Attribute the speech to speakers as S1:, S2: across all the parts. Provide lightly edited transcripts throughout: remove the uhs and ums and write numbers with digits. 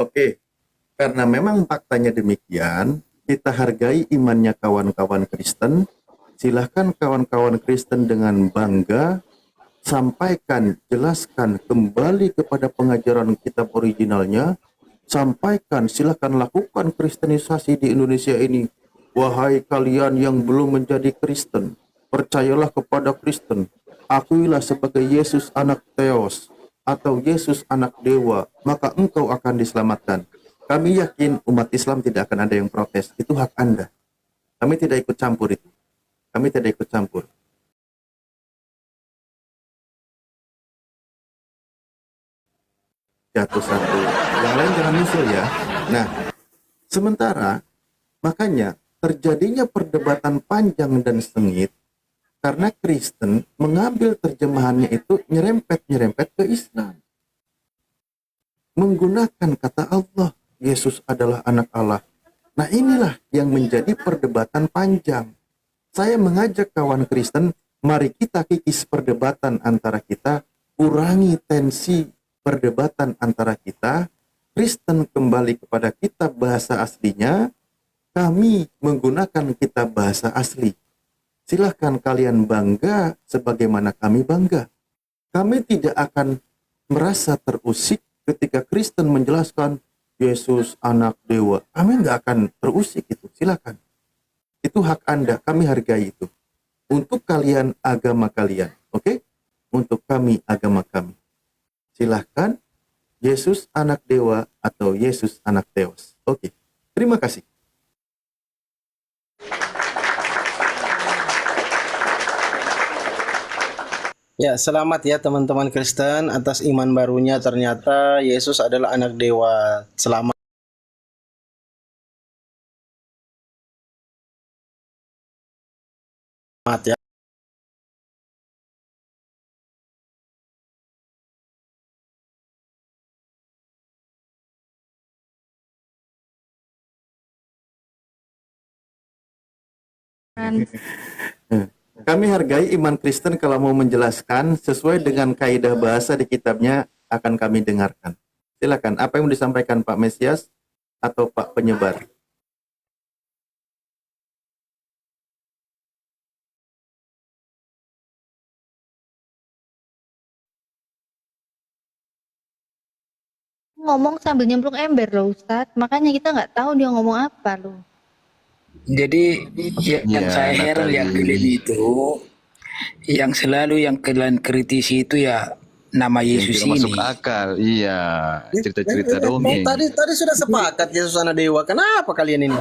S1: Oke, karena memang faktanya demikian, kita hargai imannya kawan-kawan Kristen. Silahkan kawan-kawan Kristen dengan bangga sampaikan, jelaskan kembali kepada pengajaran kitab originalnya. Sampaikan, silahkan lakukan kristenisasi di Indonesia ini. Wahai kalian yang belum menjadi Kristen, percayalah kepada Kristen. Akuilah sebagai Yesus anak Theos atau Yesus anak Dewa, maka engkau akan diselamatkan. Kami yakin umat Islam tidak akan ada yang protes. Itu hak Anda. Kami tidak ikut campur itu. Kami tidak ikut campur. Jatuh satu. Yang lain jangan nyusul ya. Nah, sementara makanya terjadinya perdebatan panjang dan sengit karena Kristen mengambil terjemahannya itu nyerempet-nyerempet ke Islam. Menggunakan kata Allah, Yesus adalah anak Allah. Nah, inilah yang menjadi perdebatan panjang. Saya mengajak kawan Kristen, mari kita kikis perdebatan antara kita, kurangi tensi perdebatan antara kita, Kristen kembali kepada kitab bahasa aslinya, kami menggunakan kitab bahasa asli. Silahkan kalian bangga sebagaimana kami bangga. Kami tidak akan merasa terusik ketika Kristen menjelaskan Yesus anak dewa. Kami nggak akan terusik itu. Silakan. Itu hak Anda. Kami hargai itu. Untuk kalian agama kalian. Oke? Untuk kami agama kami. Silahkan. Yesus anak dewa atau Yesus anak Theos. Oke. Terima kasih.
S2: Ya, selamat ya teman-teman Kristen atas iman barunya, ternyata Yesus adalah anak dewa. Selamat ya.
S1: Kami hargai iman Kristen kalau mau menjelaskan sesuai dengan kaidah bahasa di kitabnya akan kami dengarkan. Silakan, apa yang mau disampaikan Pak Mesias atau Pak Penyebar?
S3: Ngomong sambil nyemplung ember loh Ustadz, makanya kita nggak tahu dia ngomong apa loh.
S4: Jadi yang saya heran ya kalian itu, yang selalu yang kalian kritisi itu ya nama Yesus
S5: yang tidak masuk
S4: ini.
S5: akal, iya, cerita-cerita dongeng.
S2: Tadi sudah sepakat Yesus anak dewa. Kenapa kalian ini?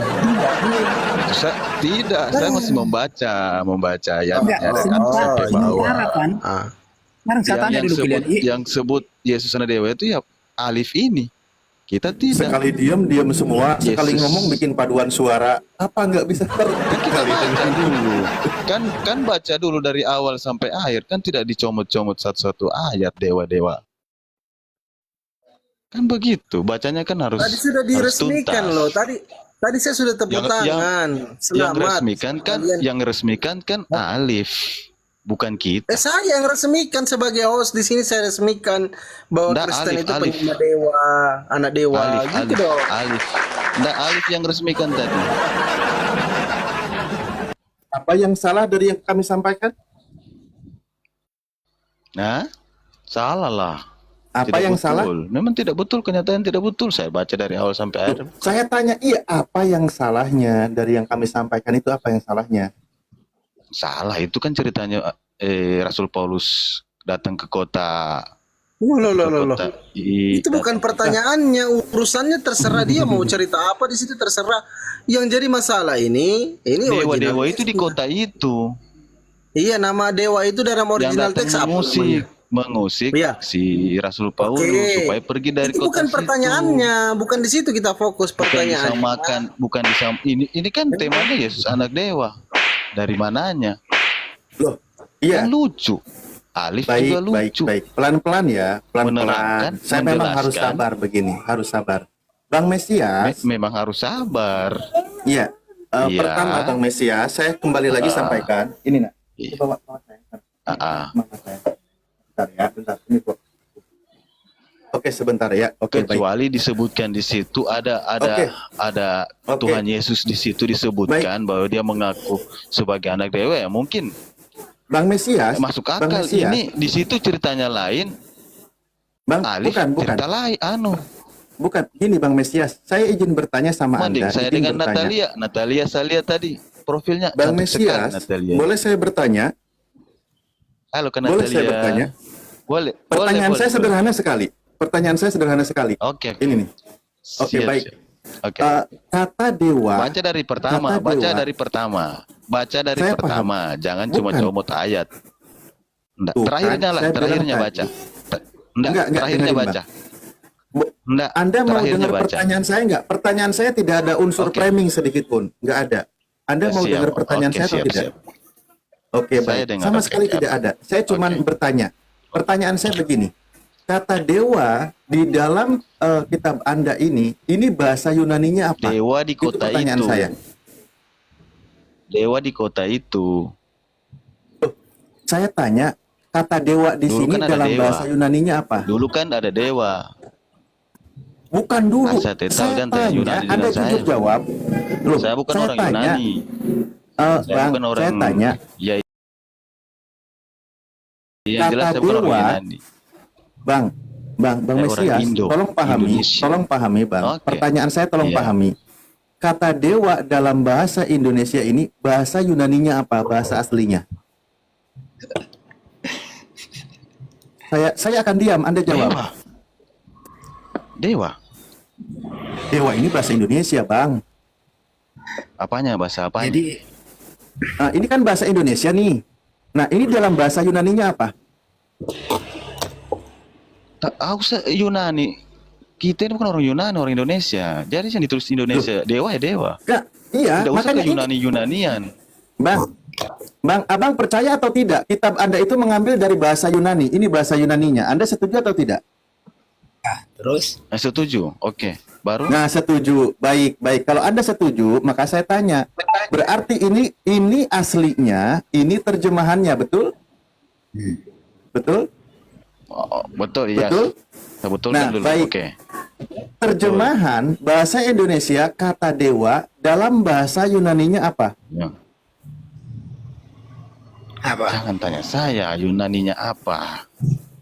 S5: Saya masih membaca ayatnya
S4: Sementara kan. Sekarang saya tanya dulu kalian.
S5: Yang sebut Yesus anak dewa itu ya alif ini. Kita tidak.
S1: Sekali diam semua, sekali ngomong bikin paduan suara. Apa nggak bisa
S5: Kita baca dulu. Kan baca dulu dari awal sampai akhir, kan tidak dicomot-comot satu-satu ayat dewa-dewa. Kan begitu, bacanya kan harus.
S2: Tadi sudah diresmikan loh. Tadi saya sudah tepuk tangan.
S5: Yang resmikan kan alif, bukan kita.
S2: Saya yang resmikan sebagai host di sini, saya resmikan bahwa Kristen itu penyembah dewa, anak dewa, gitu dong.
S5: Alif yang resmikan tadi.
S1: Apa yang salah dari yang kami sampaikan?
S5: Nah, salah lah.
S1: Apa
S5: tidak
S1: yang
S5: betul.
S1: salah?
S5: Memang tidak betul, kenyataan tidak betul. Saya baca dari awal sampai akhir.
S1: Saya tanya, iya, apa yang salahnya dari yang kami sampaikan itu, apa yang salahnya?
S5: Salah, itu kan ceritanya Rasul Paulus datang ke kota.
S2: Loh. Itu bukan pertanyaannya, urusannya terserah dia mau cerita apa di situ, terserah. Yang jadi masalah ini
S5: dewa-dewa itu di kota itu.
S2: Iya, nama dewa itu dalam original teks apa?
S5: Mengusik si Rasul Paulus supaya pergi dari
S2: itu
S5: kota.
S2: Bukan pertanyaannya, bukan di situ kita fokus pertanyaan.
S5: Ini kan temanya Yesus anak dewa. Dari mananya?
S1: Loh, iya.
S5: Kan lucu. Alif juga lucu.
S1: Baik. Pelan-pelan ya, pelan-pelan. Saya memang harus sabar begini, harus sabar. Bang Mesias.
S5: Memang harus sabar.
S1: Iya. Pertama Bang Mesias, saya kembali lagi sampaikan. Ini nak. Bawa saya. Bentar ya, bentar. Ini kok. Oke, sebentar ya. Oke, baik.
S5: Kecuali disebutkan di situ ada
S1: Oke.
S5: Tuhan Yesus di situ disebutkan bahwa dia mengaku sebagai anak dewa, ya mungkin
S1: Bang Mesias,
S5: masuk
S1: Bang
S5: akal.
S1: Mesias.
S5: Ini di situ ceritanya lain,
S1: Bang,
S5: Alif
S1: bukan.
S5: cerita lain.
S1: Bukan, gini Bang Mesias, saya izin bertanya sama
S5: Mending
S1: Anda.
S5: saya
S1: izin
S5: dengan
S1: bertanya.
S5: Natalia saya lihat tadi profilnya
S1: Bang
S5: cantik sekali
S1: Mesias,
S5: Natalia.
S1: boleh saya bertanya?
S5: Halo ke
S1: Boleh
S5: Natalia.
S1: saya bertanya?
S5: Boleh.
S1: Pertanyaan saya
S5: boleh.
S1: sederhana sekali. Pertanyaan saya sederhana sekali.
S5: Oke.
S1: Ini nih. Oke,
S5: Siap,
S1: baik.
S5: siap. Oke.
S1: Kata dewa.
S5: Baca dari pertama,
S1: kata
S5: baca
S1: dewa.
S5: dari pertama. Baca dari
S1: Saya
S5: pertama, jangan cuma
S1: Bukan.
S5: comot ayat. Enggak,
S1: Tuh,
S5: terakhirnya
S1: kan,
S5: lah,
S1: saya
S5: terakhirnya
S1: bilang
S5: baca.
S1: Enggak,
S5: Terakhirnya
S1: dengerin,
S5: baca.
S1: Bu-
S5: Enggak,
S1: Anda mau
S5: terakhirnya
S1: dengar
S5: baca.
S1: pertanyaan saya nggak? Pertanyaan saya tidak ada unsur
S5: Oke.
S1: framing sedikit pun, nggak ada. Anda mau
S5: Siap.
S1: dengar pertanyaan
S5: Oke,
S1: saya atau
S5: siap,
S1: tidak?
S5: siap.
S1: Oke,
S5: Saya
S1: baik.
S5: dengar,
S1: Sama
S5: oke,
S1: sekali
S5: siap.
S1: tidak ada. Saya cuma
S5: Oke.
S1: bertanya. Pertanyaan saya begini. Kata dewa di dalam kitab Anda ini bahasa Yunaninya apa?
S5: Dewa di
S1: Itu
S5: kota
S1: pertanyaan
S5: itu.
S1: saya.
S5: Dewa di kota itu.
S1: Saya tanya, kata dewa di
S5: Dulu
S1: sini
S5: kan ada
S1: dalam
S5: dewa.
S1: bahasa Yunaninya apa?
S5: Dulu kan ada dewa.
S1: Bukan dulu.
S5: Saya tahu
S1: Saya
S5: kan
S1: tanya,
S5: Yunani
S1: Anda
S5: dengan
S1: jujur
S5: saya.
S1: jawab. Loh,
S5: Saya bukan orang
S1: tanya,
S5: Yunani. Saya
S1: Bang,
S5: bukan orang.
S1: saya tanya,
S5: Ya, yang jelas
S1: kata
S5: saya bukan orang
S1: dewa,
S5: Yunani.
S1: Bang
S5: Saya orang
S1: Mesias,
S5: Indo, Indonesia.
S1: tolong pahami, Bang.
S5: Oke.
S1: Pertanyaan saya tolong
S5: Iya.
S1: pahami. Kata dewa dalam bahasa Indonesia ini, bahasa Yunaninya apa? Bahasa aslinya? Saya akan diam, Anda jawab.
S5: Dewa. Dewa.
S1: Dewa ini bahasa Indonesia, Bang.
S5: Apanya, bahasa apanya?
S4: Jadi
S1: Nah, ini kan bahasa Indonesia nih. Nah, ini dalam bahasa Yunaninya apa?
S5: Tak usah Yunani. Kita ini bukan orang Yunani, orang Indonesia. Jadi yang ditulis Indonesia, dewa ya dewa.
S1: Enggak, iya,
S5: Tidak usah
S1: makanya
S5: ke Yunani-Yunanian.
S1: Bang, Abang percaya atau tidak? Kitab Anda itu mengambil dari bahasa Yunani. Ini bahasa Yunaninya. Anda setuju atau tidak?
S4: terus
S5: Setuju. Oke. Baru?
S1: Nah, setuju. Baik, baik. Kalau Anda setuju, maka saya tanya. Berarti ini aslinya, ini terjemahannya, betul? Betul?
S5: Oh, betul, iya.
S1: Betul?
S5: Saya betulkan
S1: Nah,
S5: dulu.
S1: baik.
S5: Oke.
S1: Terjemahan bahasa Indonesia kata dewa dalam bahasa Yunaninya apa?
S5: Ya.
S4: apa?
S5: Jangan tanya saya Yunaninya apa.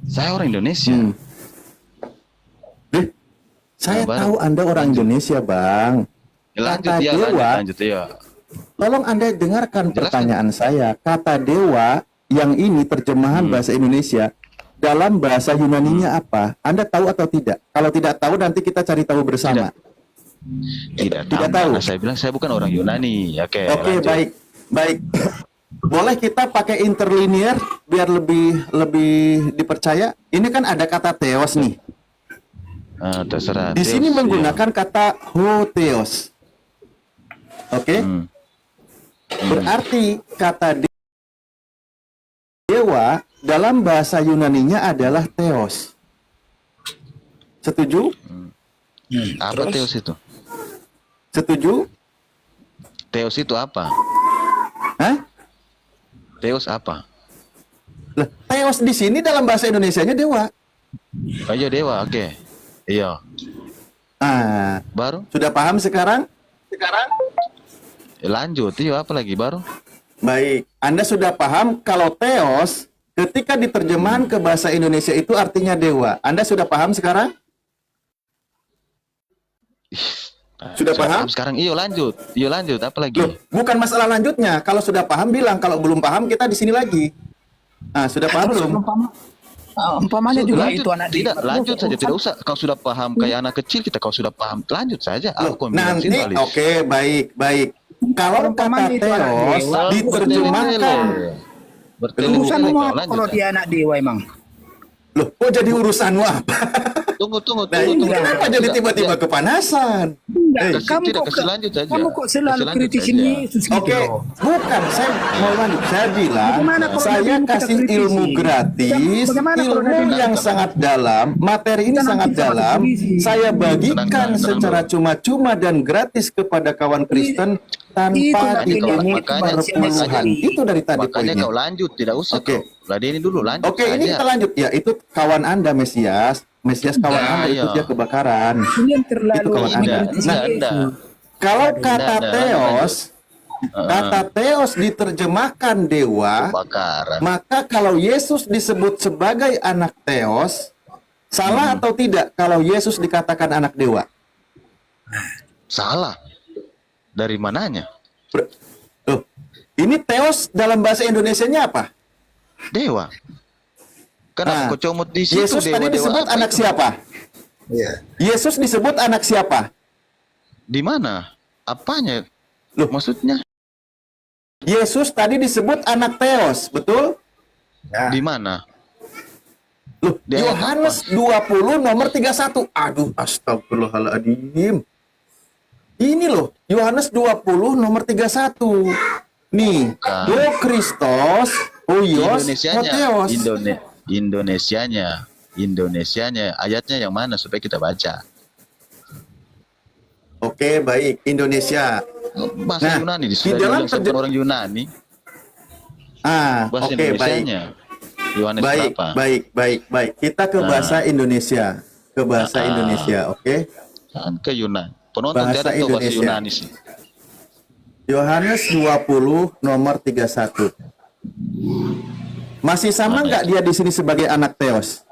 S5: Saya orang Indonesia.
S1: Saya
S5: Nah, baru.
S1: tahu Anda orang Indonesia, Bang.
S5: Lanjut
S1: Kata
S5: ya,
S1: dewa,
S5: lanjut ya.
S1: tolong Anda dengarkan
S5: Jelaskan.
S1: pertanyaan saya. Kata dewa yang ini terjemahan bahasa Indonesia dalam bahasa Yunaninya apa? Anda tahu atau tidak? Kalau tidak tahu nanti kita cari tahu bersama.
S5: Tidak
S1: Tidak tahu.
S5: Karena saya bilang saya bukan orang Yunani. Oke,
S1: Oke,
S5: lanjut.
S1: baik. Baik. Boleh kita pakai interlinear biar lebih dipercaya? Ini kan ada kata theos nih.
S5: Terserah.
S1: Di
S5: Deus,
S1: sini
S5: ya.
S1: menggunakan kata hotheos. Oke?
S5: Hmm.
S1: Berarti kata dewa dalam bahasa Yunaninya adalah theos. Setuju?
S5: Apa
S4: terus?
S5: Theos itu?
S1: Setuju?
S5: Theos itu apa?
S1: Hah?
S5: Theos apa?
S1: Lah, theos di sini dalam bahasa Indonesianya dewa.
S5: Oh iya dewa, oke. Iya.
S1: Ah,
S5: Baru?
S1: sudah paham sekarang?
S5: Lanjut. Iya, apa lagi baru?
S1: Baik, Anda sudah paham kalau theos ketika diterjemahkan ke bahasa Indonesia itu artinya dewa. Anda sudah paham sekarang? Sudah paham?
S5: Sekarang iyo lanjut. Iyo lanjut. Apa lagi?
S1: Loh, bukan masalah lanjutnya. Kalau sudah paham bilang, kalau belum paham kita di sini lagi. Ah, sudah paham belum?
S4: Umpamanya juga
S5: Lanjut.
S4: itu anak
S5: Tidak,
S4: dewa.
S5: lanjut saja. Tidak usah. Kau sudah paham kayak anak kecil kita. Kau sudah paham. Lanjut saja.
S1: Loh,
S5: Aku bilang
S1: nanti
S5: sini, Alis.
S1: oke, baik, baik. Kalau kata
S4: Umpamanya itu anak
S1: theos
S4: dewa,
S1: diterjemahkan,
S4: Urusan
S5: Bertele-tele
S4: mau
S5: kau.
S4: apa
S5: Lanjut.
S4: kalau dia anak dewa emang?
S1: loh, kok jadi urusanmu apa?
S5: Tunggu.
S1: Nah, ini
S5: tunggu.
S1: kenapa jadi
S5: Tidak,
S1: tiba-tiba kepanasan?
S4: Enggak,
S5: Tidak, kasih lanjut saja.
S4: kamu kok selalu
S5: Kasih lanjut
S4: kritisin
S5: saja.
S4: Yesus gitu
S1: Oke,
S4: loh.
S1: bukan saya mau lanjut. Saya bilang
S4: Bagaimana kalau
S1: saya
S4: Nabi kita
S1: kasih
S4: kritisi?
S1: ilmu gratis,
S4: Bagaimana kalau
S1: ilmu
S4: Nabi
S1: yang sangat dalam, materi ini
S4: Kita
S1: sangat
S4: nanti sama
S1: dalam.
S4: kritisi.
S1: Saya bagikan
S5: Tenang,
S1: secara
S5: bro.
S1: cuma-cuma dan gratis kepada kawan Kristen
S4: itu
S1: tanpa
S4: nanti
S1: dipungut
S5: makanya-
S1: perpuluhan. Itu dari tadi
S5: Makanya
S1: poinnya.
S5: kau lanjut. Tidak usah
S1: Oke.
S5: kau. Ladeni dulu lanjut
S1: Oke, ini
S5: saja.
S1: kita lanjut ya. Itu kawan Anda Mesias. Mesias kawan Anda itu
S5: iya.
S1: dia kebakaran.
S4: Ini yang terlalu
S1: Itu kawan Anda.
S4: mengkritisi
S1: Nah,
S4: Yesus.
S1: kalau kata
S5: Enggak,
S1: Theos, kata Theos diterjemahkan dewa,
S5: Kebakaran.
S1: maka kalau Yesus disebut sebagai anak Theos, salah atau tidak kalau Yesus dikatakan anak dewa?
S5: Salah. Dari mananya?
S1: Loh, ini Theos dalam bahasa Indonesianya apa?
S5: Dewa. Kenapa
S1: Nah,
S5: kau comot di situ?
S1: Yesus tadi
S5: Dewa-dewa
S1: disebut
S5: apa
S1: anak
S5: itu?
S1: siapa?
S2: Iya.
S1: Yesus disebut anak siapa?
S5: Di mana? Apanya?
S1: Loh.
S5: Maksudnya?
S1: Yesus tadi disebut anak Theos, betul?
S5: Di mana?
S1: Loh,
S5: Di ayat
S1: Yohanes 20 nomor 31. Aduh, astagfirullahaladzim. Ini loh, Yohanes 20 nomor 31. Nih,
S5: Bukan.
S1: Do Christos, Huios,
S5: Indonesianya.
S1: Hotheos.
S5: Indonesianya. Ayatnya yang mana supaya kita baca?
S1: Oke, baik. Indonesia.
S5: Bahasa
S1: Nah,
S5: Yunani
S1: di
S5: sudah
S1: dalam
S5: dibilang siapa orang Yunani.
S1: Oke,
S5: Bahasa
S1: baik.
S5: Indonesianya. Yohanes
S1: Baik,
S5: berapa?
S1: baik. Kita ke bahasa Indonesia. Ke bahasa Indonesia, oke?
S5: Kan ke Yunani. Penonton
S1: Bahasa
S5: tidak tahu bahasa
S1: Indonesia.
S5: Yunani sih.
S1: Yohanes 20 nomor 31. Masih sama nggak dia di sini sebagai anak Theos?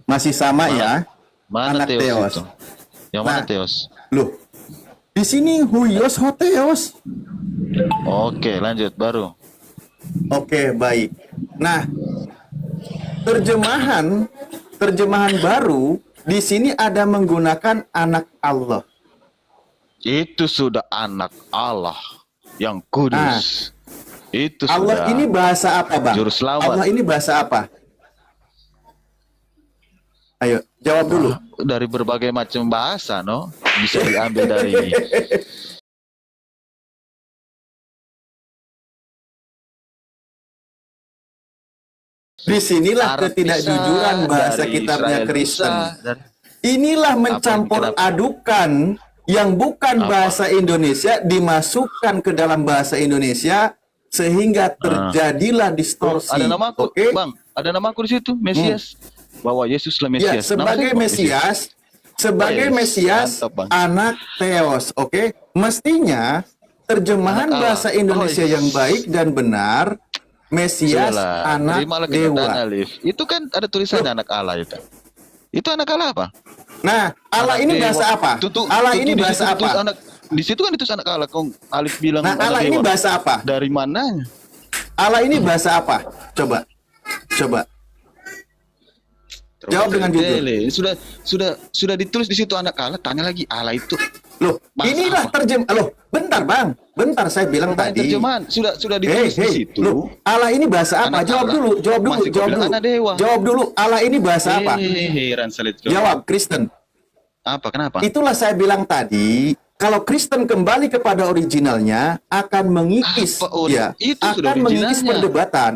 S1: Masih sama ya?
S5: Mana
S1: Anak
S5: Theos
S1: Theos.
S5: itu? Yang mana
S1: Nah.
S5: Theos?
S1: Loh, di sini Huios Hotheos.
S5: Oke, lanjut baru.
S1: Oke, baik. Nah, terjemahan baru di sini ada menggunakan anak Allah.
S5: Itu sudah anak Allah yang kudus. Itu
S1: Allah
S5: sudah
S1: ini bahasa apa, Bang?
S5: Juru selamat.
S1: Allah ini bahasa apa? Ayo, jawab dulu.
S5: dari berbagai macam bahasa, no? Bisa diambil dari
S1: Disinilah
S5: Arab
S1: ketidakjujuran
S5: bisa,
S1: bahasa
S5: dari
S1: kitabnya
S5: Israel
S1: Kristen.
S5: bisa, dan-
S1: Inilah mencampur
S5: kenapa?
S1: adukan yang bukan
S5: Apa?
S1: bahasa Indonesia dimasukkan ke dalam bahasa Indonesia sehingga terjadilah distorsi.
S5: ada namaku,
S1: Oke?
S5: Bang. Ada namaku di situ, Mesias. Bahwa Yesuslah
S1: Ya,
S5: Mesias. Nama
S1: sebagai
S5: saya
S1: Mesias, sebagai
S5: Yes,
S1: Mesias
S5: mantap, Bang.
S1: anak Theos, oke? Mestinya terjemahan
S5: Anak Allah.
S1: bahasa Indonesia
S5: Oh,
S1: yang baik dan benar Mesias
S5: Sudahlah,
S1: anak
S5: terimalah kenyataan,
S1: dewa.
S5: Alif. Itu kan ada tulisannya anak Allah itu. Itu anak Allah apa?
S1: Nah, Allah
S5: Anak
S1: ini
S5: dewa.
S1: bahasa apa?
S5: Tutu-
S1: Allah
S5: tutu
S1: ini
S5: di
S1: bahasa
S5: situ ditulis
S1: apa?
S5: di situ kan ditulis anak Allah. Kong Alif bilang
S1: Nah,
S5: anak
S1: Allah ini
S5: dewa.
S1: bahasa apa?
S5: Dari mananya?
S1: Allah ini bahasa apa? Coba. Jawab dengan jujur.
S5: Tele. Sudah ditulis di situ anak Allah. Tanya lagi Allah itu.
S1: Loh,
S5: Bahasa
S1: inilah
S5: apa?
S1: Loh, bentar Bang. Bentar saya bilang
S5: Pertanyaan
S1: tadi.
S5: terjemahan sudah ditulis di situ.
S1: Loh, Allah ini bahasa apa?
S5: Anak
S1: Jawab
S5: Allah.
S1: dulu.
S5: Masih kau bilang anak dewa.
S1: Jawab dulu. Allah ini bahasa apa?
S5: Heran salit kau.
S1: Jawab, Kristen.
S5: Apa? Kenapa?
S1: Itulah saya bilang tadi, kalau Kristen kembali kepada originalnya akan mengikis
S5: Itu sudah
S1: akan mengikis
S5: originalnya.
S1: perdebatan.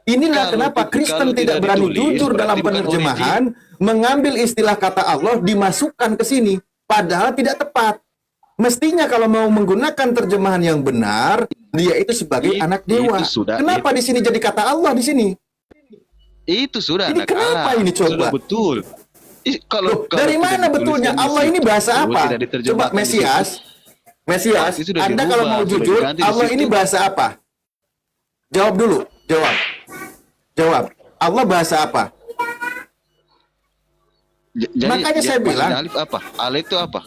S1: Inilah
S5: Kalau
S1: kenapa
S5: itu-
S1: Kristen
S5: kalau
S1: tidak
S5: tidak
S1: berani
S5: ditulis,
S1: jujur
S5: berarti
S1: dalam
S5: bukan
S1: penerjemahan, mengambil istilah kata Allah dimasukkan ke sini, padahal tidak tepat. Mestinya kalau mau menggunakan terjemahan yang benar, dia itu sebagai anak dewa. Kenapa di sini jadi kata Allah di sini?
S5: Itu sudah
S1: Ini
S5: anak
S1: kenapa
S5: Allah.
S1: ini coba?
S5: Sudah betul.
S1: Loh, dari
S5: tidak
S1: mana betulnya?
S5: dituliskan di
S1: Allah ini
S5: situ,
S1: bahasa apa?
S5: tidak diterjemahkan
S1: Coba
S5: di
S1: Mesias.
S5: situ.
S1: Mesias,
S5: Pasti sudah
S1: Anda
S5: dirubah,
S1: kalau mau
S5: sudah
S1: jujur,
S5: diganti di
S1: Allah
S5: situ.
S1: ini bahasa apa? Jawab dulu, jawab. Allah bahasa apa? Makanya saya bilang-
S5: Alif apa? Alif itu apa?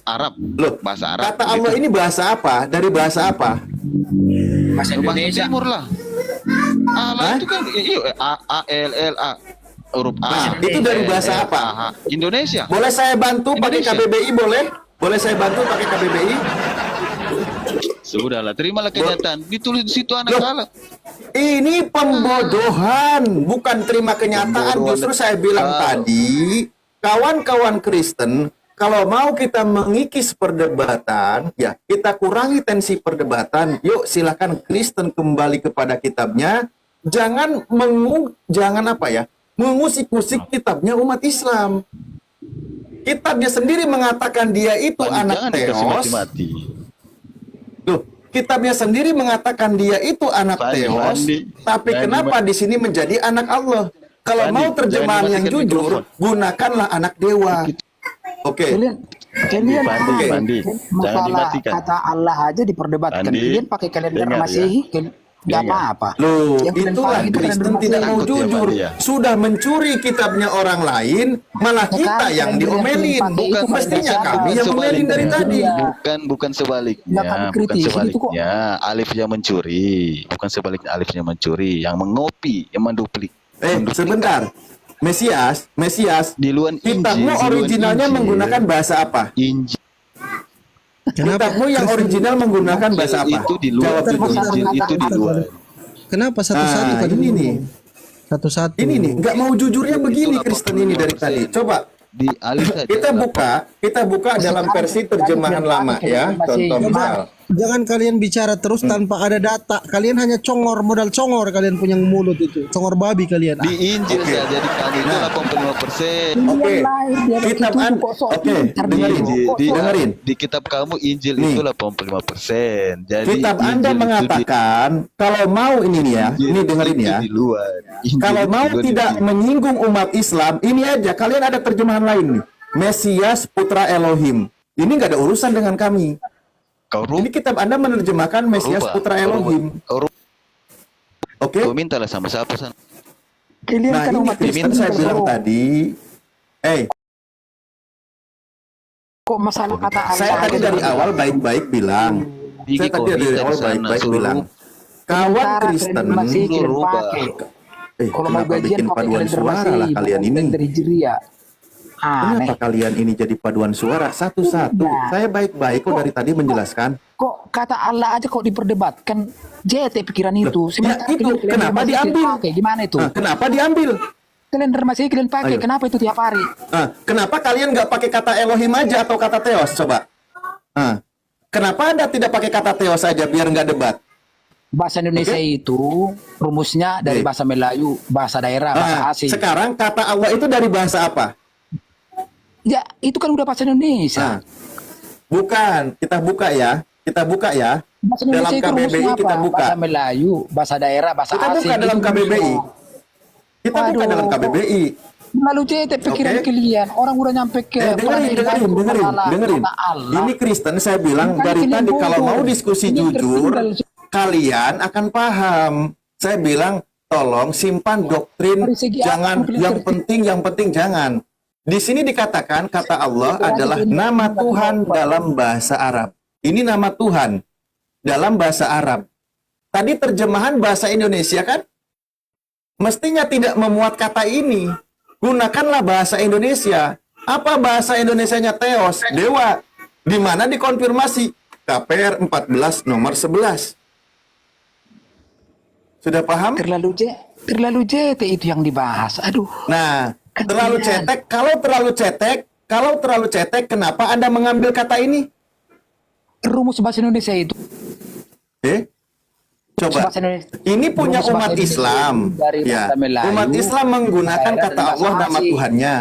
S5: Arab.
S1: Loh,
S5: Bahasa Arab.
S1: kata Allah ini bahasa apa? Dari bahasa apa?
S4: Bahasa
S5: Bahasa
S4: Indonesia.
S5: Timur lah. Allah
S1: Hah?
S5: itu kan A L L A huruf A.
S1: Itu dari bahasa
S5: L,
S1: apa?
S5: A, H. Indonesia.
S1: Boleh saya bantu pakai
S5: Indonesia.
S1: KBBI boleh? Boleh saya bantu pakai KBBI?
S5: Sudahlah, terimalah kenyataan. Ditulis di situ anak
S1: Loh.
S5: Allah.
S1: Ini pembodohan, bukan terima kenyataan.
S5: Pembodohan.
S1: Justru saya bilang tadi, kawan-kawan Kristen, kalau mau kita mengikis perdebatan, ya kita kurangi tensi perdebatan. Yuk silakan Kristen kembali kepada kitabnya. Jangan mengusik-usik kitabnya umat Islam. Kitabnya sendiri mengatakan dia itu anak
S5: Jangan dikasih
S1: Theos.
S5: mati-mati.
S1: Loh, kitabnya sendiri mengatakan dia itu anak
S5: Mandi,
S1: Theos,
S5: mandi.
S1: tapi
S5: Mandi,
S1: kenapa di sini menjadi anak Allah? Kalau
S5: Bandi,
S1: mau terjemahan
S5: jangan
S1: yang
S5: dimatikan
S1: jujur,
S5: mikrofon.
S1: gunakanlah anak dewa. Oke.
S4: Kalian
S5: Bandi, jangan
S4: masalah
S5: dimatikan.
S4: kata Allah aja diperdebatkan.
S5: Bandi,
S4: Kalian pakai kalender
S5: dengar ya.
S4: Masehi, nggak
S5: Dengar.
S4: apa-apa.
S1: Loh,
S4: Yang kalian
S1: itulah
S4: pakai itu kalender
S1: Kristen tidak
S4: Masehi.
S1: mau
S5: Takut ya,
S1: jujur.
S5: Bandi, ya?
S1: Sudah mencuri kitabnya orang lain, malah
S4: Sekarang
S1: kita yang
S4: kalender yang
S1: diomelin.
S4: kalian pakai itu
S1: Mestinya
S4: kalender
S1: kami
S4: siapa?
S1: yang omelin dari
S4: Sebaliknya.
S1: tadi.
S4: Iya.
S5: Bukan sebaliknya,
S4: Nggak kami
S5: bukan
S4: kritisi itu kok.
S5: sebaliknya. Alif yang mencuri, bukan sebaliknya Alif yang mencuri, yang mengopi, yang menduplik.
S1: Sebentar. Mesias,
S5: Di luar
S1: kitabmu
S5: Injil, di luar
S1: originalnya
S5: Injil.
S1: menggunakan bahasa apa?
S5: Injil
S1: Kitabmu yang original menggunakan bahasa apa?
S5: itu di luar,
S1: Jawab jujur.
S5: Injil itu di luar.
S2: Kenapa satu-satu
S1: Nah,
S2: kali
S1: ini nih.
S2: Satu-satu.
S1: Ini nih, nggak mau jujurnya begini Kristen ini dari tadi. Coba
S5: Di Alif saja.
S1: kita buka dalam versi terjemahan lama ya. Contoh misal.
S2: Jangan kalian bicara terus tanpa ada data. Kalian hanya congor, modal congor kalian punya mulut itu. Congor babi kalian.
S5: Di Injil
S1: Oke.
S5: saja di kamu itu
S1: Nah.
S5: 85%.
S1: Oke. Kitab Anda. Oke, dengerin. Dengerin.
S5: Di kitab kamu Injil
S1: Nih.
S5: itu 85%. Jadi
S1: Kitab
S5: Injil
S1: Anda
S5: itu
S1: mengatakan kalau mau ini nih ya,
S5: Injil
S1: ini dengerin
S5: itu
S1: ya.
S5: Di luar. Injil
S1: Kalau
S5: itu
S1: mau
S5: di luar
S1: tidak
S5: Injil.
S1: menyinggung umat Islam, ini aja kalian ada terjemahan lain nih. Mesias Putra Elohim. Ini nggak ada urusan dengan kami.
S5: Kau
S1: Ini kitab Anda menerjemahkan Mesias Putra Elohim. Oke.
S5: Kau mintalah sama siapa sana?
S4: Kalian
S1: Nah
S4: kan
S1: ini
S4: umat
S1: Kristen
S4: Kristen
S1: saya bilang
S4: kok
S1: tadi.
S4: masalah kata Allah.
S1: Saya tadi
S4: aja
S1: dari
S4: jangan-
S1: awal baik-baik bilang.
S5: Bikin
S1: Saya tadi
S5: kopi
S1: dari
S5: dari
S1: awal
S5: sana,
S1: baik-baik
S5: suruh
S1: bilang. Kawan
S4: Sementara
S1: Kristen,
S4: kalender Masehi kalian
S5: rubah.
S4: pakai. Kalau mau
S1: kenapa
S4: gajian
S1: bikin
S4: pakai
S1: paduan
S4: kalender
S1: suara lah
S4: Masehi,
S1: kalian
S4: bukan
S1: ini?
S4: kalender Hijriah. Aneh.
S1: Kenapa kalian ini jadi paduan suara satu-satu?
S4: Iya.
S1: Saya baik-baik kok dari tadi menjelaskan.
S4: Kok kata Allah aja kok diperdebatkan? JT pikiran itu. Sementara
S1: itu,
S4: kalian kalender
S1: kenapa
S4: Masehi
S1: diambil?
S4: kalian pakai. Gimana itu?
S1: Nah, kenapa diambil?
S4: Kalender Masehi kalian pakai.
S1: Ayo.
S4: Kenapa itu tiap hari?
S1: Nah, kenapa kalian nggak pakai kata Elohim aja atau kata Theos? Coba. Nah, kenapa Anda tidak pakai kata Theos saja biar nggak debat?
S4: Bahasa Indonesia itu rumusnya dari
S1: Oke.
S4: bahasa Melayu, bahasa daerah, bahasa
S1: Nah,
S4: asing.
S1: sekarang kata Allah itu dari bahasa apa?
S4: Ya, itu kan udah bahasa Indonesia.
S1: Nah, bukan. Kita buka ya. Kita buka ya.
S4: Bahasa
S1: Dalam
S4: Indonesia itu
S1: KBBI
S4: rumusnya
S1: kita
S4: apa?
S1: buka.
S4: Bahasa Melayu, bahasa daerah, bahasa
S1: Kita
S4: asing.
S1: buka dalam
S4: itu
S1: KBBI.
S4: rumusnya.
S1: Kita buka
S4: Waduh.
S1: dalam KBBI.
S4: Lalu JT pikiran
S1: Oke.
S4: kalian. Orang udah nyampe ke
S1: Dengerin.
S4: Allah.
S1: Ini Kristen saya bilang
S4: Bukan
S1: dari
S4: kalian
S1: tadi kalau
S4: bodoh.
S1: mau diskusi
S4: Ini
S1: jujur,
S4: tertinggal.
S1: kalian akan paham. Saya bilang tolong simpan doktrin,
S4: Dari segi
S1: jangan
S4: apa
S1: yang penting jangan. Di sini dikatakan kata Allah adalah nama Tuhan dalam bahasa Arab. Ini nama Tuhan dalam bahasa Arab. Tadi terjemahan bahasa Indonesia kan? Mestinya tidak memuat kata ini. Gunakanlah bahasa Indonesia. Apa bahasa Indonesianya Theos, dewa. Di mana dikonfirmasi? KPR 14 nomor 11. Sudah paham?
S4: Terlalu JT itu yang dibahas. Aduh.
S1: Nah,
S4: Kan
S1: terlalu
S4: kalian.
S1: cetek. Kalau terlalu cetek, kenapa Anda mengambil kata ini?
S4: Rumus bahasa Indonesia itu.
S1: Coba.
S4: Bahasa Indonesia.
S1: Ini punya
S4: Rumus
S1: umat
S4: bahasa Indonesia
S1: Islam.
S4: dari
S1: Ya,
S4: bahasa Melayu,
S1: umat Islam menggunakan
S4: daerah
S1: kata
S4: dan
S1: Allah
S4: bahasa
S1: nama
S4: asing.
S1: Tuhannya.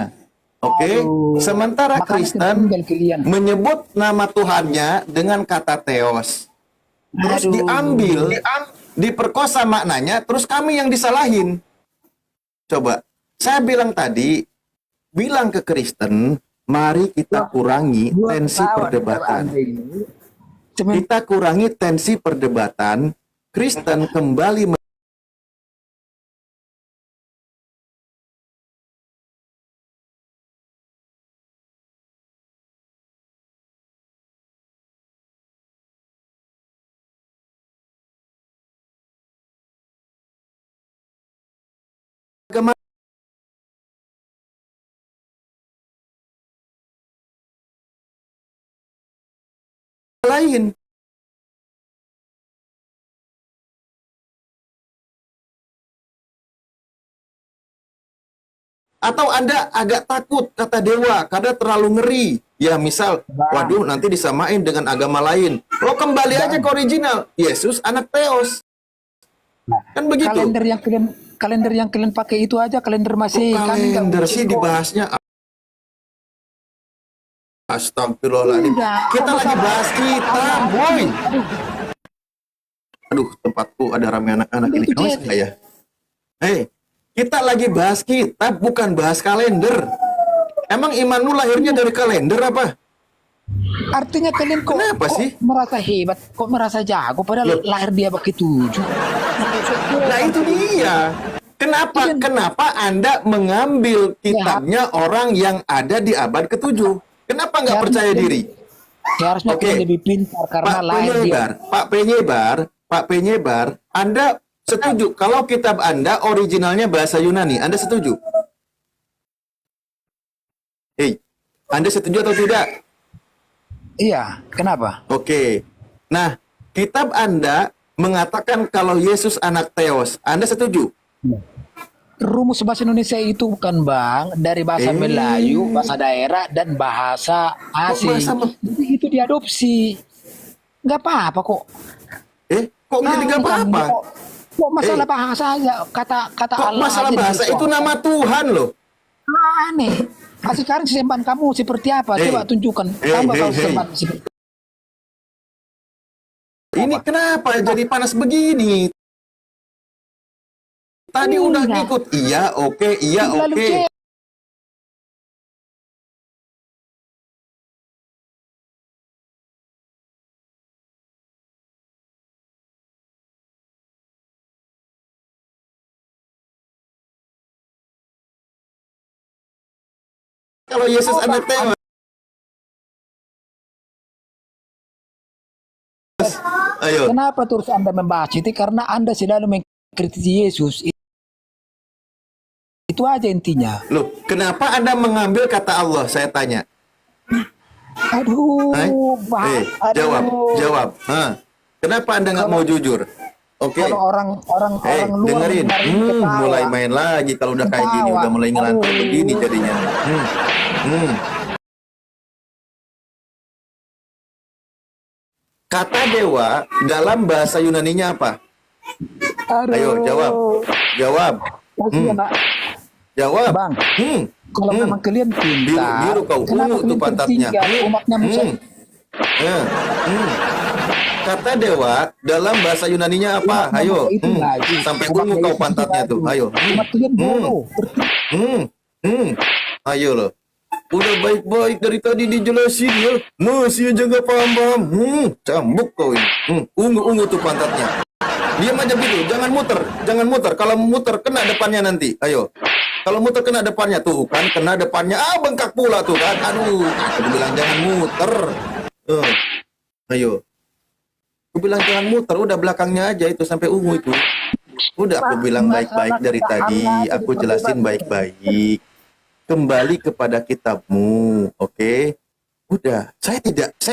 S1: Oke.
S4: Aduh.
S1: Sementara
S4: Makanya
S1: Kristen
S4: tertinggal kalian.
S1: menyebut nama Tuhannya dengan kata Theos. Terus
S4: Aduh.
S1: diambil, diperkosa maknanya, terus kami yang disalahin. Coba, saya bilang tadi, bilang ke Kristen, mari kita kurangi
S4: Gua
S1: tensi
S4: ketawa
S1: perdebatan.
S4: dengan Anda ini. Cuman
S1: Kita kurangi tensi perdebatan. Kristen kembali agama lain. Atau Anda agak takut kata dewa karena terlalu ngeri. Ya misal, waduh nanti disamain dengan agama lain. Lo kembali aja ke original. Yesus anak Theos. Kan begitu.
S4: kalender yang kalian pakai itu aja kalender masih
S1: Kalender sih dibahasnya. Astagfirullahaladzim. Kita lagi bahas kita, boy. Aduh, tempatku ada rame anak-anak ini.
S4: Itu
S1: Awas
S4: Jet.
S1: nggak ya? Hei, Kita lagi bahas kitab, bukan bahas kalender. Emang imanmu lahirnya dari kalender apa?
S4: Artinya kalian kok,
S1: Kenapa
S4: kok
S1: sih?
S4: merasa hebat, kok merasa jago, padahal
S1: Loh.
S4: lahir dia bagi 7.
S1: Nah itu dia. Kenapa Anda mengambil kitabnya orang yang ada di abad ke-7? Kenapa nggak percaya diri?
S4: Seharusnya
S1: Oke.
S4: kalian lebih pintar karena lahir dia.
S1: Pak Penyebar, Anda setuju kalau kitab Anda originalnya bahasa Yunani? Anda setuju? Hei, Anda setuju atau tidak?
S4: Iya, kenapa?
S1: Oke. Nah, kitab Anda mengatakan kalau Yesus anak Theos. Anda setuju?
S4: Rumus bahasa Indonesia itu bukan Bang, dari bahasa Melayu, bahasa daerah, dan bahasa asing.
S1: bahasa-
S4: Jadi itu diadopsi. Nggak apa-apa kok.
S1: Kok menjadi nggak apa-apa?
S4: Kok masalah bahasa aja, kata
S1: Kok
S4: Allah
S1: masalah
S4: aja
S1: bahasa
S4: gitu.
S1: itu nama Tuhan loh.
S4: Aneh. Sekarang sesembahan kamu seperti apa? Coba tunjukkan. Kamu kalau sesembahan seperti
S1: Ini kenapa jadi panas begini? Tadi udah
S4: Enggak.
S1: ngikut. Iya, oke, iya,
S4: Lalu
S1: oke.
S4: cek.
S1: Kalau Yesus anak Theos. Ayo.
S4: Kenapa terus Anda membahas itu? Karena Anda selalu mengkritisi Yesus. Itu aja intinya.
S1: Loh, kenapa Anda mengambil kata Allah? Saya tanya.
S4: Aduh,
S1: Hai? Jawab. Hah. Kenapa Anda nggak mau jujur? Oke.
S4: Kalau orang luar
S1: dengerin.
S4: dengar ini ketawa.
S1: Mulai main lagi kalau udah kayak gini,
S4: Ketawa.
S1: udah mulai ngelantur
S4: Aduh.
S1: begini jadinya. Kata dewa dalam bahasa Yunaninya apa?
S4: Aduh.
S1: Ayo jawab.
S4: Kasihan, Nak.
S1: Jawab.
S4: Bang, kalau memang kalian pintar,
S1: Biru kau
S4: kenapa
S1: ungu tuh
S4: kalian
S1: pantatnya.
S4: tertinggal umatnya Musa?
S1: Kata dewa dalam bahasa Yunaninya apa?
S4: Umat
S1: Ayo.
S4: Musa itu lagi.
S1: Sampai
S4: Umat
S1: ungu kau
S4: Yesus itu
S1: pantatnya tuh.
S4: lagi.
S1: Ayo.
S4: Umat kalian bodoh.
S1: Ayo loh. Udah baik-baik dari tadi dijelasin ya. Masih aja nggak paham-paham. Cambuk kau ini. Ungu-ungu tuh pantatnya. Diam aja gitu, jangan muter. Kalau muter kena depannya nanti. Ayo. Kalau muter kena depannya tuh kan, kena depannya. Bengkak pula tuh kan. Aduh, aku bilang jangan muter. Ayo. Aku bilang jangan muter, udah belakangnya aja itu sampai ungu itu. Udah aku bilang baik-baik dari tadi, aku jelasin baik-baik. Kembali kepada kitabmu, oke? Udah, saya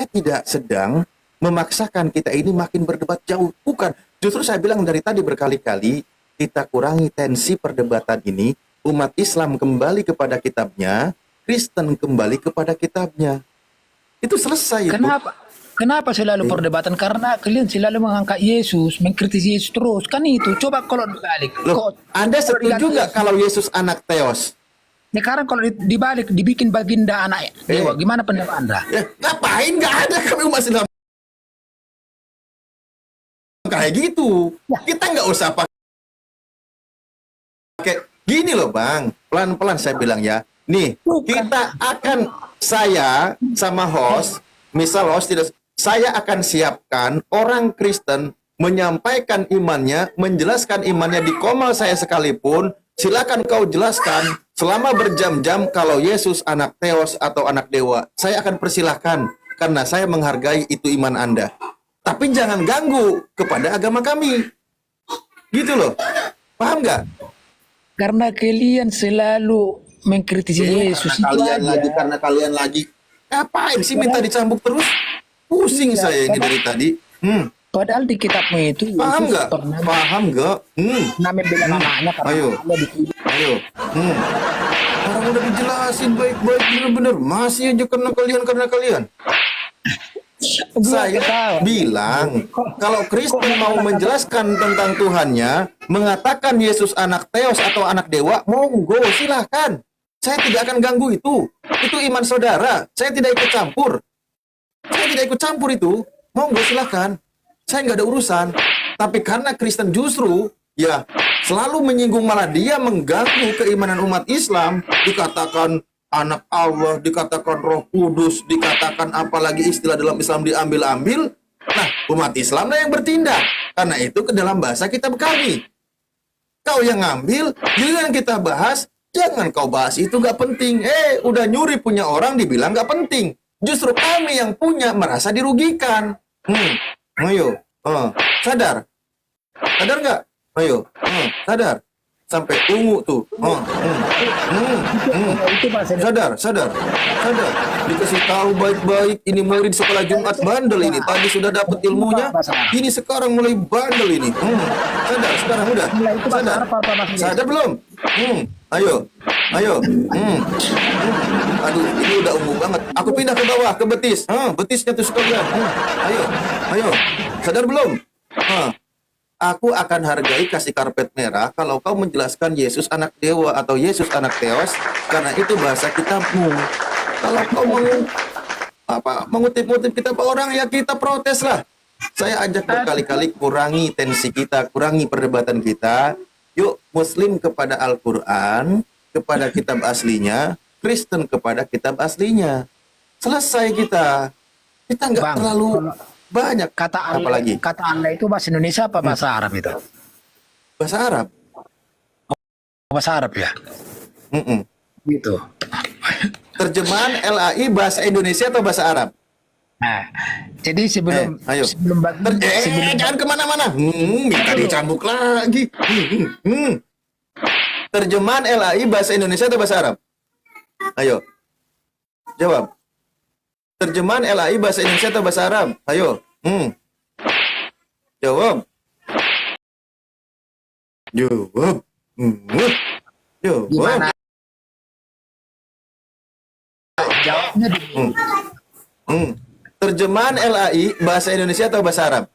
S1: tidak sedang memaksakan kita ini makin berdebat jauh, bukan. Justru saya bilang dari tadi berkali-kali, kita kurangi tensi perdebatan ini, umat Islam kembali kepada kitabnya, Kristen kembali kepada kitabnya. Itu selesai itu.
S4: Kenapa selalu perdebatan? Karena kalian selalu mengangkat Yesus, mengkritisi Yesus terus. Kan itu. Coba kalau dibalik.
S1: Loh, Anda setuju nggak kalau Yesus anak Theos?
S4: Sekarang kalau dibalik, dibikin baginda anak dewa, gimana pendapat Anda?
S1: Ya, ngapain? Nggak ada kami umat Islam kayak gitu. Kita nggak usah pakai gini loh bang. Pelan-pelan saya bilang ya. Nih, kita akan, saya sama host, misal host tidak, saya akan siapkan orang Kristen menyampaikan imannya, menjelaskan imannya di komal saya sekalipun. Silakan kau jelaskan selama berjam-jam kalau Yesus anak Theos atau anak dewa. Saya akan persilahkan karena saya menghargai itu iman Anda. Tapi jangan ganggu kepada agama kami. Gitu loh. Paham nggak?
S4: Karena kalian selalu mengkritisi Yesus.
S1: Karena kalian lagi. Ngapain sih minta dicambuk terus? Pusing saya ini dari tadi.
S4: Padahal di kitabmu itu
S1: Paham
S4: Yesus
S1: nggak?
S4: pernah
S1: Paham nggak?
S4: membela anaknya karena
S1: Ayo.
S4: Allah dituduh.
S1: Ayo. Orang udah dijelasin baik-baik bener-bener. Masih aja karena kalian. Saya bilang, kalau Kristen mau menjelaskan tentang Tuhannya, mengatakan Yesus anak Theos atau anak dewa, monggo silahkan. Saya tidak akan ganggu itu. Itu iman saudara. Saya tidak ikut campur itu. Monggo silahkan. Saya nggak ada urusan. Tapi karena Kristen justru, ya selalu menyinggung, malah dia mengganggu keimanan umat Islam. Dikatakan anak Allah, dikatakan Roh Kudus, dikatakan apalagi istilah dalam Islam diambil-ambil. Nah, umat Islam lah yang bertindak. Karena itu ke dalam bahasa kitab kami. Kau yang ngambil, jangan kita bahas. Jangan kau bahas itu gak penting. Udah nyuri punya orang dibilang gak penting. Justru kami yang punya merasa dirugikan. Ayo, sadar. Sadar gak? Ayo, sadar. Sampai ungu tuh. Sadar. Dikasih tahu baik-baik. Ini murid sekolah Jumat bandel ini. Tadi sudah dapat ilmunya. Ini sekarang mulai bandel ini. Sadar, sekarang udah. Sadar. Sadar belum? Ayo. Aduh, ini udah ungu banget. Aku pindah ke bawah, ke betis. Betisnya tuh sekalian. Ayo. Sadar belum? Aku akan hargai kasih karpet merah kalau kau menjelaskan Yesus anak dewa atau Yesus anak Theos, karena itu bahasa kitabmu. Kalau kau mengutip-ngutip kitab orang, ya kita protes lah. Saya ajak berkali-kali, kurangi tensi kita, kurangi perdebatan kita. Yuk, Muslim kepada Al-Quran, kepada kitab aslinya, Kristen kepada kitab aslinya. Selesai kita. Kita nggak terlalu banyak.
S4: Kata Allah,
S1: apalagi
S4: kata Allah itu bahasa Indonesia apa bahasa Arab itu?
S1: bahasa Arab.
S4: Bahasa Arab ya? Gitu.
S1: Terjemahan LAI bahasa Indonesia atau bahasa Arab?
S4: Nah, jadi sebelum
S1: ayo.
S4: sebelum
S1: Jangan kemana-mana. Minta dicambuk lagi. Terjemahan LAI bahasa Indonesia atau bahasa Arab? Ayo. Jawab. Terjemahan LAI bahasa Indonesia atau bahasa Arab? Ayo. Jawab. Jawab. Jawab.
S4: Gimana? Jawabnya di
S1: Terjemahan LAI bahasa Indonesia atau bahasa Arab?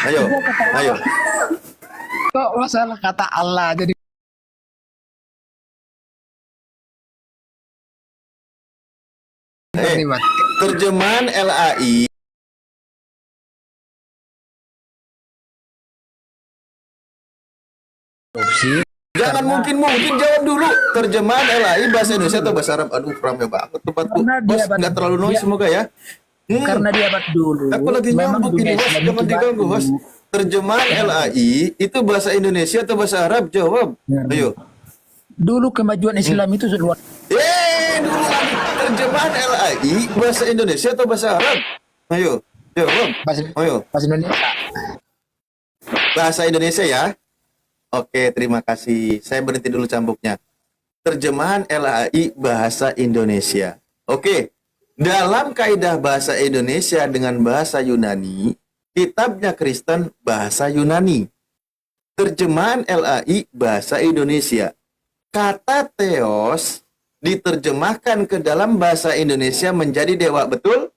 S1: Ayo.
S4: kok masalah kata Allah jadi terlibat.
S1: Terjemahan LAI
S4: Opsi.
S1: jangan mungkin jawab dulu. Terjemahan LAI bahasa Indonesia atau bahasa Arab? Aduh, rame banget tempatku.
S4: Karena dia
S1: Bos, nggak terlalu noise semoga ya.
S4: Karena dia abad dulu.
S1: Aku lagi
S4: Memang
S1: nyambuk ini,
S4: dunia
S1: bos.
S4: Islam
S1: Jangan
S4: itu
S1: diganggu,
S4: batu.
S1: bos. Terjemahan LAI itu bahasa Indonesia atau bahasa Arab? Jawab. Ayo.
S4: Dulu kemajuan Islam itu luar.
S1: Dulu lagi. Terjemahan LAI bahasa Indonesia atau bahasa Arab? Ayo. Jawab. Ayo.
S4: Bahasa Indonesia.
S1: Bahasa Indonesia ya. Oke, terima kasih. Saya berhenti dulu cambuknya. Terjemahan LAI bahasa Indonesia. Oke. Dalam kaidah bahasa Indonesia dengan bahasa Yunani, kitabnya Kristen bahasa Yunani. Terjemahan LAI bahasa Indonesia. Kata Theos diterjemahkan ke dalam bahasa Indonesia menjadi dewa, betul?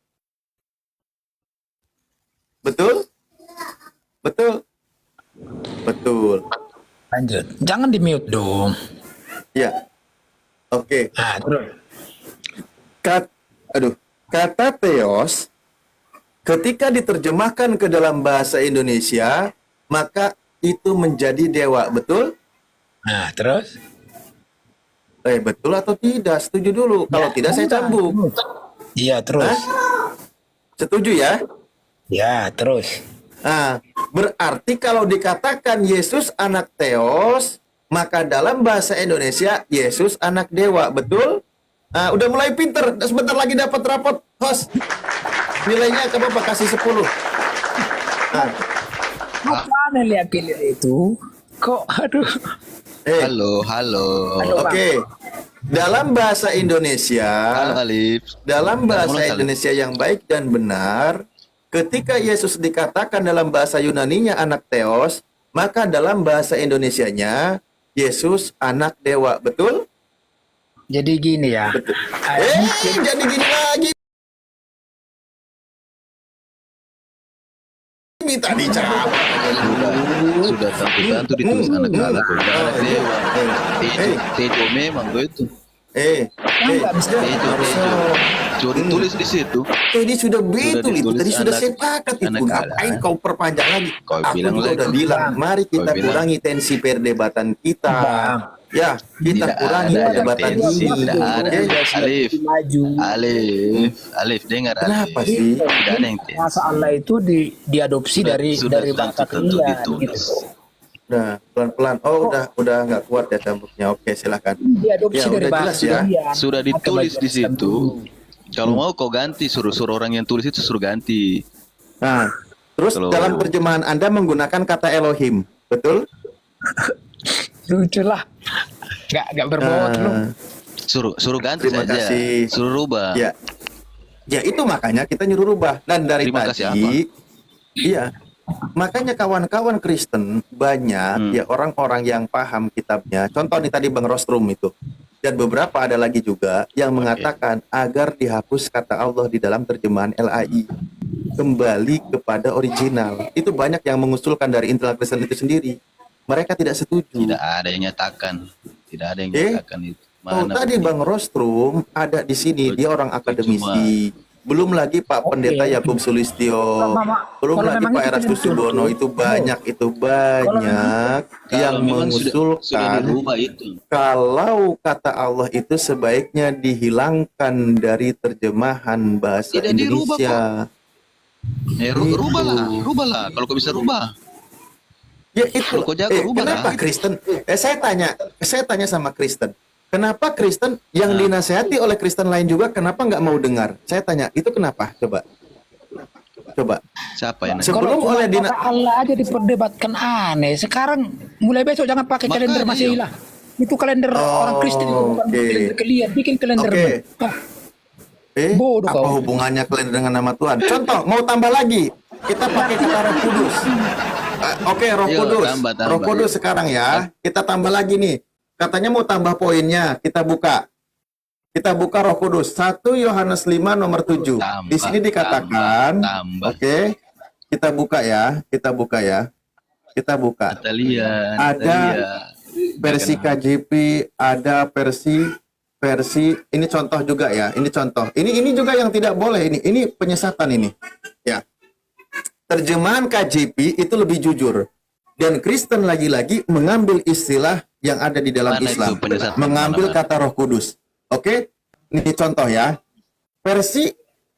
S1: Betul? Betul? Betul.
S4: Lanjut. Jangan di-mute dong.
S1: Ya. Oke.
S4: Nah, terus.
S1: Kata Theos ketika diterjemahkan ke dalam bahasa Indonesia, maka itu menjadi dewa, betul?
S4: Nah, terus.
S1: Betul atau tidak? Setuju dulu. Kalau tidak saya cambuk.
S4: Iya, terus.
S1: Setuju ya?
S4: Ya, terus.
S1: Nah, berarti kalau dikatakan Yesus anak Theos, maka dalam bahasa Indonesia Yesus anak dewa, betul? Nah, udah mulai pinter. Sebentar lagi dapat rapot, host. Nilainya ke berapa? Kasih 10. Nah.
S4: Mana lihat itu? Kok, aduh.
S5: Halo.
S1: Oke. Dalam bahasa Indonesia,
S5: Halo Alif.
S1: dalam bahasa Indonesia yang baik dan benar, ketika Yesus dikatakan dalam bahasa Yunaninya anak Theos, maka dalam bahasa Indonesianya Yesus anak dewa, betul?
S4: Jadi gini ya.
S1: Betul. Jadi gini lagi. Minta dicabut.
S5: Sudah tentu ditulis anak Allah kok. Anak dewa. Tejo memang tuh itu.
S4: Nggak bisa.
S5: Tejo. Sudah ditulis di situ.
S1: Ini sudah betul itu.
S5: ditulis
S1: Tadi sudah
S5: anak-
S1: sepakat itu.
S5: anak
S1: Ngapain
S5: Allah.
S1: kau perpanjang lagi?
S5: Kau
S1: Aku
S5: bilang
S1: juga
S5: lagi.
S1: udah bilang, mari kita
S5: Kau bilang.
S1: kurangi tensi perdebatan kita. Ya, kita
S5: Tidak
S1: kurangi
S5: ada
S1: perdebatan
S5: tensi,
S1: ini.
S5: tidak ada.
S1: Oke?
S5: Alif,
S4: Maju.
S5: Alif, dengar Alif.
S1: Kenapa sih?
S5: Tidak ada yang tensi.
S4: Masa Allah itu diadopsi dari bangsa
S5: tentu
S4: kalian
S5: ditulis.
S4: gitu.
S1: Nah, pelan-pelan. Oh, udah nggak kuat ya cambuknya. Oke, silakan.
S4: Diadopsi
S1: Ya,
S4: dari
S1: udah
S4: bangsa
S1: jelas ya.
S4: kalian.
S5: Sudah ditulis di situ. Kalau mau kau ganti, suruh orang yang tulis itu suruh ganti.
S1: Nah, terus
S5: Kalau-
S1: dalam terjemahan Anda menggunakan kata Elohim, betul?
S4: Lucu lah. Nggak berbobot lu.
S1: Nah,
S5: Suruh ganti
S1: Terima
S5: saja.
S1: kasih.
S5: Suruh rubah.
S1: ya. Ya, itu makanya kita nyuruh rubah. Dan dari
S5: Terima kasih
S1: tadi, iya. Makanya kawan-kawan Kristen banyak ya orang-orang yang paham kitabnya. Contoh nih tadi Bang Rostrum itu. Dan beberapa ada lagi juga yang mengatakan agar dihapus kata Allah di dalam terjemahan LAI. Kembali kepada original. Itu banyak yang mengusulkan dari internal Kristen itu sendiri. Mereka tidak setuju.
S5: Tidak ada yang nyatakan. Tidak ada yang
S1: Eh?
S5: nyatakan itu.
S1: Oh, tadi
S5: bukti?
S1: Bang Rostrum ada di sini. Dia orang akademisi. Belum lagi Pak Pendeta Yakub Sulistyo. Belum
S4: kalau
S1: lagi
S4: memang
S1: Pak
S4: itu
S1: Erastus
S4: betul.
S1: Subono. Itu banyak yang
S5: Kalau memang sudah
S1: mengusulkan
S5: dirubah itu.
S1: kalau kata Allah itu sebaiknya dihilangkan dari terjemahan bahasa
S5: Tidak dirubah,
S1: Indonesia. Itu.
S5: Rubahlah. Kalau kau bisa rubah.
S1: Ya itu.
S5: Kalau kau jago, rubah
S1: Kenapa
S5: lah.
S1: Kristen? Saya tanya sama Kristen. Kenapa Kristen yang dinasehati oleh Kristen lain juga kenapa nggak mau dengar? Saya tanya, itu kenapa? Coba.
S5: Siapa yang
S1: Sebelum
S4: Kalau
S1: oleh
S4: kata Allah aja diperdebatkan aneh. Sekarang mulai besok jangan pakai
S5: Makanya,
S4: kalender Masehi lah. Itu kalender orang Kristen, bukan
S1: oke.
S4: kalender kalian. Bikin kalender.
S1: Oke.
S4: Ah,
S1: Apa
S4: Bodoh kau.
S1: hubungannya kalian dengan nama Tuhan? Contoh, mau tambah lagi. Kita pakai kata Roh Kudus. Oke, Roh
S5: Yuk,
S1: Kudus.
S5: tambah.
S1: Roh Kudus sekarang ya. Kita tambah lagi nih. Katanya mau tambah poinnya. Kita buka Roh Kudus. 1 Yohanes 5 nomor 7. Di sini dikatakan.
S5: tambah.
S1: Oke. Kita buka ya. Kita buka.
S5: Natalia.
S1: Ada versi KJP, ada versi ini contoh juga ya. Ini contoh. Ini juga yang tidak boleh ini penyesatan ini. Ya. Terjemahan KJP itu lebih jujur. Dan Kristen lagi-lagi mengambil istilah yang ada di dalam
S5: Mana
S1: Islam.
S5: itu penyesatan?
S1: Mengambil
S5: Mana?
S1: kata Roh Kudus. Oke? Ini contoh ya. Versi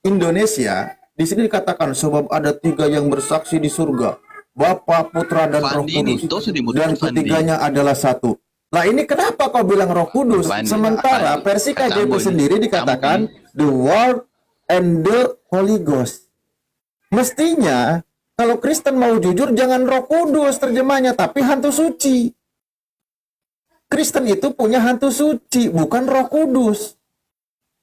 S1: Indonesia di sini dikatakan sebab ada 3 yang bersaksi di surga. Bapa, Putra dan Roh
S5: Fandi ini,
S1: Kudus.
S5: itu sudah dimutuskan,
S1: Dan
S5: Fandi.
S1: ketiganya adalah satu. Lah ini kenapa kau bilang Roh Kudus?
S5: Fandi,
S1: Sementara
S5: Fandi.
S1: versi KJP
S5: Kamu ini,
S1: sendiri dikatakan the Word and the Holy Ghost. Mestinya kalau Kristen mau jujur jangan Roh Kudus terjemahnya, tapi hantu suci. Kristen itu punya hantu suci, bukan Roh Kudus.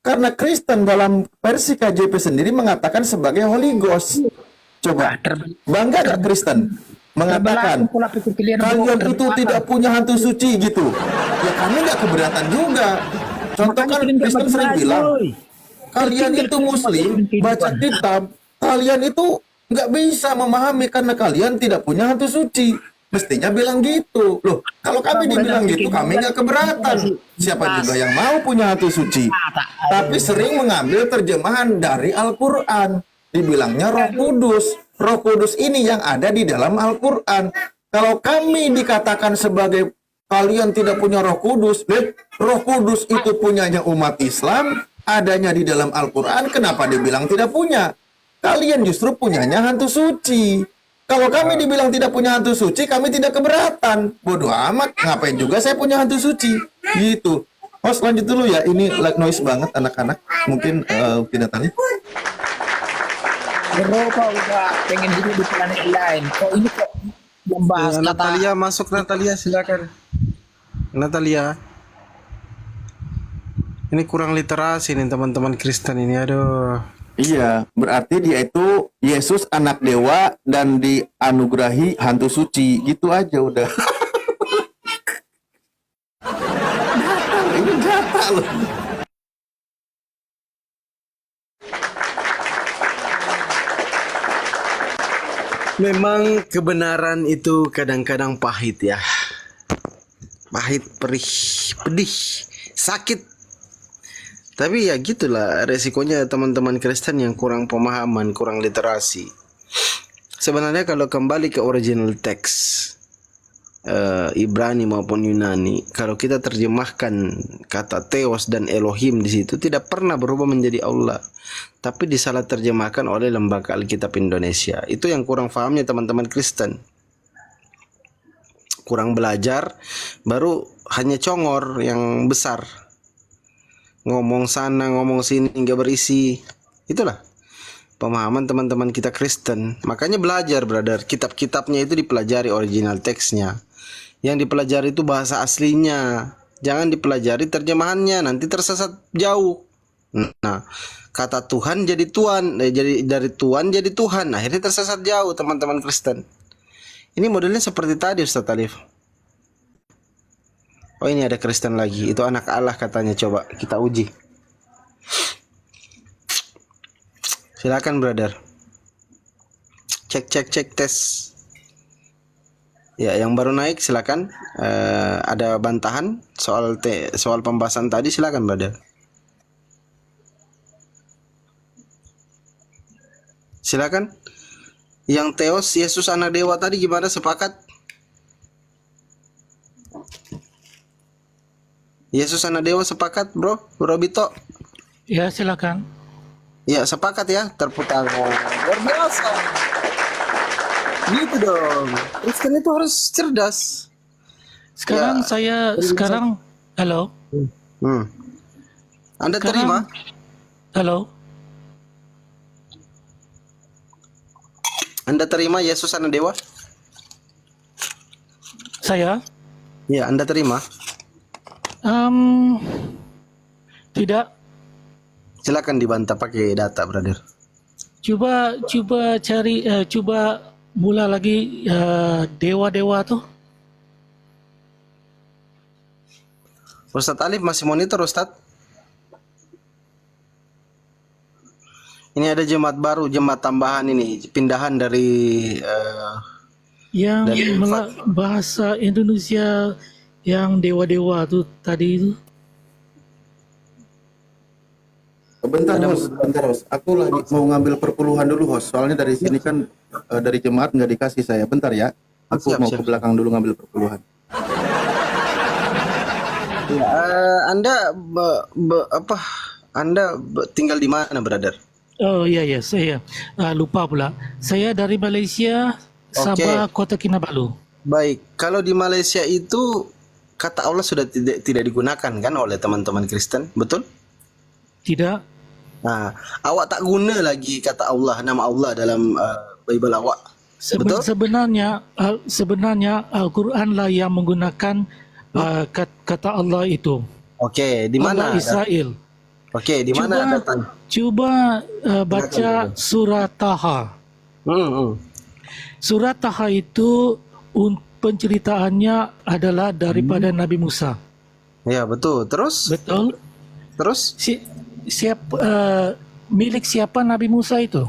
S1: Karena Kristen dalam versi KJP sendiri mengatakan sebagai Holy Ghost. Coba, bangga gak Kristen mengatakan
S4: Pola pikir kalian
S1: kalian
S4: bodoh,
S1: itu
S4: terbelakang.
S1: tidak punya hantu suci gitu? Ya kami nggak keberatan juga. Contoh kan Kristen sering bilang, kalian itu Muslim baca kitab, kalian itu nggak bisa memahami karena kalian tidak punya hantu suci. Mestinya bilang gitu. Loh, kalau kami dibilang gitu, kami nggak keberatan. Siapa juga yang mau punya hantu suci? Tapi sering mengambil terjemahan dari Al-Quran. Dibilangnya Roh Kudus. Roh Kudus ini yang ada di dalam Al-Quran. Kalau kami dikatakan sebagai kalian tidak punya Roh Kudus, Roh Kudus itu punyanya umat Islam, adanya di dalam Al-Quran, kenapa dibilang tidak punya? Kalian justru punyanya hantu suci. Kalau kami dibilang tidak punya hantu suci, kami tidak keberatan. Bodoh amat, ngapain juga saya punya hantu suci? Gitu. Host lanjut dulu ya, ini like noise banget anak-anak. Mungkin tidak tadi.
S4: Eropa udah pengen hidup di planet lain. Kok ini kok membahas kata
S2: Natalia masuk, Natalia silakan. Natalia. Ini kurang literasi nih teman-teman Kristen ini, aduh.
S1: Iya, berarti dia itu Yesus anak dewa dan dianugerahi hantu suci. Gitu aja udah. Ini jatah loh.
S2: Memang kebenaran itu kadang-kadang pahit ya. Pahit, perih, pedih, sakit. Tapi ya gitulah resikonya teman-teman Kristen yang kurang pemahaman, kurang literasi. Sebenarnya kalau kembali ke original teks Ibrani maupun Yunani, kalau kita terjemahkan kata Theos dan Elohim di situ tidak pernah berubah menjadi Allah, tapi disalah terjemahkan oleh Lembaga Alkitab Indonesia. Itu yang kurang fahamnya teman-teman Kristen. Kurang belajar, baru hanya congor yang besar. Ngomong sana, ngomong sini, nggak berisi. Itulah pemahaman teman-teman kita Kristen. Makanya belajar, brother. Kitab-kitabnya itu dipelajari original teksnya. Yang dipelajari itu bahasa aslinya. Jangan dipelajari terjemahannya, nanti tersesat jauh. Nah, kata Tuhan jadi Tuhan, jadi dari Tuhan jadi Tuhan. Akhirnya tersesat jauh teman-teman Kristen. Ini modelnya seperti tadi Ustaz Alif. Oh, ini ada Kristen lagi. Itu anak Allah katanya. Coba kita uji. Silakan brother. Cek tes. Ya, yang baru naik silakan. Ada bantahan soal pembahasan tadi, silakan brother. Silakan. Yang Theos Yesus anak dewa tadi gimana, sepakat? Yesus anak dewa sepakat, bro? Bro Bito?
S6: Ya, silakan.
S2: Ya, sepakat ya. Tepuk tangan. Luar biasa. Gitu dong. Kristen itu harus cerdas.
S6: Sekarang
S2: Ya,
S6: halo.
S2: Anda
S6: Sekarang-
S2: terima?
S6: Halo.
S2: Anda terima Yesus anak dewa?
S6: Saya
S2: Ya, Anda terima.
S6: tidak.
S2: Silakan dibantah pakai data, brother.
S6: Coba cari, coba mula lagi dewa-dewa tuh.
S2: Ustadz Alif masih monitor, Ustadz? Ini ada jemaat baru, jemaat tambahan ini, pindahan dari
S6: Yang
S2: dari
S6: bahasa Indonesia yang dewa-dewa tuh tadi itu.
S1: Bentar host, aku lagi mau ngambil perpuluhan dulu host, soalnya dari sini kan dari jemaat nggak dikasih saya. Bentar ya, aku
S2: Siap,
S1: mau
S2: siap.
S1: ke belakang dulu ngambil perpuluhan.
S2: Ya, Anda tinggal di mana, brother?
S6: Oh iya, saya lupa pula. Saya dari Malaysia, Sabah, Kota Kinabalu.
S2: Baik, kalau di Malaysia itu kata Allah sudah tidak digunakan kan oleh teman-teman Kristen, betul?
S6: Tidak.
S2: Nah, awak tak guna lagi kata Allah, nama Allah dalam Bible awak. Betul?
S6: Sebenarnya Al-Quran lah yang menggunakan kata Allah itu.
S2: Oke, di mana?
S6: Allah Israel.
S2: Oke, di mana datang?
S6: Coba baca surah Taha. Surah Taha itu penceritaannya adalah daripada Nabi Musa.
S2: Ya, betul. Terus?
S6: Betul?
S2: Terus?
S6: Milik siapa Nabi Musa itu?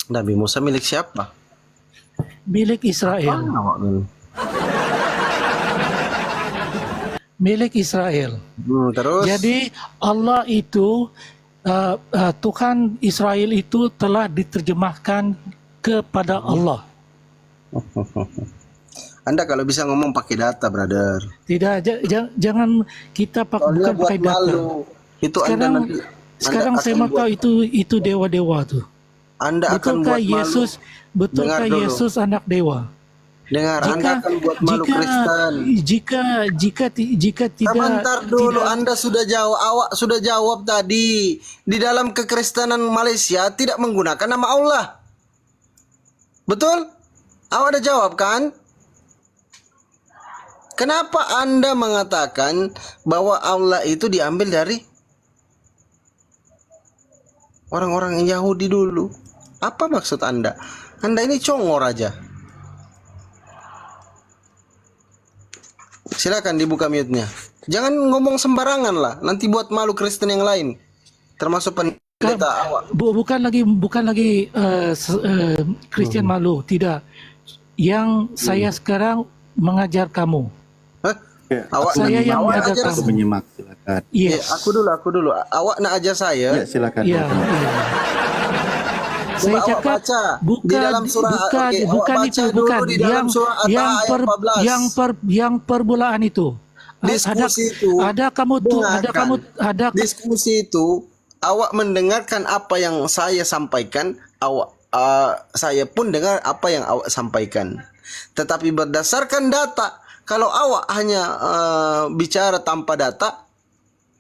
S2: Nabi Musa milik siapa?
S6: Milik Israel. Milik Israel.
S2: Terus?
S6: Jadi Allah itu Tuhan Israel itu telah diterjemahkan kepada Allah.
S2: Anda kalau bisa ngomong pakai data, brother.
S6: Tidak, jangan kita bukan
S2: Buat
S6: pakai data.
S2: malu. Itu
S6: Sekarang saya mau tahu itu dewa-dewa tuh.
S2: Anda akan buat malu.
S6: Betulkah
S2: Dengar dulu.
S6: Yesus anak dewa?
S2: Dengar, Anda akan buat malu Kristen.
S6: Jika tidak.
S2: Sebentar dulu,
S6: tidak,
S2: Anda sudah jawab. Awak sudah jawab tadi. Di dalam kekristenan Malaysia tidak menggunakan nama Allah. Betul? Awak ada jawab kan? Kenapa Anda mengatakan bahwa Allah itu diambil dari orang-orang Yahudi dulu? Apa maksud Anda? Anda ini congor aja. Silakan dibuka mute-nya. Jangan ngomong sembarangan lah, nanti buat malu Kristen yang lain. Termasuk pendeta awak.
S6: bukan lagi Christian malu, tidak. Yang saya sekarang mengajar kamu.
S2: Hah?
S1: Ya,
S2: Awak
S6: Saya yang
S2: awak
S6: mengajar
S2: ajar
S1: aku
S6: kamu.
S1: menyimak, silakan.
S6: Yes.
S2: aku dulu. Awak nak ajar saya.
S1: Ya, silakan.
S6: Ya, iya. Saya
S2: Coba awak
S6: cakap
S2: baca di
S6: bukan
S2: dalam surah
S6: bukan
S2: okey, awak
S6: bukan
S2: baca
S6: itu,
S2: dulu
S6: bukan
S2: di dalam
S6: yang
S2: surah At-Taha ayat 14.
S6: yang permulaan itu.
S2: Diskusi itu
S6: Ada kamu tuh
S2: dengarkan.
S6: ada
S2: Diskusi itu awak mendengarkan apa yang saya sampaikan, saya pun dengar apa yang awak sampaikan. Tetapi berdasarkan data, kalau awak hanya bicara tanpa data,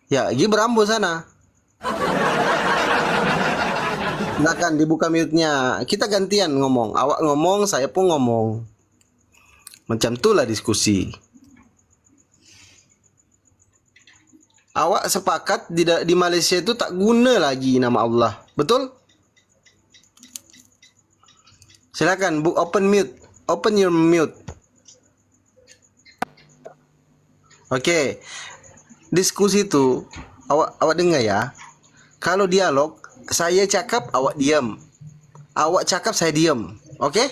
S2: ya pergi berambu sana. Silakan dibuka mute-nya. Kita gantian ngomong. Awak ngomong, saya pun ngomong. Macam itulah diskusi. Awak sepakat di Malaysia itu tak guna lagi nama Allah. Betul? Silakan open mute. Open your mute. Okey. Diskusi itu awak dengar ya. Kalau dialog, saya cakap awak diam. Awak cakap saya diam. Okey?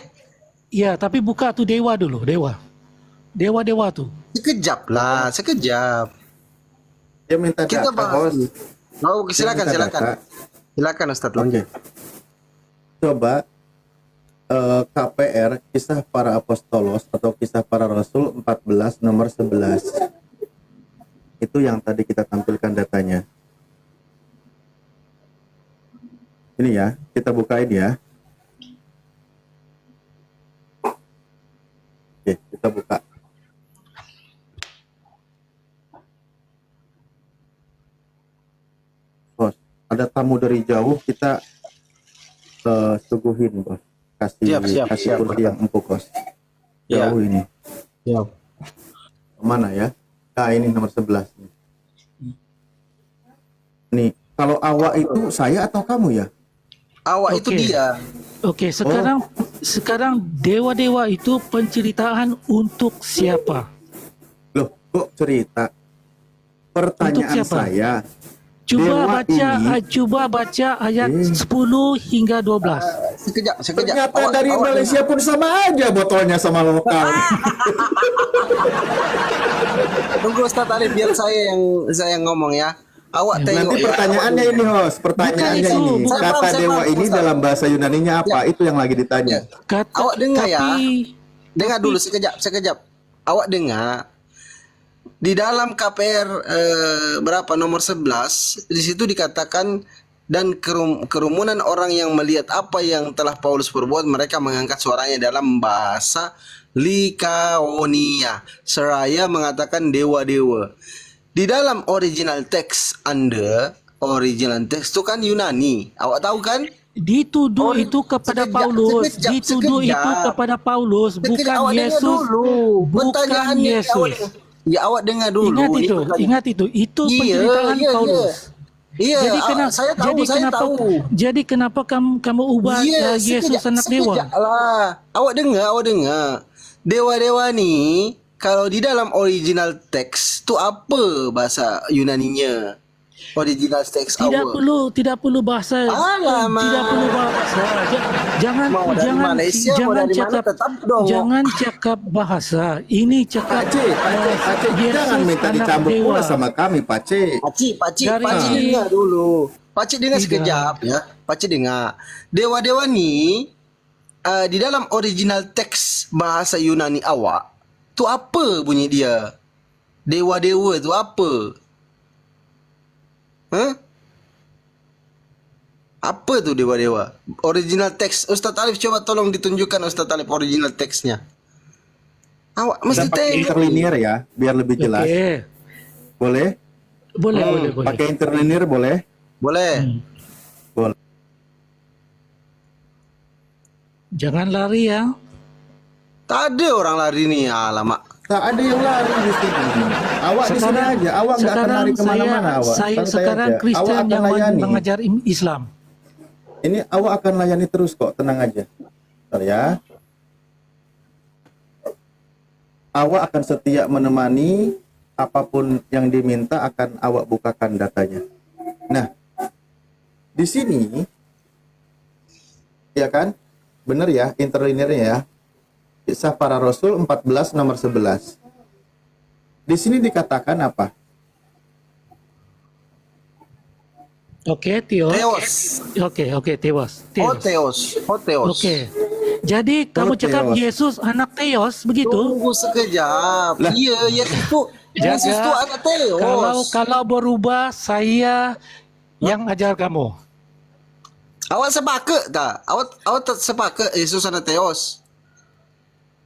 S6: ya, tapi buka tuh dewa dulu, dewa. Dewa tuh.
S2: Sekejap lah, sekejap.
S1: Dia minta
S2: Kita
S1: data,
S2: bahas.
S1: host.
S2: Oh,
S1: Dia minta
S2: silakan.
S1: data.
S2: Silakan Ustaz.
S1: Oke. Coba KPR, Kisah Para Apostolos atau Kisah Para Rasul 14 nomor 11. Itu yang tadi kita tampilkan datanya. Ini ya, kita bukain ya. Oke, kita buka. Bos, ada tamu dari jauh, kita suguhin, bos. Kasih
S2: Siap.
S1: kursi yang empuk, bos.
S2: Ya.
S1: Jauh ini.
S2: Siap.
S1: Mana ya? Nah, ini nomor 11 nih. Nih, kalau awak itu saya atau kamu ya?
S2: Awak itu
S6: Okey.
S2: dia.
S6: Oke, sekarang dewa-dewa itu penceritaan untuk siapa?
S1: Loh, kok cerita? Pertanyaan
S6: Untuk siapa?
S1: saya.
S6: Coba
S1: Dewa
S6: coba baca ayat 10 hingga 12.
S2: Sekejap.
S1: Ternyata dari Malaysia pun sama aja botolnya sama lokal.
S2: Tunggu Ustaz Ali biar saya yang ngomong ya. Awak tengok
S1: Nanti
S2: ya.
S1: pertanyaannya ini, host. Pertanyaannya
S6: Bukan itu,
S1: ini.
S6: bukan.
S1: Kata
S2: Saya
S1: dewa
S2: paham,
S1: ini
S2: Ustaz.
S1: dalam bahasa Yunaninya apa? Itu yang lagi ditanya.
S2: Awak dengar ya?
S6: tapi
S2: Dengar dulu sekejap. Awak dengar. Di dalam KPR berapa nomor 11 di situ dikatakan dan kerumunan orang yang melihat apa yang telah Paulus perbuat, mereka mengangkat suaranya dalam bahasa Likaonia seraya mengatakan dewa-dewa. Di dalam original text original text itu kan Yunani. Awak tahu kan?
S6: dituduh itu kepada
S2: sekejap,
S6: Paulus,
S2: sekejap,
S6: dituduh
S2: sekejap.
S6: itu kepada Paulus,
S2: Sekejap,
S6: bukan
S2: awak dengar
S6: Yesus,
S2: dulu.
S6: bukan
S2: Pertanyaannya
S6: Yesus.
S2: awak dengar dulu.
S6: Ingat
S2: Ini
S6: itu,
S2: pertanyaan.
S6: ingat itu penceritaan Paulus.
S2: Iya, saya tahu.
S6: Jadi kenapa kamu ubah Yesus anak dewa?
S2: Sekejap lah. Awak dengar. Dewa-dewa ni kalau di dalam original text tu apa bahasa Yunaninya? Original text
S6: Tidak perlu bahasa.
S2: Alamak.
S6: Tidak perlu bahasa. Jangan
S2: Mau dari Malaysia, mau dari mana, tetap dong.
S6: jangan cakap bahasa. Ini cakap
S1: Pakcik, jangan minta
S6: anak
S1: dicampur
S6: dewa.
S1: pula sama kami, Pakcik.
S2: Pakcik
S6: Dari-
S2: dengar dulu. Pakcik dengar
S6: Tidak.
S2: sekejap ya. Pakcik dengar. Dewa-dewa ni di dalam original teks bahasa Yunani awak tu apa bunyi dia? Dewa-dewa tu apa? Apa tu dewa-dewa? Original teks. Ustaz Alif coba tolong ditunjukkan Ustaz Alif original teksnya. Awak mesti
S1: Kita pakai
S2: tengok.
S1: interlinear ya, biar lebih jelas.
S6: Oke.
S1: Boleh?
S6: Boleh.
S1: Pakai interlinear boleh?
S2: Boleh.
S1: Boleh.
S6: Jangan lari ya.
S2: Tak ada orang lari ni. Alamak.
S1: Tak ada yang lari di sini. Awak di sini aja. Awak nggak akan lari kemana-mana. Awak.
S6: Saya
S1: Santai
S6: sekarang
S1: aja.
S6: Kristen
S1: Awak akan
S6: yang
S1: layani.
S6: mengajar Islam.
S1: Ini awak akan layani terus kok. Tenang aja. Bentar ya. Awak akan setia menemani apapun yang diminta akan awak bukakan datanya. Nah, di sini, ya kan? Benar ya, interlinearnya ya. Kisah Para Rasul 14 nomor 11. Di sini dikatakan apa?
S6: Oke, Theos.
S2: Theos.
S6: Oke, Theos.
S2: Theos. Theos.
S6: Oke. Jadi kamu cakap
S1: Theos.
S6: Yesus anak Theos begitu?
S2: Tunggu sekejap.
S1: Lah.
S2: Iya, Yesus itu anak Theos.
S6: Kalau berubah saya yang ajar kamu.
S2: Awak sepakat tak? Awak tak sepakat Yesus anak Theos?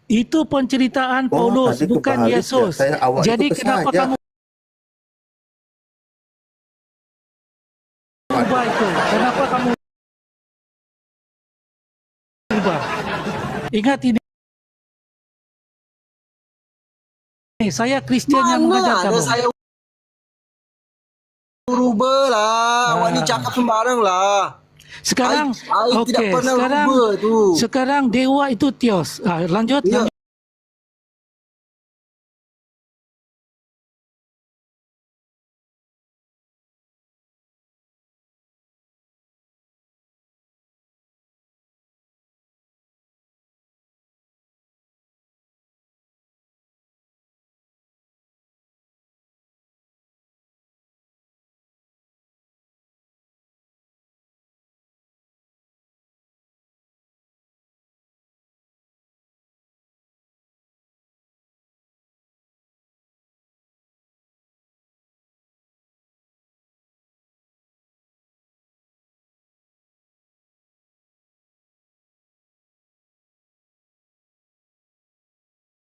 S6: Itu penceritaan
S1: Oh,
S6: Paulus,
S1: tadi
S6: bukan
S1: kebalik ya.
S6: Yesus.
S1: Saya awak
S6: Jadi
S1: itu
S6: kenapa
S1: kesaja.
S6: kamu ubah itu? Kenapa kamu ubah? Ingat ini, saya Kristen yang mengajar
S2: Mana ada
S6: kamu.
S2: saya berubah lah. Awak ni cakap sembarang lah.
S6: Sekarang,
S2: I tidak
S6: oke,
S2: pernah berubah tu.
S6: sekarang dewa itu Theos. Lanjut.
S2: Ya.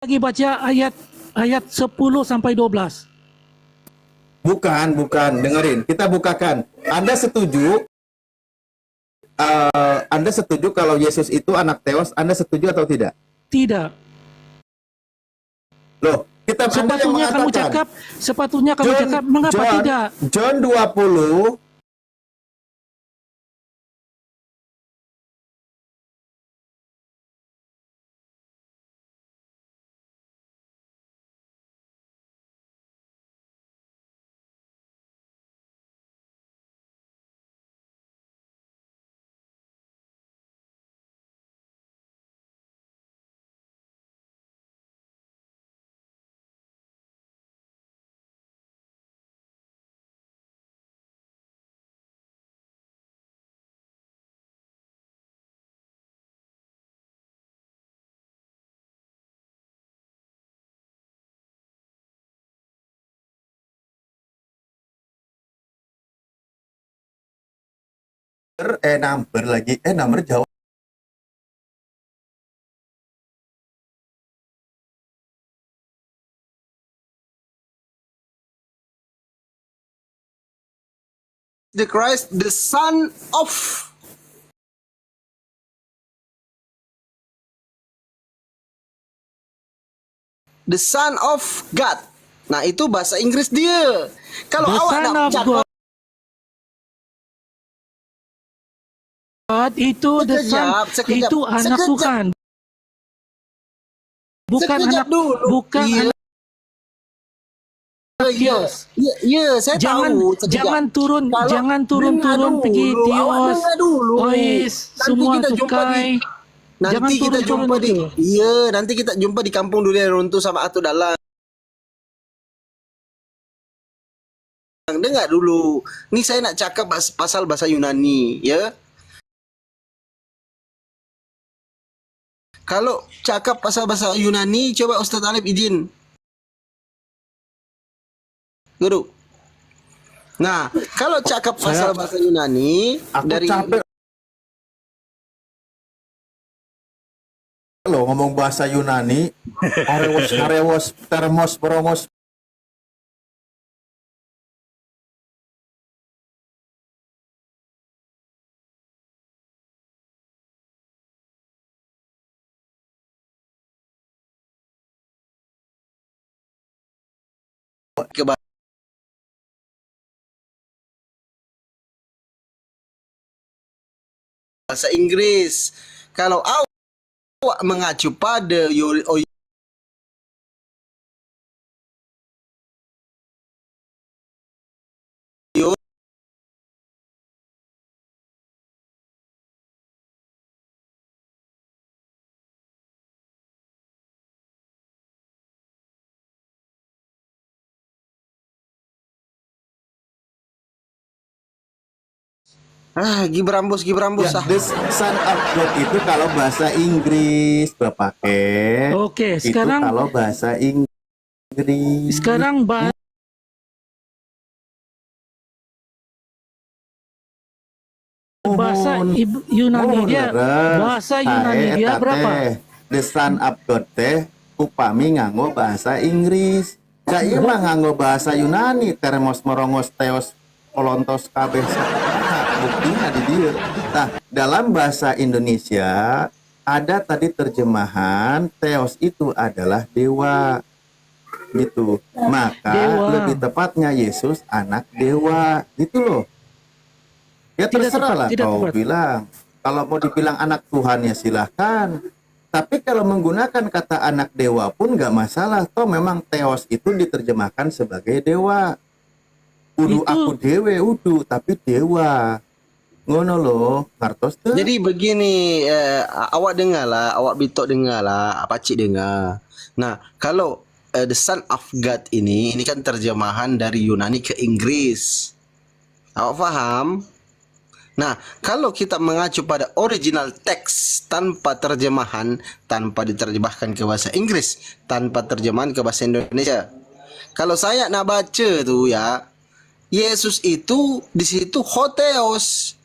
S6: Lagi baca ayat 10 sampai 12.
S1: Bukan. Dengerin. Kita bukakan. Anda setuju? Anda setuju kalau Yesus itu anak Theos? Anda setuju atau tidak?
S6: Tidak.
S1: Loh, kita Anda yang mengatakan.
S6: Sepatutnya kamu cakap mengapa tidak?
S1: John 20 number jawab.
S2: The Christ, the Son of. The Son of God. Nah, itu bahasa Inggris dia. Kalau
S6: The
S2: awak
S6: Son
S2: nak
S6: of
S2: cakap
S6: God itu the Son,
S2: sekejap.
S6: itu anak
S2: Sekejap.
S6: Tuhan. Bukan
S2: Sekejap
S6: anak,
S2: dulu.
S6: bukan
S2: Iya.
S6: anak Theos.
S2: Ya, saya tahu. Sekejap.
S6: Jangan turun
S2: Dengar
S6: pergi
S2: dulu. Awak
S6: Theos.
S2: dengar dulu.
S6: Ois,
S2: Nanti
S6: semua
S2: kita jumpa
S6: tukai.
S2: Nanti
S6: Jangan
S2: kita jumpa
S6: turun
S2: di
S6: itu.
S2: Iya, nanti kita jumpa di kampung durian runtuh sama Atu Dalang. Dengar dulu. Nih saya nak cakap pasal bahasa Yunani, ya. Kalau cakap pasal bahasa Yunani, coba Ustaz Alif izin. Guru. Nah, kalau cakap pasal bahasa Yunani
S1: Aku
S2: dari
S1: capek loh ngomong bahasa Yunani. Arewos, termos, promos.
S2: ke bahasa Inggris. Kalau awak mengacu pada Gibrambus
S1: Ya,
S2: ah.
S1: the Son of God itu kalau bahasa Inggris, Bapak Ke.
S6: Oke,
S1: Itu
S6: sekarang
S1: kalau bahasa Inggris.
S6: sekarang bahasa
S1: Mohon,
S6: Yunani
S1: mohon
S6: dia,
S1: leres.
S6: bahasa Yunani
S1: Tae
S6: dia
S1: eta
S6: berapa?
S1: teh, the Son of God teh upami nganggo bahasa Inggris. Da ieu mah nganggo bahasa Yunani, termos morongos teos olontos kabeh saha buktina di dieu. Nah, dalam bahasa Indonesia ada tadi terjemahan teos itu adalah dewa gitu. Maka
S6: Dewa.
S1: lebih tepatnya Yesus anak dewa gitu loh. Ya
S6: Tidak
S1: terserah
S6: tepat,
S1: lah
S6: tidak
S1: kau
S6: tepat.
S1: bilang. Kalau mau dibilang anak Tuhan ya silahkan. Tapi kalau menggunakan kata anak dewa pun nggak masalah. Toh memang Theos itu diterjemahkan sebagai dewa. Udu
S6: Itu
S1: aku dewe udu, tapi dewa. Ngono loh, ngartos tuh.
S2: Jadi begini, awak dengar lah, awak bitok dengar lah, Pakcik dengar. Nah, kalau the Son of God ini kan terjemahan dari Yunani ke Inggris. Awak faham? Nah, kalau kita mengacu pada original teks tanpa terjemahan, tanpa diterjemahkan ke bahasa Inggris, tanpa terjemahan ke bahasa Indonesia. Kalau saya nak baca tuh ya, Yesus itu di situ Hotheos.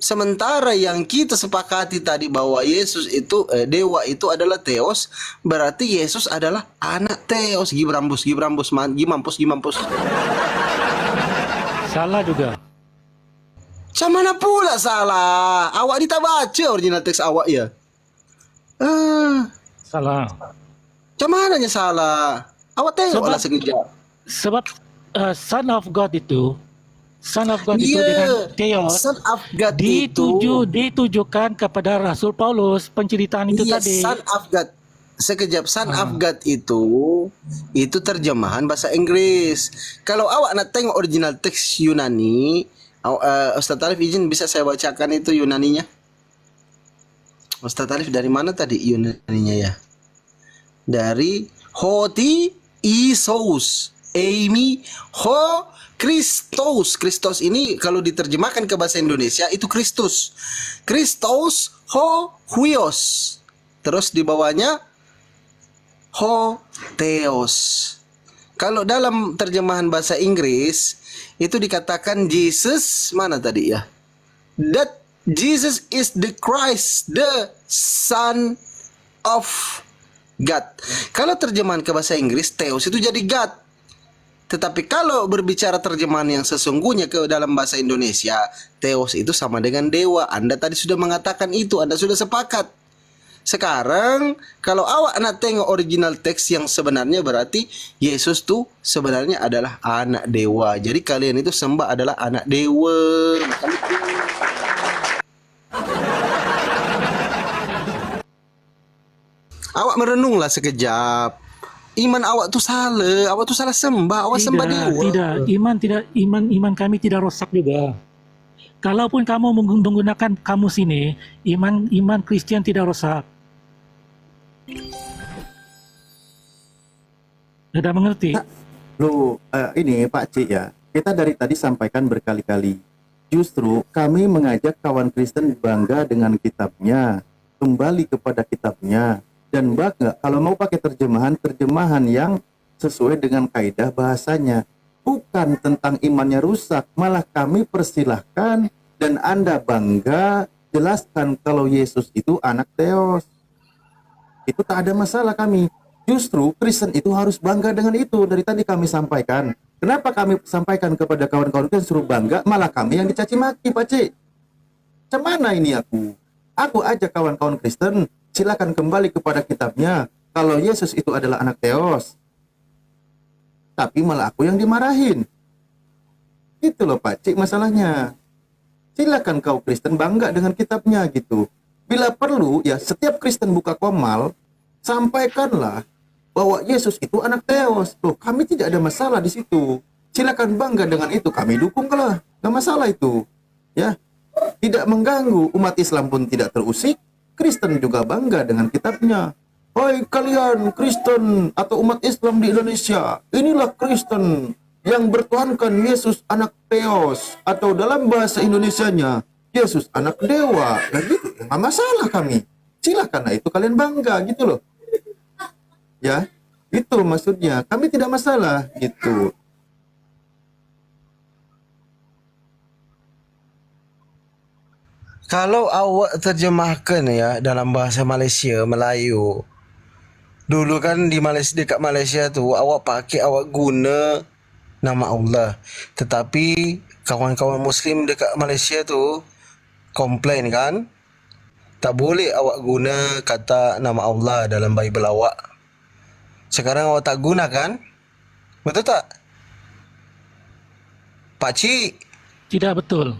S2: Sementara yang kita sepakati tadi bahwa Yesus itu dewa itu adalah Theos, berarti Yesus adalah anak Theos. Gibrambus, gimampus.
S6: salah juga.
S2: Macam mana pula salah? Awak tidak baca original teks awak ya?
S6: Salah.
S2: Macam mananya salah? Awak tengoklah sekejap.
S6: Sebab Son of God itu dengan
S2: Iya,
S6: Theos
S2: Son of God itu.
S6: ditujukan kepada Rasul Paulus, penceritaan itu
S2: Iya,
S6: tadi.
S2: Son of God. Sekejap, Son of God itu terjemahan bahasa Inggris. Kalau awak nak tengok original teks Yunani, Ustaz Tarif izin bisa saya bacakan itu Yunaninya. Ustaz Tarif dari mana tadi Yunaninya ya? Dari Hoti Isos Amy Ho Kristos. Kristos ini kalau diterjemahkan ke bahasa Indonesia itu Kristus. Kristos Ho Huios. Terus di bawahnya Ho Theos. Kalau dalam terjemahan bahasa Inggris itu dikatakan Jesus mana tadi ya? That Jesus is the Christ, the Son of God. Kalau terjemahan ke bahasa Inggris Theos itu jadi God. Tetapi kalau berbicara terjemahan yang sesungguhnya ke dalam bahasa Indonesia, Theos itu sama dengan dewa. Anda tadi sudah mengatakan itu, Anda sudah sepakat. Sekarang kalau awak nak tengok original teks yang sebenarnya, berarti Yesus tuh sebenarnya adalah anak dewa. Jadi kalian itu sembah adalah anak dewa. Awak merenunglah sekejap. Iman awak tuh salah sembah, awak sembah dewa.
S6: Iman kami tidak rosak juga. Kalaupun kamu menggunakan kamus ini, iman Kristen tidak rosak. Sudah mengerti?
S1: Loh, ini Pak Cik ya, kita dari tadi sampaikan berkali-kali. Justru kami mengajak kawan Kristen bangga dengan kitabnya, kembali kepada kitabnya, dan bangga kalau mau pakai terjemahan yang sesuai dengan kaidah bahasanya. Bukan tentang imannya rusak, malah kami persilahkan dan Anda bangga jelaskan kalau Yesus itu anak Theos. Itu tak ada masalah kami. Justru Kristen itu harus bangga dengan itu. Dari tadi kami sampaikan. Kenapa kami sampaikan kepada kawan-kawan Kristen suruh bangga, malah kami yang dicaci maki, Pak Cik? Macam mana ini aku? Aku ajak kawan-kawan Kristen, silakan kembali kepada kitabnya. Kalau Yesus itu adalah anak Theos. Tapi malah aku yang dimarahin. Itu loh Pak Cik masalahnya. Silakan kau Kristen bangga dengan kitabnya gitu. Bila perlu ya setiap Kristen buka komal, sampaikanlah bahwa Yesus itu anak Theos. Loh, kami tidak ada masalah di situ. Silakan bangga dengan itu, kami dukung lah. Gak masalah itu. Ya. Tidak mengganggu, umat Islam pun tidak terusik. Kristen juga bangga dengan kitabnya. Hai kalian Kristen atau umat Islam di Indonesia, inilah Kristen yang bertuhankan Yesus anak Theos, atau dalam bahasa Indonesianya Yesus anak dewa, nah gitu, nggak masalah kami. Silakan, nah itu kalian bangga gitu loh. Ya, itu maksudnya. Kami tidak masalah gitu.
S2: Kalau awak terjemahkan ya dalam bahasa Malaysia, Melayu. Dulu kan di Malaysia, dekat Malaysia tuh awak pakai, awak guna nama Allah. Tetapi kawan-kawan muslim dekat Malaysia tuh komplain kan, tak boleh awak guna kata nama Allah dalam Bible awak. Sekarang awak tak guna kan? Betul tak? Pak Cik?
S6: Tidak betul.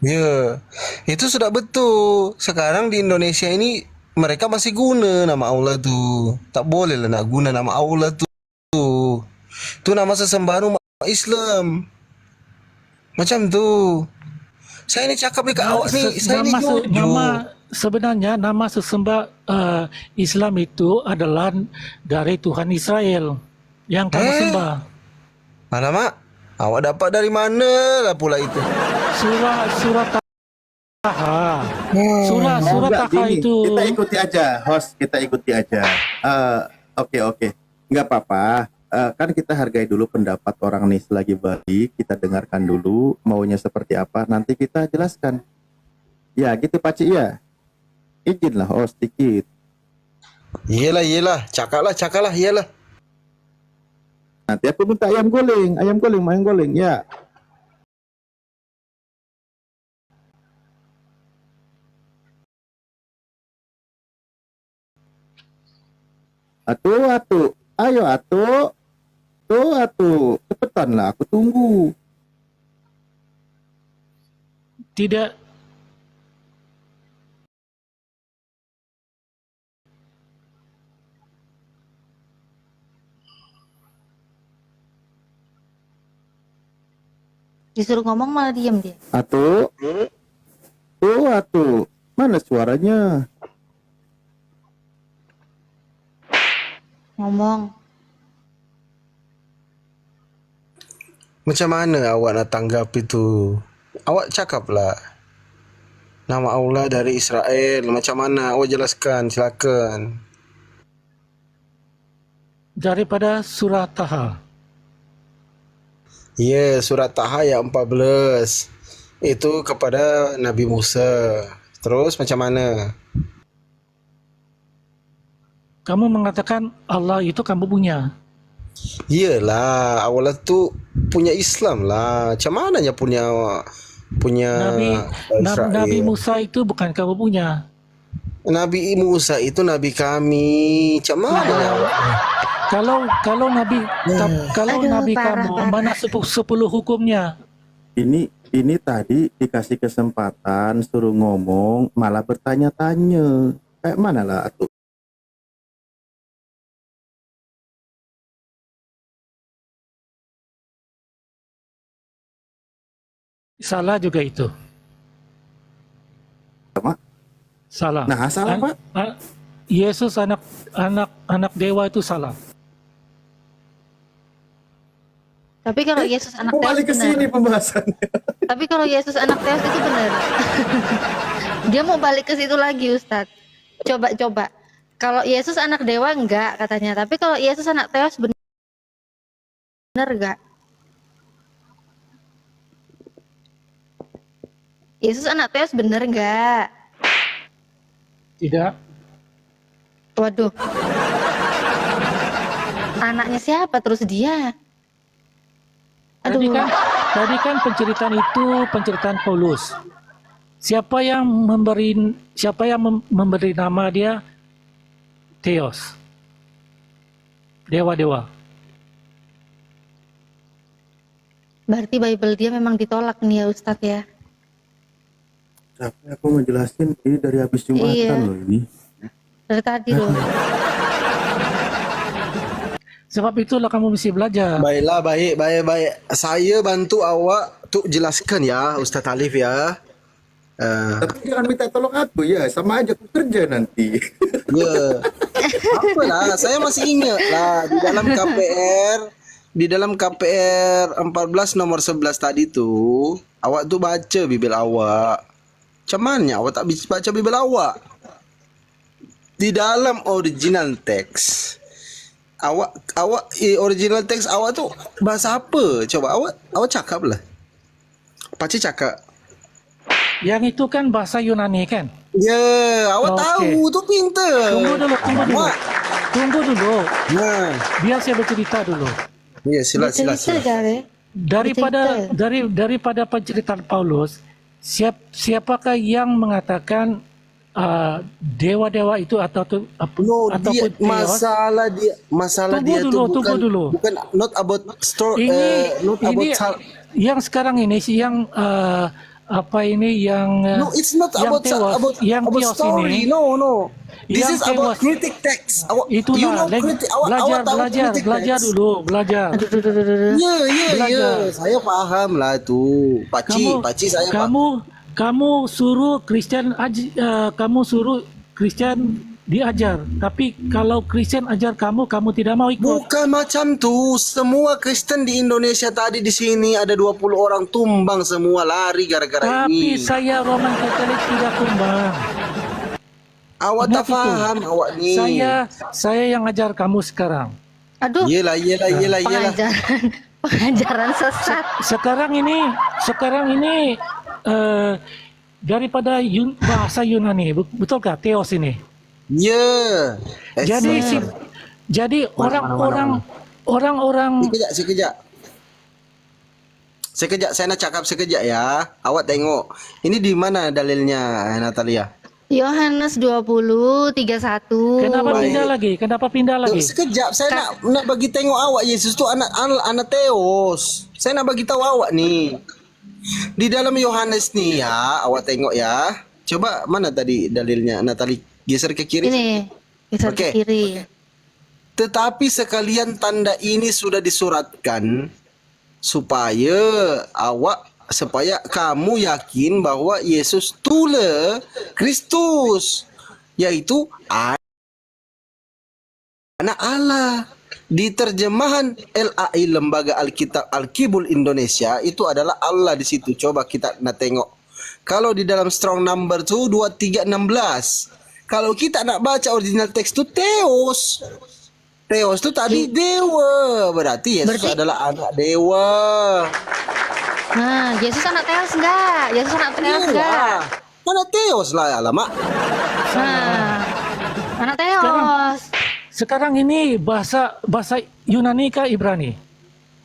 S2: Ya, itu sudah betul. Sekarang di Indonesia ini mereka masih guna nama Allah tu. Tak boleh lah nak guna nama Allah tu. Tu nama sesembahan umat Islam. Macam tu. Saya ni cakap dekat awak ni, saya ni jujur.
S6: Sebenarnya nama sesembah Islam itu adalah dari Tuhan Israel yang kamu sembah.
S2: Alamak, awak dapat dari mana lah pula itu?
S6: Surah Taha. Surah
S1: Enggak,
S6: Taha
S1: gini,
S6: itu.
S1: kita ikuti aja, host, kita ikuti aja. Oke, nggak apa-apa. Kan kita hargai dulu pendapat orang nih selagi Bali, kita dengarkan dulu maunya seperti apa, nanti kita jelaskan. Ya, gitu Pak Cik ya. Izinlah host dikit.
S2: Iyalah, cakaplah, iyalah.
S1: Nanti aku minta ayam goreng, ya. Atu, ayo atu, cepetanlah, aku tunggu.
S6: Tidak.
S3: Disuruh ngomong malah diem dia.
S1: Atu, mana suaranya?
S3: Ngomong.
S2: Macam mana awak nak tanggap itu? Awak cakaplah. Nama Allah dari Israel. Macam mana? Awak jelaskan, silakan.
S6: Daripada surah Taha.
S2: Ya, surat Taha ayat 14. Itu kepada Nabi Musa. Terus macam mana?
S6: Kamu mengatakan Allah itu kamu punya.
S2: Iyalah, Allah tu punya Islam lah. Macam mananya punya Israel.
S6: Nabi Musa itu bukan kamu punya.
S2: Nabi Musa itu nabi kami. Macam mana?
S6: Kalau nabi
S3: Aduh,
S6: nabi
S3: parah,
S6: kamu mana 10 hukumnya?
S1: Ini tadi dikasih kesempatan suruh ngomong malah bertanya-tanya. Kayak mana lah atu?
S6: Salah juga itu.
S1: Sama?
S6: Salah.
S1: Nah, salah Pak.
S6: Yesus anak dewa itu salah.
S3: Tapi kalau Yesus anak
S1: Mau
S3: Theos
S1: balik ke sini
S3: benar.
S1: pembahasannya.
S3: Tapi kalau Yesus anak Theos itu benar. Dia mau balik ke situ lagi, Ustadz. Coba. Kalau Yesus anak dewa enggak katanya. Tapi kalau Yesus anak Theos benar enggak? Yesus anak Theos benar enggak?
S6: Tidak.
S3: Waduh. Anaknya siapa terus dia? Aduh.
S6: Tadi kan penceritaan itu penceritaan Paulus. Siapa yang memberi nama dia Theos? Dewa-dewa.
S3: Berarti Bible dia memang ditolak nih ya Ustadz ya.
S1: Tapi aku ngejelasin ini dari habis Jumatan
S3: Iya.
S1: loh ini.
S3: Dari tadi loh.
S6: Sebab itulah kamu mesti belajar.
S2: Baiklah, baik. Saya bantu awak tu jelaskan ya, Ustaz Alif ya.
S1: Tapi jangan minta tolong aku ya, sama aja aku kerja nanti.
S2: Ya. Apalah, saya masih ingat lah di dalam KPR 14 nomor 11 tadi tu, awak tu baca Bibel awak. Cumannya awak tak bisa baca Bible awak. Di dalam original text original text awak tu bahasa apa? Coba awak cakap lah. Pakcik cakap.
S6: Yang itu kan bahasa Yunani kan?
S2: Ya, awak
S6: Okey.
S2: tahu tu pintar.
S6: Tunggu dulu.
S2: Nah,
S6: Biar saya bercerita dulu.
S2: ya sila.
S3: Bercerita kali.
S6: Daripada penceritaan Paulus, siapakah yang mengatakan dewa-dewa itu ataupun
S2: Dia
S6: theos?
S2: masalah
S6: Tunggu
S2: dia tu
S6: dulu, tunggu dulu.
S2: bukan not about story, not
S6: Ini
S2: about
S6: yang sekarang ini yang
S2: no, it's not
S6: yang
S2: about
S6: tewas, yang
S2: about
S6: teos
S2: story.
S6: ini,
S2: No. This
S6: yang
S2: is about
S6: tewas.
S2: critic text.
S6: Itulah
S2: You know critic. Awak tahu critic
S6: belajar
S2: text?
S6: dulu, belajar.
S2: Ya.
S6: Belajar.
S2: Saya faham lah tu. Pakcik saya
S6: Kamu suruh Kristen diajar, tapi kalau Kristen ajar kamu tidak mau ikut.
S2: Bukan macam tu. Semua Kristen di Indonesia tadi di sini ada 20 orang tumbang semua lari gara-gara
S6: Tapi
S2: ini.
S6: saya Roman Katolik tidak tumbang.
S2: Awak
S6: Ingat
S2: tak faham
S6: itu.
S2: awak ni.
S6: Saya yang ajar kamu sekarang.
S3: Aduh,
S2: Yelah.
S3: pengajaran sesat.
S6: Sekarang ini daripada bahasa Yunani, betulkah Theos ini?
S2: Ya.
S6: Jadi orang-orang
S2: Sekejap, saya nak cakap sekejap ya. Awak tengok. Ini di mana dalilnya, Natalia?
S3: Yohanes 20:31.
S6: Kenapa pindah lagi?
S2: Sekejap, saya nak bagi tengok awak. Yesus tu anak Theos. Saya nak bagi tahu awak ni. Di dalam Yohanes ni ya, awak tengok ya. Coba mana tadi dalilnya, Natalia? Geser ke kiri.
S3: Ini, geser
S2: Okey.
S3: ke kiri.
S2: Tetapi sekalian tanda ini sudah disuratkan supaya kamu yakin bahwa Yesus tula Kristus, yaitu anak Allah. Di terjemahan LAI Lembaga Alkitab Alkibul Indonesia itu adalah Allah di situ. Coba kita nak tengok. Kalau di dalam strong number tu 2316. Kalau kita nak baca original teks tu Theos. Theos tu tadi dewa. Berarti Yesus adalah anak dewa.
S3: Nah, Yesus anak Theos enggak? Yesus anak Theos enggak?
S2: Anak Theos lah, alamak.
S3: Nah, anak Theos.
S6: Sekarang ini bahasa Yunani kah Ibrani?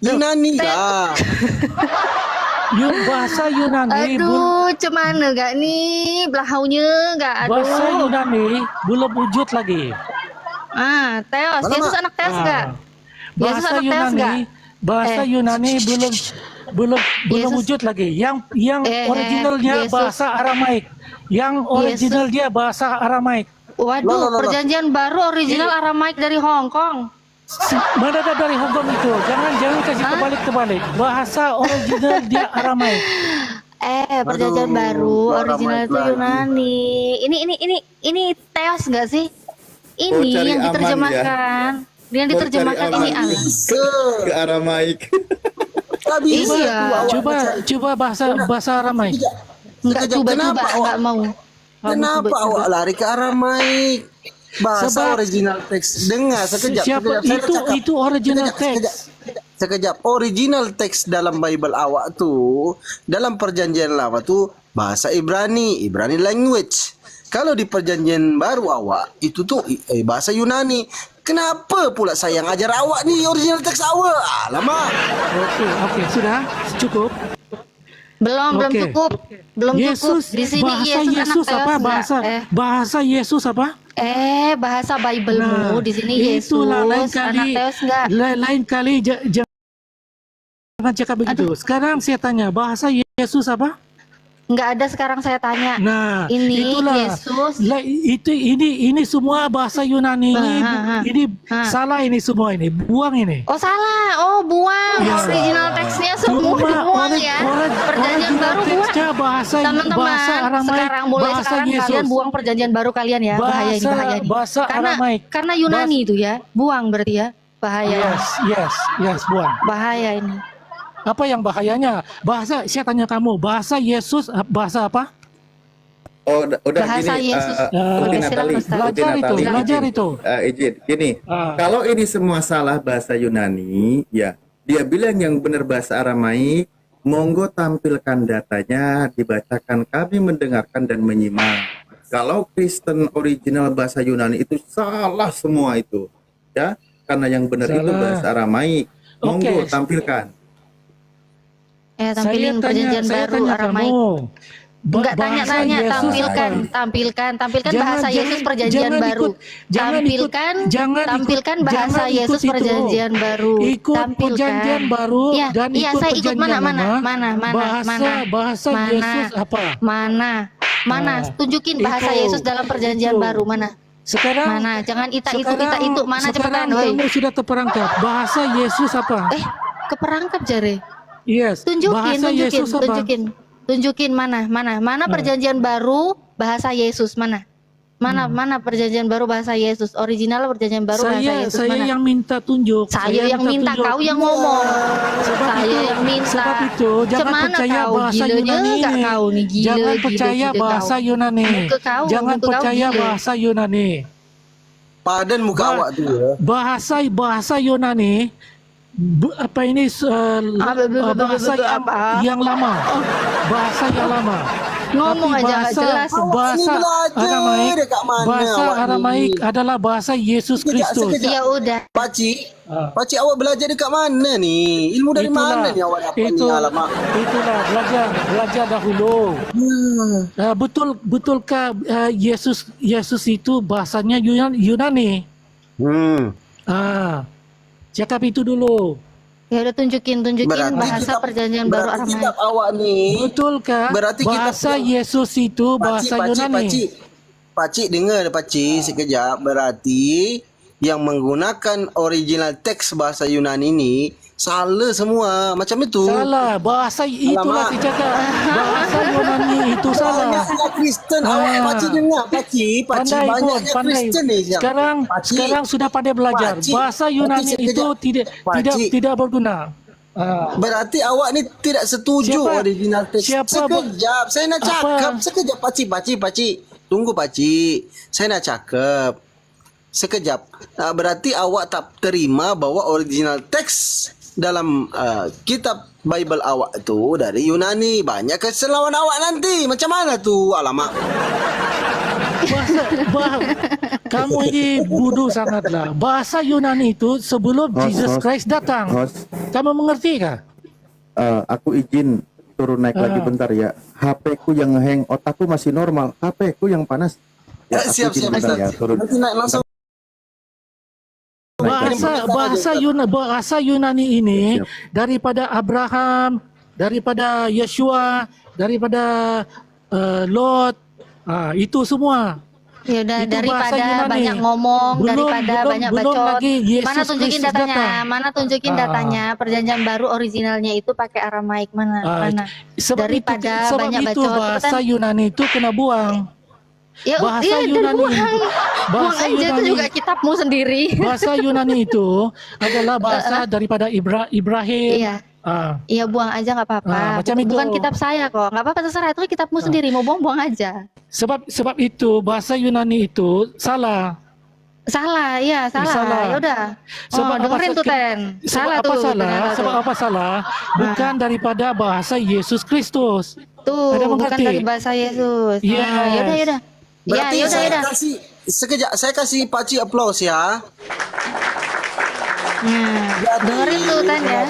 S2: Yunani lah.
S6: Bahasa Yunani
S3: Aduh, cemana gak nih belahaunya gak? Aduh.
S6: bahasa Yunani belum wujud lagi.
S3: Theos.
S2: Mana,
S3: Yesus
S2: Mak?
S3: anak Theos enggak? Yesus
S6: Bahasa
S3: anak Theos enggak?
S6: Bahasa Yunani belum
S3: Yesus-
S6: wujud lagi. Yang originalnya
S3: Yesus-
S6: bahasa Aramaik. Yang original dia bahasa Aramaik.
S3: Waduh,
S2: Loh.
S3: Perjanjian Baru original Aramaik dari Hong Kong.
S6: Mana ada dari Hongkong itu? Jangan kasih kebalik. Bahasa original dia Aramaik.
S3: Perjanjian Baru
S2: Aramaik
S3: original itu
S2: lagi.
S3: Yunani. Ini Theos enggak sih? Ini
S1: cari
S3: yang
S1: aman
S3: diterjemahkan. Yang diterjemahkan
S1: aman.
S3: ini Allah.
S1: Ke Aramaik.
S2: Tak bisa
S3: Iya.
S2: tu awak
S6: Coba bahasa Aramaik.
S3: Enggak
S2: Sekejap,
S3: coba-coba,
S2: kenapa awak-
S3: enggak mau.
S2: Kenapa
S3: coba-coba.
S2: awak lari ke Aramaik? Bahasa
S6: Sebab-
S2: original teks. Dengar sekejap.
S6: Siapa
S2: Saya nak cakap.
S6: itu original
S2: Sekejap.
S6: text.
S2: Sekejap. Original teks dalam Bible awak tu, dalam perjanjian lama tu bahasa Ibrani language. Kalau di perjanjian baru awak itu tu bahasa Yunani. Kenapa pula saya yang ajar awak ni original teks awak? Alamak.
S6: Oke, sudah cukup.
S3: Belum
S6: Oke.
S3: cukup. Belum cukup.
S6: Yesus,
S3: Di sini
S6: bahasa
S3: Yesus,
S6: Yesus
S3: anak
S6: apa?
S3: Theos enggak?
S6: Bahasa Yesus apa?
S3: Bahasa Bible-mu di sini Yesus
S6: itulah
S3: anak Theos enggak?
S6: lain kali jangan cakap begitu. Sekarang saya tanya, bahasa Yesus apa?
S3: Enggak ada sekarang saya tanya.
S6: Nah,
S3: Ini
S6: itulah.
S3: Yesus.
S6: Ini semua bahasa Yunani ini
S3: Ha.
S6: salah ini semua ini. Buang ini.
S3: Oh salah, oh buang
S6: Ya.
S3: original teksnya semua dibuang ya. Perjanjian baru buang.
S6: teksnya bahasa
S3: Teman-teman,
S6: Aramaik,
S3: sekarang mulai
S6: bahasa
S3: sekarang
S6: Yesus.
S3: kalian buang perjanjian baru kalian ya. Bahaya ini, bahaya ini.
S6: Bahasa Aramaik.
S3: Karena Yunani itu ya, buang berarti ya. Bahaya.
S6: Yes, buang.
S3: Bahaya ini.
S6: Apa yang bahayanya? Saya tanya kamu, bahasa Yesus bahasa apa?
S1: Oh, udah
S3: Bahasa
S1: gini,
S3: Yesus.
S1: Putri
S3: Oke, silakan,
S1: Natali,
S3: Ustaz.
S1: Putri
S6: Belajar itu,
S1: Natali,
S6: belajar
S1: izin.
S6: itu.
S1: Izin, gini,
S6: Ah.
S1: kalau ini semua salah bahasa Yunani, ya, dia bilang yang benar bahasa Aramaik, monggo tampilkan datanya, dibacakan, kami mendengarkan dan menyimak. Kalau Kristen original bahasa Yunani itu salah semua itu, ya, karena yang benar itu
S6: Salah.
S1: bahasa Aramaik. Monggo
S6: Oke.
S1: tampilkan.
S3: Ya, tampilin perjanjian
S6: saya
S3: baru
S6: tanya
S3: Aramaik.
S6: kamu.
S3: Enggak
S6: Bahasa
S3: tanya-tanya,
S6: Yesus
S3: tampilkan,
S6: apa?
S3: tampilkan
S6: Jangan-
S3: bahasa
S6: jangan-
S3: Yesus perjanjian
S6: jangan
S3: baru.
S6: ikut- jangan ikut-
S3: Tampilkan bahasa
S6: jangan ikut
S3: Yesus
S6: itu.
S3: perjanjian baru.
S6: Ikut
S3: Tampilkan.
S6: perjanjian baru
S3: Iya,
S6: dan
S3: iya,
S6: ikut
S3: saya ikut
S6: perjanjian lama. Bahasa
S3: mana?
S6: Yesus apa?
S3: Mana?
S6: Ah,
S3: Tunjukin bahasa
S6: itu,
S3: Yesus dalam perjanjian
S6: itu.
S3: baru mana?
S6: Sekarang
S3: Mana? Jangan ita itu,
S6: sekarang
S3: mana cepetan, woi.
S6: kamu sudah terperangkap. Bahasa Yesus apa?
S3: Keperangkap jare.
S6: Yes. Bahasa Yesus apa?
S3: Tunjukin mana perjanjian baru bahasa Yesus mana? Mana perjanjian baru bahasa Yesus? Original perjanjian baru bahasa Yesus
S6: Saya
S3: mana?
S6: yang minta tunjuk.
S3: Saya yang minta,
S6: tunjuk.
S3: kau yang ngomong.
S6: Sebab
S3: Saya
S6: itu-
S3: yang minta.
S6: Sebab itu jangan
S3: Cemana
S6: percaya
S3: kau?
S6: bahasa
S3: Gilanya
S6: Yunani
S3: enggak
S6: ini.
S3: kau nih? Gila,
S6: Jangan
S3: gila,
S6: percaya
S3: gila
S6: bahasa
S3: kau.
S6: Yunani.
S3: Muka kau,
S6: Jangan
S3: muka kau
S6: percaya
S3: gila.
S6: bahasa Yunani.
S2: Padan muka awak tuh ya.
S6: Bahasa Yunani apa ini bahasa yang lama. Bahasa yang lama.
S3: Ngomong
S6: Tapi
S3: aja nggak jelas.
S6: Bahasa Aramaik,
S2: dekat mana
S6: bahasa
S2: awak ni?
S6: Aramaik adalah bahasa Yesus Kristus.
S3: Ya udah.
S2: Pakcik,
S6: Ah.
S2: pakcik awak belajar dekat mana ni? Ilmu dari mana ni awak dapat ni? Alamak.
S6: Itulah belajar dahulu. Betulkah Yesus itu bahasanya Yunani? Cakap itu dulu.
S3: Ya udah tunjukin bahasa perjanjian baru
S2: berarti
S3: Aramaik.
S2: kitab awak ni.
S6: Betulkah
S2: Berarti kita
S6: bahasa
S2: punya-
S6: Yesus itu bahasa Yunani?
S2: Pakcik dengar pakcik sekejap. Berarti yang menggunakan original teks bahasa Yunani ni salah semua. Macam itu.
S6: Salah, bahasa itulah
S2: Alamak.
S6: saya cakap. Bahasa Yunani itu salah.
S2: Banyaknya Kristen. Awak pakcik dengar pakcik. Pakcik
S6: Pandai pun,
S2: banyaknya
S6: pandai.
S2: Kristen ni. siap. Pakcik,
S6: Sekarang sudah pandai belajar.
S2: Pakcik,
S6: Bahasa Yunani
S2: pakcik
S6: itu
S2: sekejap. Pakcik.
S6: tidak berguna.
S2: Berarti awak ni tidak setuju
S6: Siapa?
S2: original teks.
S6: Siapa?
S2: Sekejap, saya nak
S6: Apa?
S2: cakap. Sekejap, pakcik. Tunggu pakcik. Saya nak cakap. Sekejap. Berarti awak tak terima bahwa original teks dalam kitab Bible awak tu dari Yunani. Banyak kesalahan awak nanti. Macam mana tu? Alamak.
S6: Kamu ini bodoh sangatlah. Bahasa Yunani itu sebelum Jesus Christ datang.
S1: Host,
S6: Kamu mengerti kah?
S1: aku izin turun naik lagi bentar ya. HP ku yang hang, otakku masih normal. HP ku yang panas. Ya, aku
S2: Siap,
S1: izin
S2: siap,
S1: bentar
S2: Ustaz.
S1: ya, turun.
S2: Nanti naik langsung.
S6: Bahasa Yunani ini
S1: Siap.
S6: daripada Abraham, daripada Yeshua, daripada Lot, itu semua.
S3: Ya udah,
S6: Itu bahasa
S3: daripada
S6: Yunani.
S3: banyak ngomong, daripada banyak
S6: belum
S3: bacot.
S6: lagi Yesus
S3: Mana tunjukin
S6: Kristus
S3: datanya?
S6: datang.
S3: Mana tunjukin
S6: Ah.
S3: datanya? Perjanjian baru originalnya itu pakai Aramaik mana? Mana?
S6: Sebab
S3: Daripada
S6: itu,
S3: banyak
S6: itu
S3: bacot,
S6: bahasa
S3: cepetan.
S6: Yunani itu kena buang.
S3: Ya
S6: bahasa
S3: iya, dan
S6: Yunani.
S3: buang
S6: Bahasa
S3: aja itu
S6: Yunani.
S3: juga kitabmu sendiri.
S6: Bahasa Yunani itu adalah bahasa daripada Ibrahim.
S3: Iya.
S6: Ah,
S3: Iya, buang aja nggak apa-apa.
S6: Macam
S3: Bukan
S6: itu.
S3: kitab saya kok. Nggak apa-apa, terserah, itu kitabmu sendiri. Mau buang aja.
S6: sebab itu bahasa Yunani itu salah.
S3: Salah, iya salah.
S6: Salah.
S3: Ya udah.
S6: Sebab apa
S3: Dengerin tuh Ten. Salah
S6: apa
S3: tuh.
S6: salah?
S3: ternyata
S6: Sebab
S3: tuh.
S6: apa salah? Bukan daripada bahasa Yesus Kristus.
S3: Tuh,
S6: Ada
S3: bukan
S6: mengerti?
S3: dari bahasa Yesus.
S6: Yes.
S3: Ya udah, ya udah. Ya,
S2: Berarti
S3: ya udah,
S2: saya
S3: ya udah.
S2: kasih sekejap. Saya kasih pakcik applause ya.
S3: Dengerin tuh Ten ya.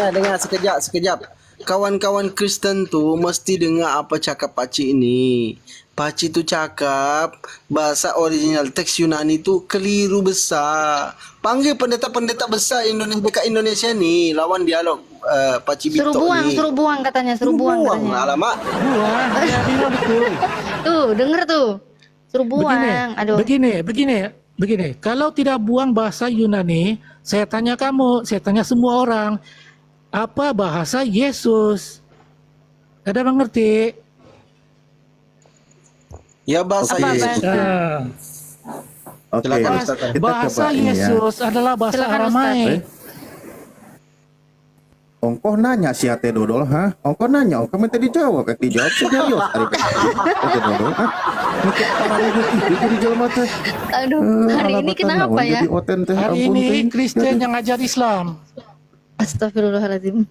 S2: Dengar sekejap. Kawan-kawan Kristen tu mesti dengar apa cakap pakcik ini. Pakcik tu cakap bahasa original teks Yunani tu keliru besar. Panggil pendeta-pendeta besar Indonesia dekat Indonesia ni lawan dialog pakcik
S3: Suruh
S2: Bitok ni.
S3: suruh buang katanya, suruh buang katanya.
S2: Alamak.
S6: Buang, dia bilang betul.
S3: Tuh, denger tuh. Suruh buang. Aduh.
S6: Begini. Kalau tidak buang bahasa Yunani, saya tanya semua orang, apa bahasa Yesus? Ada mengerti?
S2: Ya bahasa
S3: Apa,
S2: Yesus.
S6: Ah,
S1: Oke,
S2: Silakan,
S1: kita
S2: Ustaz.
S1: coba
S6: bahasa
S1: ini ya.
S6: Yesus adalah bahasa
S3: Silakan,
S6: Aramaik.
S1: Ongkoh nanya si ate dodol, ha? Ongkoh nanya, ongkoh minta dijawab, dijawab serius. Ate dodol, ha? Mikir parah itu jadi jelema teh.
S3: Aduh, hari ini kenapa ya?
S1: Jadi oten teh.
S6: Hari
S1: ampun,
S6: ini
S1: teh.
S6: Kristen yang ngajar Islam.
S3: Astagfirullahaladzim.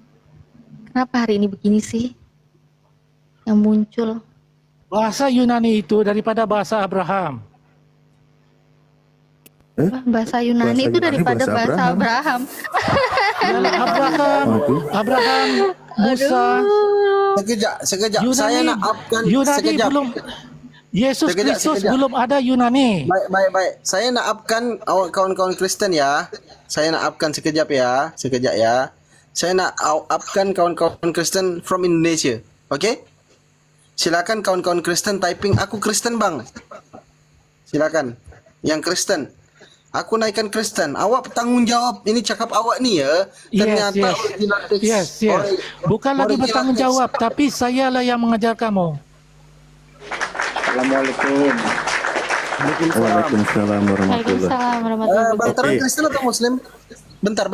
S3: Kenapa hari ini begini sih? Yang muncul.
S6: Bahasa Yunani itu daripada bahasa Abraham.
S3: Wah, bahasa Yunani
S1: Bahasa
S3: itu
S1: Yunani,
S3: daripada
S1: bahasa
S3: bahasa Abraham.
S6: Abraham, Musa,
S2: Sekejap.
S6: Yunani,
S2: Saya nak upkan
S6: Yunani
S2: sekejap.
S6: belum, Yesus
S2: Sekejap,
S6: Kristus
S2: sekejap.
S6: belum ada Yunani.
S2: Baik. Saya nak upkan kawan-kawan Kristen ya. Saya nak upkan sekejap ya. Saya nak upkan kawan-kawan Kristen from Indonesia. Oke? Silakan kawan-kawan Kristen typing aku Kristen bang. Silakan. Yang Kristen. Aku naikkan Kristen. Awak bertanggung jawab. Ini cakap awak nih ya. Ternyata original text.
S6: Yes. Bukan lagi
S2: original
S6: bertanggung
S2: text.
S6: jawab, tapi sayalah yang mengajar kamu.
S4: Assalamualaikum.
S1: Waalaikumsalam warahmatullahi.
S3: Waalaikumsalam warahmatullahi
S2: Bang
S3: wabarakatuh.
S2: Terang
S1: Oke.
S2: Kristen atau Muslim? Bentar.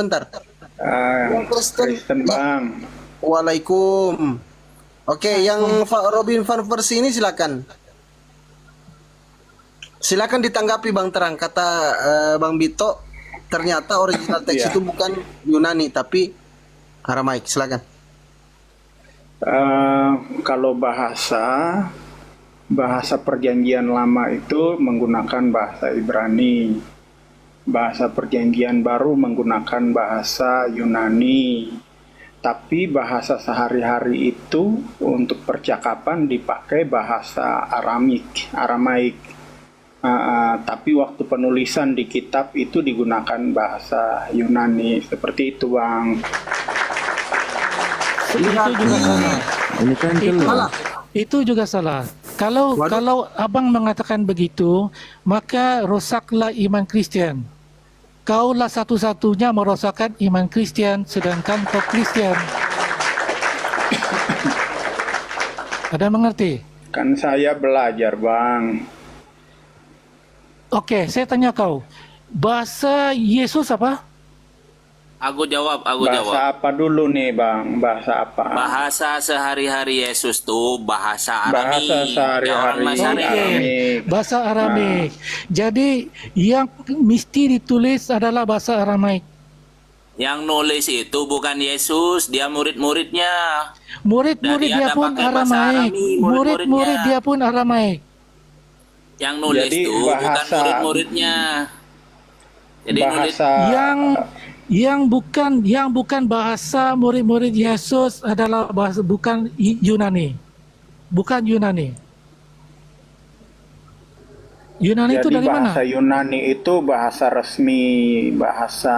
S2: Yang Kristen.
S4: Kristen bang.
S2: Waalaikum. Oke, yang Robin Van Persie ini silakan. Silakan ditanggapi Bang Terang. Kata Bang Bito, ternyata original teks
S4: Iya.
S2: itu bukan Yunani tapi Aramaik. Silakan.
S4: Kalau bahasa perjanjian lama itu menggunakan bahasa Ibrani. Bahasa perjanjian baru menggunakan bahasa Yunani. Tapi bahasa sehari-hari itu untuk percakapan dipakai bahasa Aramaik. Tapi waktu penulisan di kitab itu digunakan bahasa Yunani. Seperti itu bang.
S6: Itu juga salah.
S1: Ini kan jelas.
S6: Itu juga salah. Kalau abang mengatakan begitu, maka rosaklah iman Kristen. Kaulah satu-satunya merosakkan iman Kristen, sedangkan kau Kristen. Ada mengerti?
S4: Kan saya belajar bang.
S6: Oke, saya tanya kau. Bahasa Yesus apa?
S7: Aku jawab.
S4: Bahasa apa dulu nih bang? Bahasa apa?
S7: Bahasa sehari-hari Yesus tuh bahasa Arami.
S4: Bahasa sehari-hari
S7: Nazaret.
S4: Aramik.
S6: Bahasa Aramik. Jadi yang mesti ditulis adalah bahasa Aramaik.
S7: Yang nulis itu bukan Yesus, dia murid-muridnya.
S6: Murid-murid
S7: Dan
S6: dia
S7: ada
S6: pun
S7: pakai bahasa
S6: Aramaik.
S7: Arami,
S6: Murid-murid
S7: murid-muridnya.
S6: dia pun Aramaik.
S7: Yang nulis
S4: Jadi
S7: tuh bukan
S4: bahasa-
S7: murid-muridnya. Jadi nulis
S4: Bahasa
S6: Yang bukan bahasa murid-murid Yesus adalah bahasa bukan Yunani. Bukan Yunani. Yunani itu
S4: Jadi
S6: dari mana?
S4: bahasa Yunani itu bahasa resmi, bahasa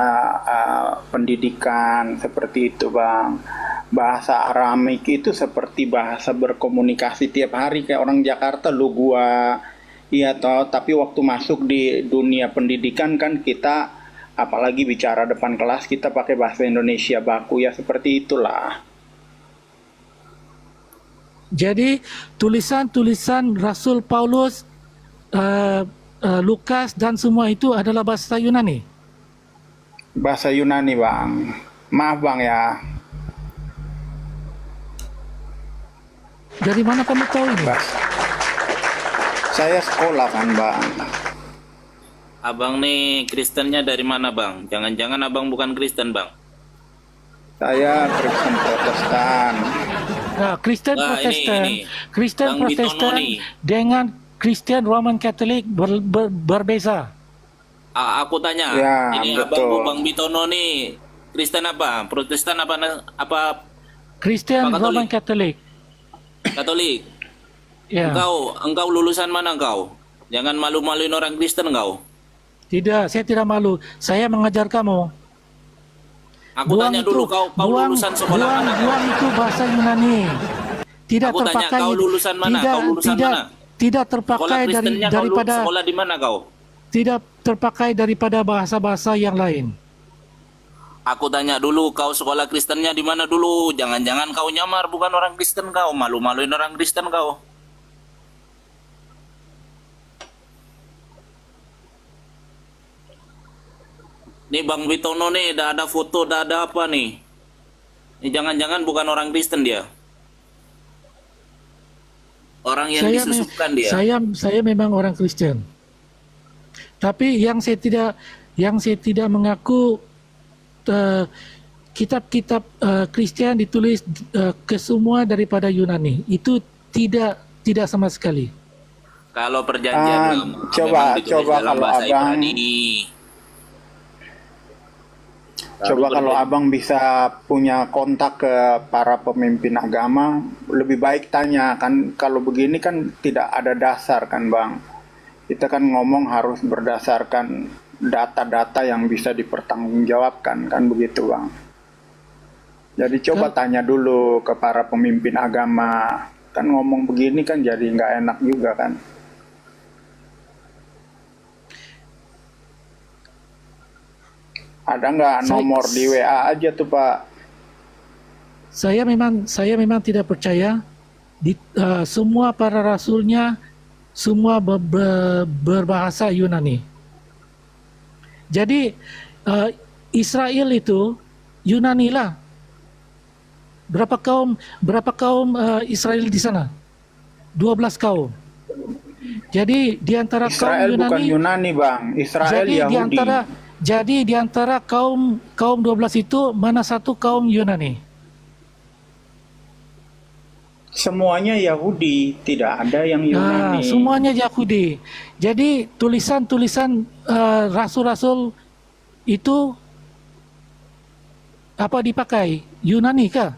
S4: pendidikan seperti itu bang. Bahasa Aramik itu seperti bahasa berkomunikasi tiap hari kayak orang Jakarta lu gua. Iya toh, tapi waktu masuk di dunia pendidikan kan kita apalagi bicara depan kelas kita pakai bahasa Indonesia baku ya seperti itulah.
S6: Jadi tulisan-tulisan Rasul Paulus, Lukas dan semua itu adalah bahasa Yunani.
S4: Bahasa Yunani bang. Maaf bang ya.
S6: Dari mana kamu tahu ini?
S4: Saya sekolah kan bang.
S7: abang nih Kristennya dari mana bang? Jangan-jangan abang bukan Kristen bang?
S4: Saya Kristen Protestan.
S6: Nah, Kristen
S7: Nah,
S6: Protestan,
S7: ini.
S6: Kristen
S7: Bang Bitono
S6: Protestan
S7: nih.
S6: dengan Kristen Roman Katolik berbeza.
S7: Aku tanya,
S4: Ya,
S7: ini
S4: betul.
S7: abang Bang Bitono nih Kristen apa? Protestan apa
S6: Kristen
S7: Pak Katolik.
S6: Roman Katolik.
S7: Katolik?
S6: Ya.
S7: Engkau lulusan mana engkau? Jangan malu-maluin orang Kristen engkau.
S6: Tidak, saya tidak malu. Saya mengajar kamu.
S7: Aku tanya dulu kau lulusan sekolah mana?
S6: Buang itu bahasa Yunani. Tidak
S7: Aku tanya,
S6: terpakai.
S7: kau lulusan mana? Kau lulusan mana?
S6: Tidak
S7: Sekolah
S6: terpakai
S7: Kristennya
S6: daripada
S7: sekolah di mana kau?
S6: tidak terpakai daripada bahasa-bahasa yang lain.
S7: Aku tanya dulu kau sekolah Kristennya di mana dulu? Jangan-jangan kau nyamar bukan orang Kristen kau, malu-maluin orang Kristen kau. Nih Bang Bitono nih, dah ada foto, dah ada apa nih? Jangan-jangan bukan orang Kristen dia. Orang yang disusupkan dia.
S6: Saya memang orang Kristen. Tapi yang saya tidak mengaku kitab-kitab Kristen ditulis ke semua daripada Yunani. Itu tidak sama sekali.
S7: Kalau perjanjian lama
S4: coba
S7: memang ditulis dalam
S4: kalau
S7: bahasa
S4: abang
S7: Ibrani.
S4: coba kalau abang bisa punya kontak ke para pemimpin agama, lebih baik tanya kan. Kalau begini kan tidak ada dasar kan bang. Kita kan ngomong harus berdasarkan data-data yang bisa dipertanggungjawabkan kan begitu bang. Jadi coba tanya dulu ke para pemimpin agama. Kan ngomong begini kan jadi nggak enak juga kan. Ada nggak nomor di WA aja tuh Pak?
S6: Saya memang tidak percaya semua para rasulnya semua berbahasa Yunani. Jadi Israel itu Yunani lah. Berapa kaum Israel di sana? 12 kaum. Jadi di antara
S4: Israel
S6: kaum
S4: bukan Yunani bang, Israel Yahudi.
S6: Jadi di antara kaum 12 itu mana satu kaum Yunani?
S4: Semuanya Yahudi, tidak ada yang Yunani.
S6: Semuanya Yahudi. Jadi tulisan-tulisan rasul-rasul itu apa dipakai? Yunani kah?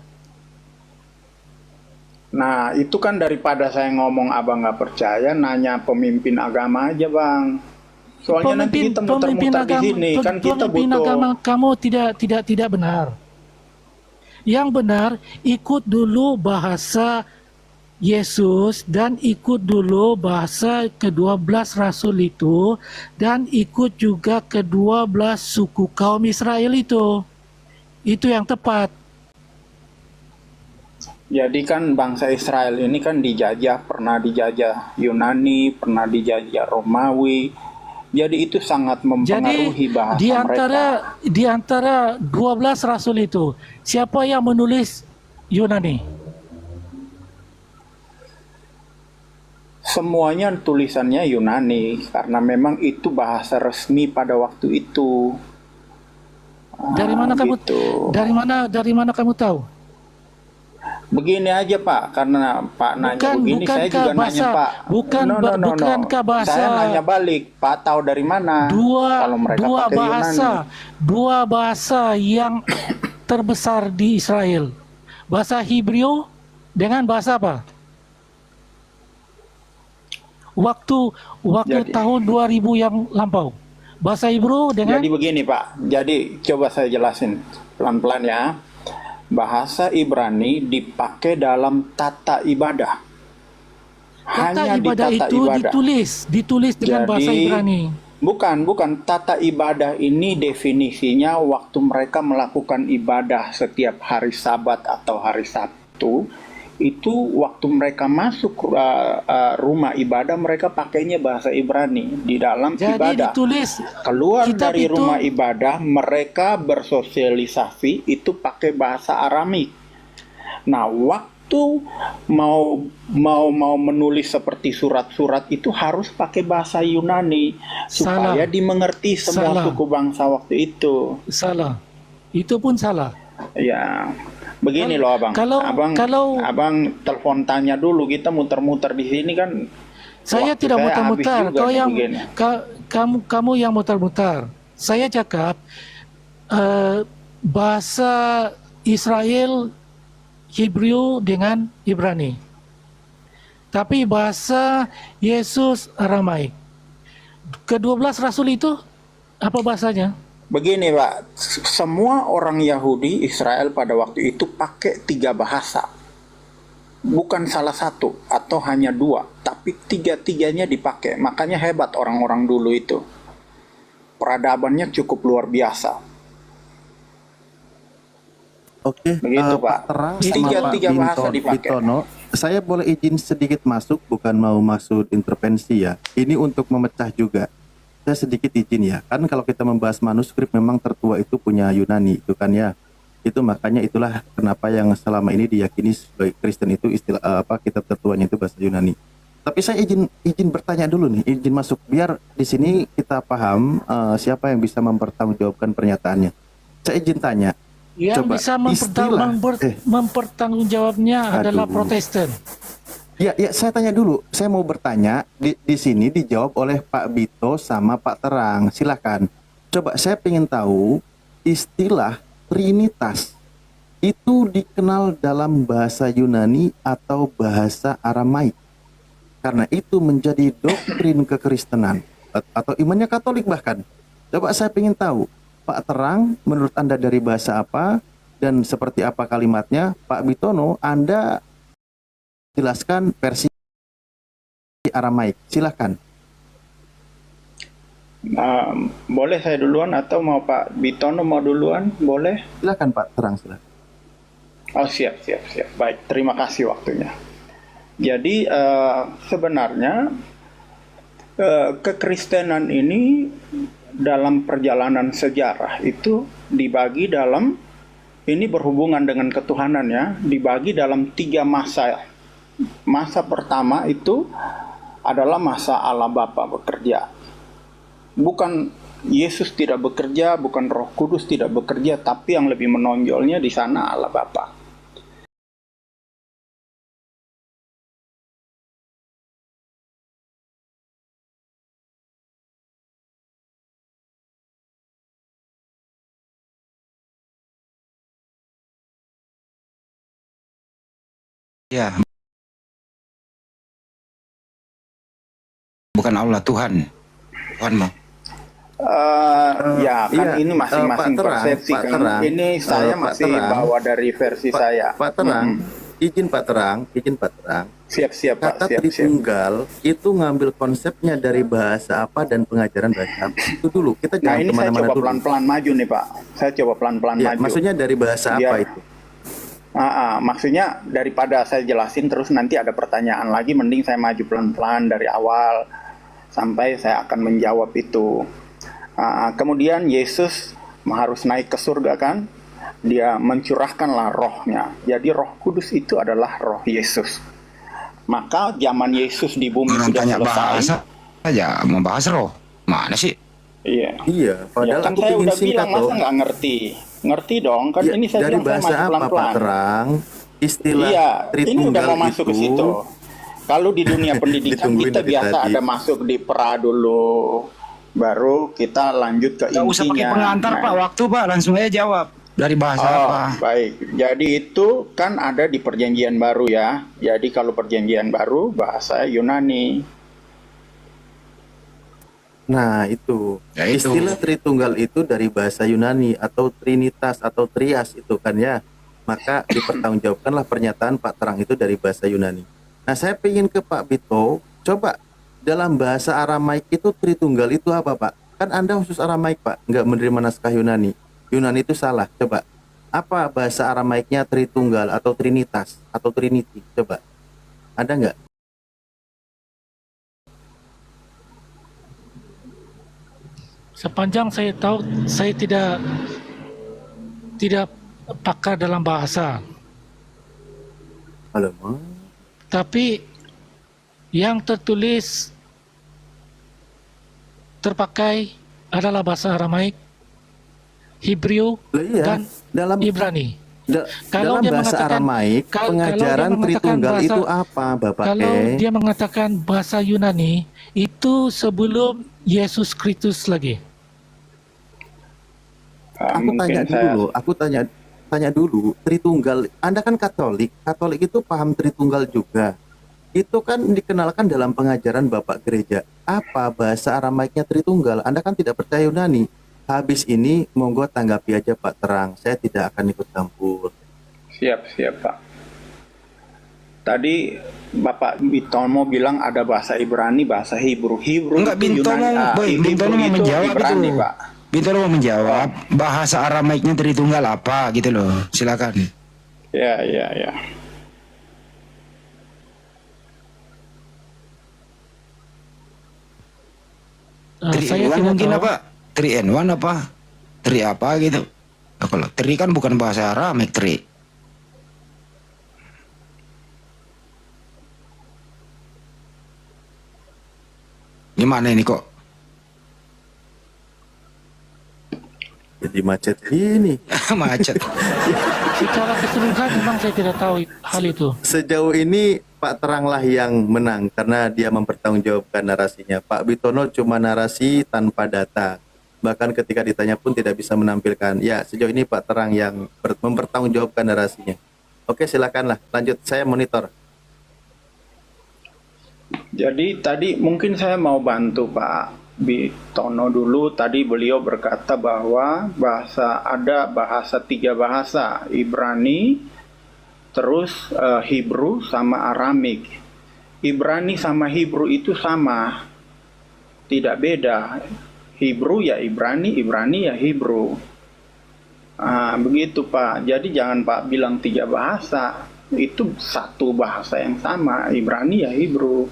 S4: Nah itu kan daripada saya ngomong abang nggak percaya, nanya pemimpin agama aja bang. Soalnya nanti kita muter-muter di sini, kan kita
S6: pemimpin
S4: butuh.
S6: agama kamu tidak benar. Yang benar, ikut dulu bahasa Yesus dan ikut dulu bahasa ke-12 rasul itu dan ikut juga ke-12 suku kaum Israel itu. Itu yang tepat.
S4: Jadi kan bangsa Israel ini kan pernah dijajah Yunani, pernah dijajah Romawi. Jadi itu sangat mempengaruhi bahasa mereka.
S6: Di antara 12 rasul itu, siapa yang menulis Yunani?
S4: Semuanya tulisannya Yunani karena memang itu bahasa resmi pada waktu itu.
S6: Dari mana kamu tahu?
S4: Begini aja Pak, karena Pak nanya begini, saya juga nanya Pak.
S6: Bukankah bahasa?
S4: Saya nanya balik, Pak tahu dari mana? Kalau mereka pakai Yunani.
S6: Dua bahasa yang terbesar di Israel, bahasa Hebrew dengan bahasa apa? Waktu tahun 2000 yang lampau, bahasa Hebrew dengan.
S4: Jadi begini Pak, jadi coba saya jelasin pelan-pelan ya. Bahasa Ibrani dipakai dalam tata ibadah.
S6: Tata ibadah itu ditulis dengan bahasa Ibrani.
S4: Bukan. Tata ibadah ini definisinya waktu mereka melakukan ibadah setiap hari Sabat atau hari Sabtu. Itu waktu mereka masuk rumah ibadah, mereka pakainya bahasa Ibrani di dalam ibadah. Keluar dari rumah ibadah, mereka bersosialisasi itu pakai bahasa Aramik. Nah, waktu mau menulis seperti surat-surat itu harus pakai bahasa Yunani supaya dimengerti semua suku bangsa waktu itu.
S6: Salah. Itu pun salah.
S4: Ya. Begini loh abang, abang telepon tanya dulu, kita muter-muter di sini kan.
S6: Saya tidak muter-muter, kamu yang muter-muter. Saya cakap bahasa Israel Hebrew dengan Ibrani, tapi bahasa Yesus Aramaik. Ke-12 rasul itu apa bahasanya?
S4: Begini Pak, semua orang Yahudi Israel pada waktu itu pakai 3 bahasa. Bukan salah satu atau hanya 2, tapi 3-3-nya dipakai. Makanya hebat orang-orang dulu itu. Peradabannya cukup luar biasa.
S1: Oke,
S4: begitu Pak.
S1: Tiga
S4: bahasa dipakai.
S1: Bitono, saya boleh izin sedikit masuk, bukan mau maksud intervensi ya. Ini untuk memecah juga. Saya sedikit izin ya, kan kalau kita membahas manuskrip memang tertua itu punya Yunani itu kan ya. Itu makanya itulah kenapa yang selama ini diyakini sebagai Kristen itu istilah kitab tertuanya itu bahasa Yunani. Tapi saya izin bertanya dulu nih, izin masuk biar di sini kita paham siapa yang bisa mempertanggungjawabkan pernyataannya. Saya izin tanya.
S6: Yang
S1: Coba,
S6: bisa
S1: istilah,
S6: mempertanggungjawabnya adalah
S1: Aduh.
S6: Protestan.
S1: Ya, saya tanya dulu. Saya mau bertanya di sini dijawab oleh Pak Bito sama Pak Terang. Silakan. Coba saya ingin tahu istilah Trinitas itu dikenal dalam bahasa Yunani atau bahasa Aramaik. Karena itu menjadi doktrin kekristenan atau imannya Katolik bahkan. Coba saya ingin tahu, Pak Terang, menurut Anda dari bahasa apa dan seperti apa kalimatnya? Pak Bitono, Anda jelaskan versi Aramaik. Silakan.
S4: Boleh saya duluan atau mau Pak Bitono mau duluan? Boleh?
S1: Silakan Pak Terang, silakan.
S4: Oh, siap. Baik, terima kasih waktunya. Jadi sebenarnya kekristenan ini dalam perjalanan sejarah itu dibagi dalam, ini berhubungan dengan ketuhanan ya, dibagi dalam 3 masa. Masa pertama itu adalah masa Allah Bapa bekerja. Bukan Yesus tidak bekerja, bukan Roh Kudus tidak bekerja, tapi yang lebih menonjolnya di sana Allah Bapa.
S8: Ya, bukan Allah, Tuhan. Tuhan mau.
S4: Ya kan
S1: iya,
S4: ini masing-masing
S1: Pak Terang,
S4: persepsi
S1: Pak
S4: kan.
S1: Terang,
S4: Ini saya
S1: Pak
S4: masih
S1: Terang,
S4: bawa dari versi saya.
S1: Pak Terang, izin Pak Terang.
S4: Siap Pak,
S1: Kata
S4: siap.
S1: Tritunggal itu ngambil konsepnya dari bahasa apa dan pengajaran bahasa apa? Itu dulu. Kita
S4: Nah
S1: jangan
S4: ini saya
S1: kemana-mana
S4: coba
S1: dulu.
S4: pelan-pelan maju nih Pak. Saya coba pelan-pelan
S1: Ya,
S4: maju.
S1: maksudnya dari bahasa apa
S4: Biar-
S1: itu?
S4: Maksudnya daripada saya jelasin terus nanti ada pertanyaan lagi, mending saya maju pelan-pelan dari awal sampai saya akan menjawab itu. Kemudian Yesus harus naik ke surga kan, dia mencurahkanlah rohnya. Jadi Roh Kudus itu adalah roh Yesus. Maka zaman Yesus di bumi
S8: Orang
S4: sudah
S8: tanya
S4: selesai.
S8: bahasa aja, membahas roh. Mana sih?
S4: Iya.
S1: Iya,
S4: Ya
S1: padahal
S4: kan
S1: aku
S4: saya
S1: ingin
S4: udah
S1: singkat
S4: bilang, masa
S1: loh.
S4: nggak ngerti? Ngerti dong, kan
S1: Ya,
S4: ini saya
S1: dari
S4: bilang saya
S1: bahasa
S4: maju
S1: apa Pak
S4: pelan-pelan.
S1: Terang? Istilah
S4: Iya, ini udah
S1: Tritunggal
S4: mau masuk ke
S1: itu
S4: situ. Kalau di dunia pendidikan
S1: Ditungguin
S4: kita
S1: dari
S4: biasa
S1: tadi.
S4: ada masuk di pra dulu, baru kita lanjut ke
S8: Gak usah pakai
S4: intinya.
S8: pengantar
S4: Nah,
S8: Pak, waktu Pak, langsung aja jawab. Dari bahasa apa?
S4: baik. Jadi itu kan ada di Perjanjian Baru ya. Jadi kalau Perjanjian Baru bahasa Yunani.
S1: Nah, itu.
S8: Ya, itu.
S1: Istilah Tritunggal itu dari bahasa Yunani atau Trinitas atau Trias itu kan ya. Maka dipertanggungjawabkanlah pernyataan Pak Terang itu dari bahasa Yunani. Nah, saya ingin ke Pak Bito. Coba dalam bahasa Aramaik itu Tritunggal itu apa, Pak? Kan Anda khusus Aramaik, Pak. Nggak menerima naskah Yunani. Yunani itu salah. Coba. Apa bahasa Aramaiknya Tritunggal atau Trinitas atau Trinity? Coba. Ada nggak?
S6: Sepanjang saya tahu, saya tidak pakar dalam bahasa.
S1: Alamak.
S6: Tapi yang tertulis terpakai adalah bahasa Aramaik, Hebrew,
S1: Lah iya,
S6: dan
S1: dalam
S6: Ibrani. Kalau
S1: dalam
S6: dia
S1: bahasa
S6: mengatakan-
S1: Aramaik,
S6: kalau dia
S1: pengajaran
S6: mengatakan
S1: Tritunggal
S6: bahasa-
S1: itu apa, Bapak?
S6: Kalau dia mengatakan bahasa Yunani, itu sebelum Yesus Kristus lagi.
S1: Aku tanya dulu, tanya dulu, Tritunggal. Anda kan Katolik, Katolik itu paham Tritunggal juga. Itu kan dikenalkan dalam pengajaran Bapak Gereja. Apa bahasa Aramaiknya Tritunggal? Anda kan tidak percaya Yunani. Habis ini, monggo tanggapi aja Pak Terang. Saya tidak akan ikut campur.
S4: Siap Pak. Tadi Bapak Bitomo bilang ada bahasa Ibrani, bahasa Hebrew. Hebrew
S8: Enggak,
S4: itu
S8: Bintono,
S4: Yunani.
S8: boy, Bintono
S4: Hebrew
S8: mau
S4: itu
S8: menjawab
S4: Ibrani,
S8: itu.
S4: Pak.
S8: Bintono mau menjawab bahasa Aramaiknya Tritunggal apa gitu loh. Silakan.
S4: Ya.
S6: Saya
S8: 3 in 1
S6: tidak
S8: mungkin
S6: tahu.
S8: apa? 3 in 1 apa? 3 apa gitu. Kalau tri kan bukan bahasa Aramek, tri. Gimana ini kok?
S1: Jadi macet gini.
S8: Macet.
S6: Secara keseluruhan memang saya tidak tahu hal itu.
S1: Sejauh ini Pak Teranglah yang menang karena dia mempertanggungjawabkan narasinya. Pak Bitono cuma narasi tanpa data. Bahkan ketika ditanya pun tidak bisa menampilkan. Ya, sejauh ini Pak Terang yang mempertanggungjawabkan narasinya. Oke, silakanlah. Lanjut, saya monitor.
S4: Jadi tadi mungkin saya mau bantu Pak Bitono dulu. Tadi beliau berkata bahwa ada tiga bahasa, Ibrani, terus Hebrew sama Aramik. Ibrani sama Hebrew itu sama, tidak beda. Hebrew ya Ibrani, Ibrani ya Hebrew. Begitu Pak. Jadi jangan Pak bilang tiga bahasa. Itu satu bahasa yang sama, Ibrani ya Hebrew.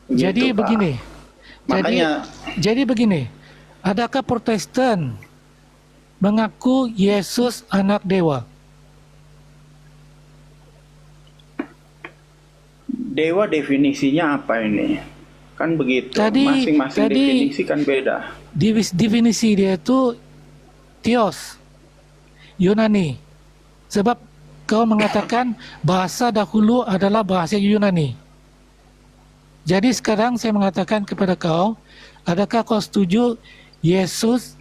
S4: Begitu,
S6: Jadi
S4: Pak.
S6: begini.
S4: Makanya
S6: Jadi begini. Adakah Protestan mengaku Yesus anak dewa?
S4: dewa definisinya apa ini? Kan begitu. Masing-masing definisi kan beda.
S6: Definisi dia itu Theos, Yunani. Sebab kau mengatakan bahasa dahulu adalah bahasa Yunani. Jadi sekarang saya mengatakan kepada kau, adakah kau setuju Yesus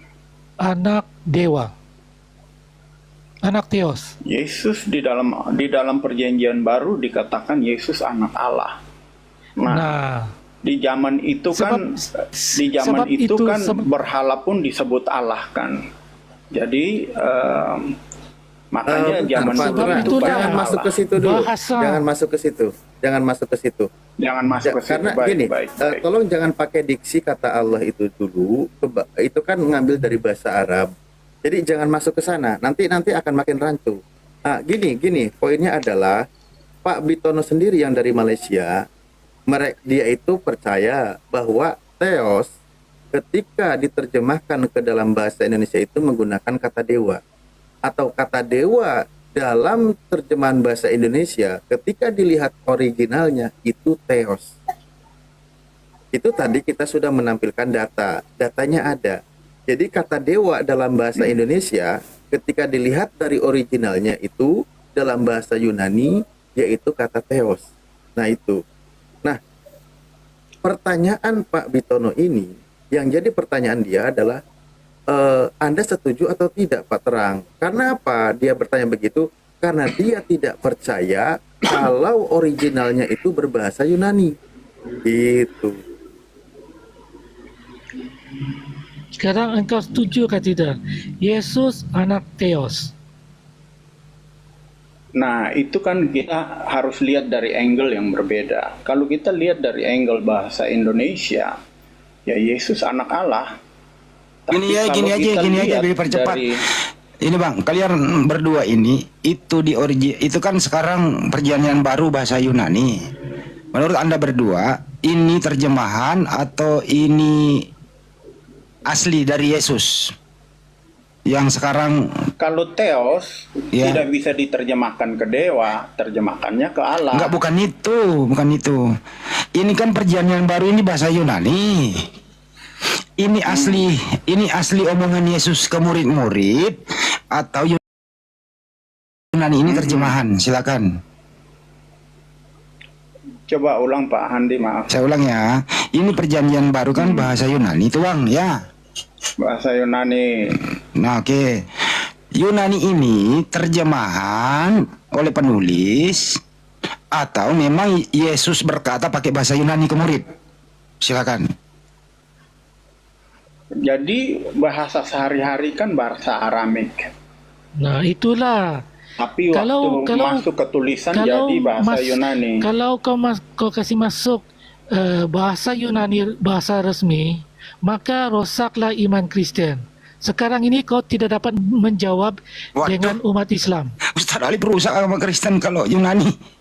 S6: anak dewa? Anak Theos.
S4: Yesus di dalam perjanjian baru dikatakan Yesus anak Allah.
S6: Nah,
S4: di zaman itu kan berhala pun disebut Allah kan. Jadi makanya zaman
S1: Pak
S4: itu
S1: Terang,
S6: itulah
S1: jangan masuk ke situ dulu.
S6: bahasa.
S1: Jangan masuk ke situ. Jangan masuk ke situ.
S4: Jangan masuk ke situ.
S1: Karena
S4: Baik,
S1: gini,
S4: baik.
S1: tolong jangan pakai diksi kata Allah itu dulu. Itu kan mengambil dari bahasa Arab. Jadi jangan masuk ke sana. Nanti akan makin rancu. Gini, poinnya adalah Pak Bitono sendiri yang dari Malaysia, dia itu percaya bahwa Theos ketika diterjemahkan ke dalam bahasa Indonesia itu menggunakan kata dewa. Atau kata dewa dalam terjemahan bahasa Indonesia ketika dilihat originalnya itu Theos. Itu tadi kita sudah menampilkan datanya ada. Jadi kata dewa dalam bahasa Indonesia ketika dilihat dari originalnya itu dalam bahasa Yunani yaitu kata Theos. Nah itu. Nah, pertanyaan Pak Bitono ini yang jadi pertanyaan dia adalah Anda setuju atau tidak Pak Terang? Karena apa dia bertanya begitu? Karena dia tidak percaya kalau originalnya itu berbahasa Yunani. Gitu.
S6: Sekarang engkau setuju atau tidak? Yesus anak Theos.
S4: Nah, itu kan kita harus lihat dari angle yang berbeda. Kalau kita lihat dari angle bahasa Indonesia, ya Yesus anak Allah.
S8: Gini aja biar percepat. Ini Bang, kalian berdua ini itu kan sekarang perjanjian baru bahasa Yunani. Menurut Anda berdua, ini terjemahan atau ini asli dari Yesus? Yang sekarang
S4: kalau Theos tidak bisa diterjemahkan ke dewa, terjemahkannya ke Allah.
S8: Enggak, bukan itu. Ini kan perjanjian baru ini bahasa Yunani. Ini asli omongan Yesus ke murid-murid atau Yunani ini terjemahan? Silakan.
S4: Coba ulang Pak Handi, maaf.
S8: Saya ulang ya. Ini perjanjian baru kan bahasa Yunani itu Bang, ya.
S4: Bahasa Yunani.
S8: Nah, oke. Yunani ini terjemahan oleh penulis atau memang Yesus berkata pakai bahasa Yunani ke murid? Silakan.
S4: Jadi bahasa sehari-hari kan bahasa Aramik.
S6: Nah, itulah.
S4: Tapi waktu masuk ke tulisan jadi bahasa Yunani.
S6: Kalau kau kasih masuk bahasa Yunani, bahasa resmi, maka rosaklah iman Kristen. Sekarang ini kau tidak dapat menjawab dengan umat Islam.
S8: Ustaz Ali berusaha agama Kristen kalau Yunani.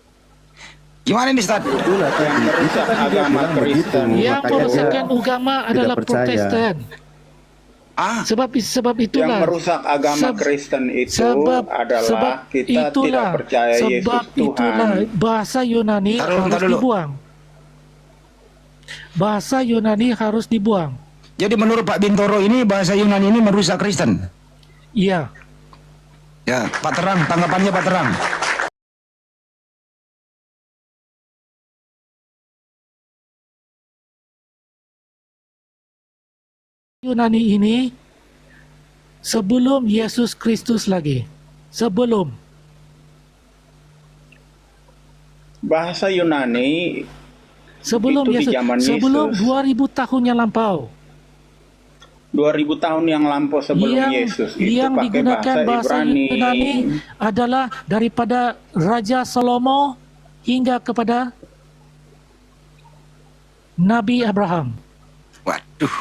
S8: Gimana nih Ustaz?
S1: Itulah tadi. Itu kan dia
S4: agama
S1: bilang begitu.
S4: Kristen.
S6: Yang
S1: Makanya dia
S6: merusakkan agama adalah
S1: percaya.
S6: Protestan. Sebab
S4: Yang
S6: itulah
S4: merusak agama
S6: seb-
S4: Kristen itu
S6: sebab
S4: adalah kita tidak percaya Yesus
S6: sebab itulah
S4: Tuhan.
S6: bahasa Yunani
S8: Taruh
S6: harus
S8: dulu.
S6: dibuang. Bahasa Yunani harus dibuang.
S8: Jadi menurut Pak Bintoro ini bahasa Yunani ini merusak Kristen.
S6: Iya.
S8: Ya, Pak Terang, tanggapannya Pak Terang.
S6: Yunani ini sebelum Yesus Kristus lagi. Sebelum.
S4: Bahasa Yunani
S6: Sebelum
S4: Itu di
S6: Yesus.
S4: zaman
S6: Sebelum
S4: Yesus.
S6: 2000 tahun yang lampau.
S4: 2000 tahun yang lampau sebelum Yesus itu
S6: yang
S4: pakai
S6: digunakan bahasa Yunani adalah daripada Raja Salomo hingga kepada Nabi Abraham.
S8: Waduh.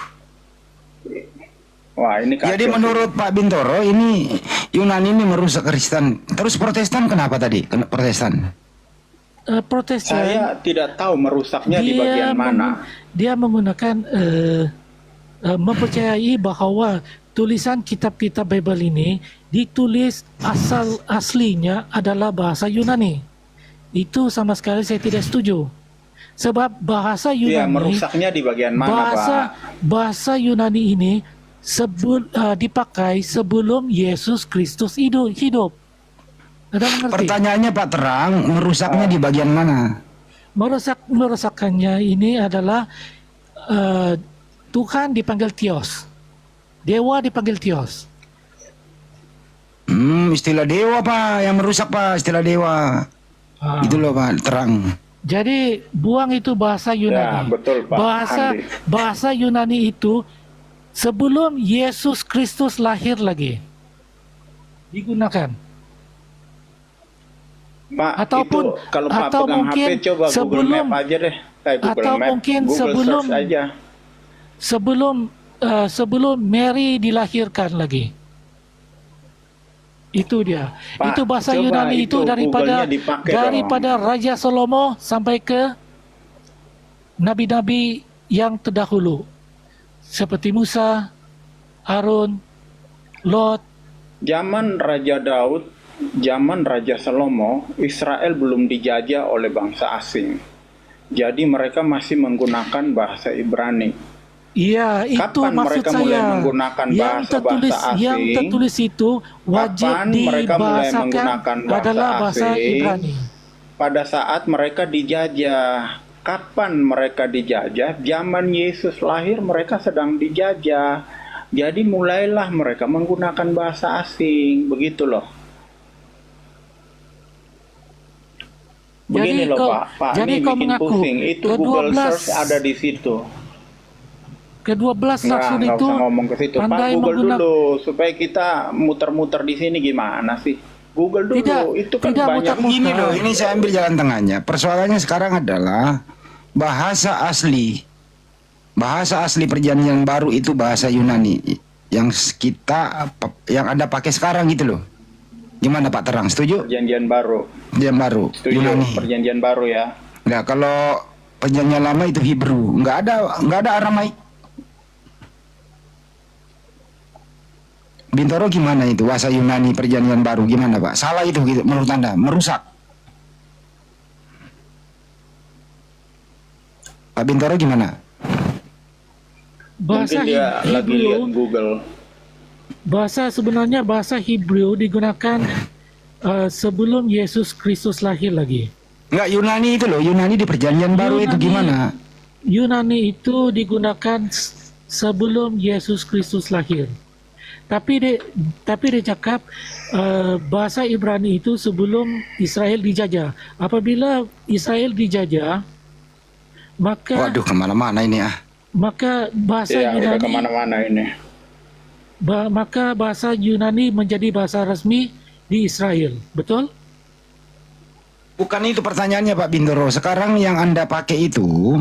S4: Wah, ini kacau
S8: Jadi
S4: sih.
S8: menurut Pak Bintoro ini Yunani ini merusak Kristen. Terus Protestan kenapa tadi? Protestan.
S6: Protestan
S4: Saya tidak tahu merusaknya di bagian mana.
S6: dia menggunakan mempercayai bahwa tulisan kitab-kitab Bible ini ditulis aslinya adalah bahasa Yunani. Itu sama sekali saya tidak setuju. Sebab bahasa
S4: Iya,
S6: Yunani
S4: merusaknya di bagian mana, Pak?
S6: bahasa Yunani ini dipakai sebelum Yesus Kristus hidup. Anda mengerti?
S8: Pertanyaannya Pak Terang, merusaknya di bagian mana?
S6: Merusakannya ini adalah Tuhan dipanggil Theos, dewa dipanggil Theos.
S8: Istilah dewa Pak, yang merusak Pak, istilah dewa. Itu loh Pak, terang.
S6: Jadi buang itu bahasa Yunani.
S4: Ya, betul, Pak Andi.
S6: Bahasa Yunani itu sebelum Yesus Kristus lahir lagi digunakan.
S4: Pak,
S6: Ataupun
S4: itu kalau Pak
S6: atau
S4: pegang
S6: mungkin
S4: HP coba
S6: sebelum
S4: Google Map aja deh. Google
S6: atau
S4: Map,
S6: mungkin
S4: Google
S6: sebelum
S4: search aja.
S6: sebelum Mary dilahirkan lagi. Itu dia.
S4: Pak,
S6: itu bahasa
S4: coba
S6: Yunani
S4: itu Google-nya dipakai
S6: daripada Raja Salomo sampai ke nabi-nabi yang terdahulu seperti Musa, Harun, Lot.
S4: Zaman Raja Daud, zaman Raja Salomo, Israel belum dijajah oleh bangsa asing. Jadi mereka masih menggunakan bahasa Ibrani.
S6: Iya, itu
S4: Kapan
S6: maksud
S4: mereka mulai
S6: saya.
S4: menggunakan
S6: Yang
S4: asing?
S6: tertulis itu wajib
S4: Kapan mereka mulai
S6: dibahasakan
S4: menggunakan bahasa
S6: adalah bahasa
S4: asing?
S6: Ibrani.
S4: Pada saat mereka dijajah. Kapan mereka dijajah? Zaman Yesus lahir mereka sedang dijajah. Jadi mulailah mereka menggunakan bahasa asing. Begitu loh. Begini
S6: Jadi
S4: loh
S6: kau-
S4: Pak. Pak
S6: jadi
S4: ini
S6: kau
S4: bikin
S6: mengaku
S4: pusing. Itu Google
S6: ke-12
S4: Search ada di situ.
S6: Ke-12 langsung
S4: Nggak
S6: itu
S4: usah ngomong ke situ. Pak,
S6: pandai
S4: Google
S6: menggunakan.
S4: dulu supaya kita muter-muter di sini gimana sih? Google dulu.
S6: Tidak,
S4: Itu kan
S6: tidak
S4: banyak.
S6: muter-muter.
S8: Ini loh, ini saya ambil jalan tengahnya. Persoalannya sekarang adalah bahasa asli. Bahasa asli perjanjian baru itu bahasa Yunani yang yang Anda pakai sekarang gitu loh. Gimana Pak Terang? Setuju?
S4: Perjanjian baru.
S8: Perjanjian baru
S4: Setuju.
S8: Yunani.
S4: Perjanjian baru ya.
S8: Nah, kalau perjanjian lama itu Hebrew, nggak ada Aramaik. Bintoro gimana itu bahasa Yunani perjanjian baru gimana Pak? Salah itu gitu menurut Anda, merusak. Pak Bintoro gimana?
S6: Bahasa
S4: Mungkin dia lagi lihat
S6: Hebrew,
S4: Google.
S6: sebenarnya bahasa Hebrew digunakan sebelum Yesus Kristus lahir lagi.
S8: Enggak, Yunani itu loh, Yunani di perjanjian baru itu gimana?
S6: Yunani itu digunakan sebelum Yesus Kristus lahir. Tapi dia cakap bahasa Ibrani itu sebelum Israel dijajah. Apabila Israel dijajah, maka
S8: Waduh, kemana-mana ini ah.
S6: maka bahasa
S4: Ya, udah
S6: Yunani
S4: kemana-mana ini.
S6: maka bahasa Yunani menjadi bahasa resmi di Israel. Betul?
S8: Bukan itu pertanyaannya Pak Bintoro. Sekarang yang Anda pakai itu,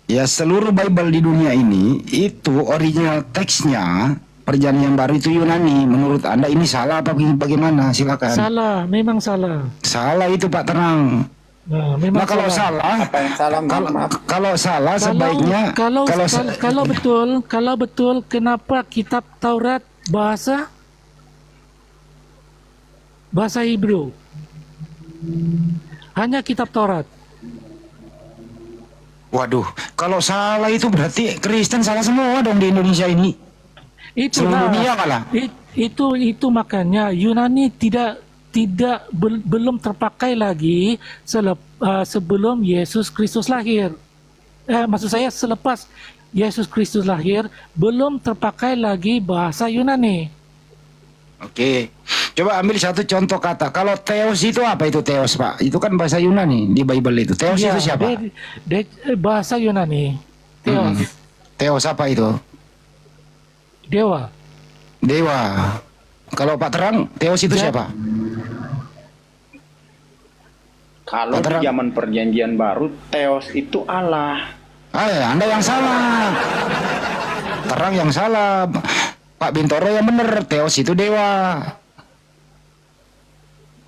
S8: ya seluruh Bible di dunia ini, itu original teksnya, perjanjian baru itu Yunani. Menurut Anda ini salah apa bagaimana? Silakan.
S6: Salah, memang salah.
S8: Salah itu Pak Terang.
S6: Nah, memang
S8: Nah kalau salah,
S4: Apa yang salah?
S8: kalau
S4: Maaf.
S8: kalau salah sebaiknya
S6: kalau betul kenapa kitab Taurat bahasa Hebrew? Hanya kitab Taurat.
S8: waduh, kalau salah itu berarti Kristen salah semua dong di Indonesia ini. Seluruh dunia malah.
S6: Itu makanya Yunani belum terpakai lagi sebelum Yesus Kristus lahir. Maksud saya selepas Yesus Kristus lahir belum terpakai lagi bahasa Yunani.
S8: Oke, coba ambil satu contoh kata. Kalau Theos itu apa itu Theos, Pak? Itu kan bahasa Yunani di Bible itu. Theos
S6: Ya,
S8: itu siapa?
S6: bahasa Yunani. Theos,
S8: Theos apa itu?
S6: dewa.
S8: Dewa. Kalau Pak Terang, Theos itu siapa?
S4: Kalau di
S8: Terang.
S4: zaman perjanjian baru, Theos itu Allah.
S8: Anda yang salah. Terang yang salah. Pak Bintoro yang benar. Theos itu dewa.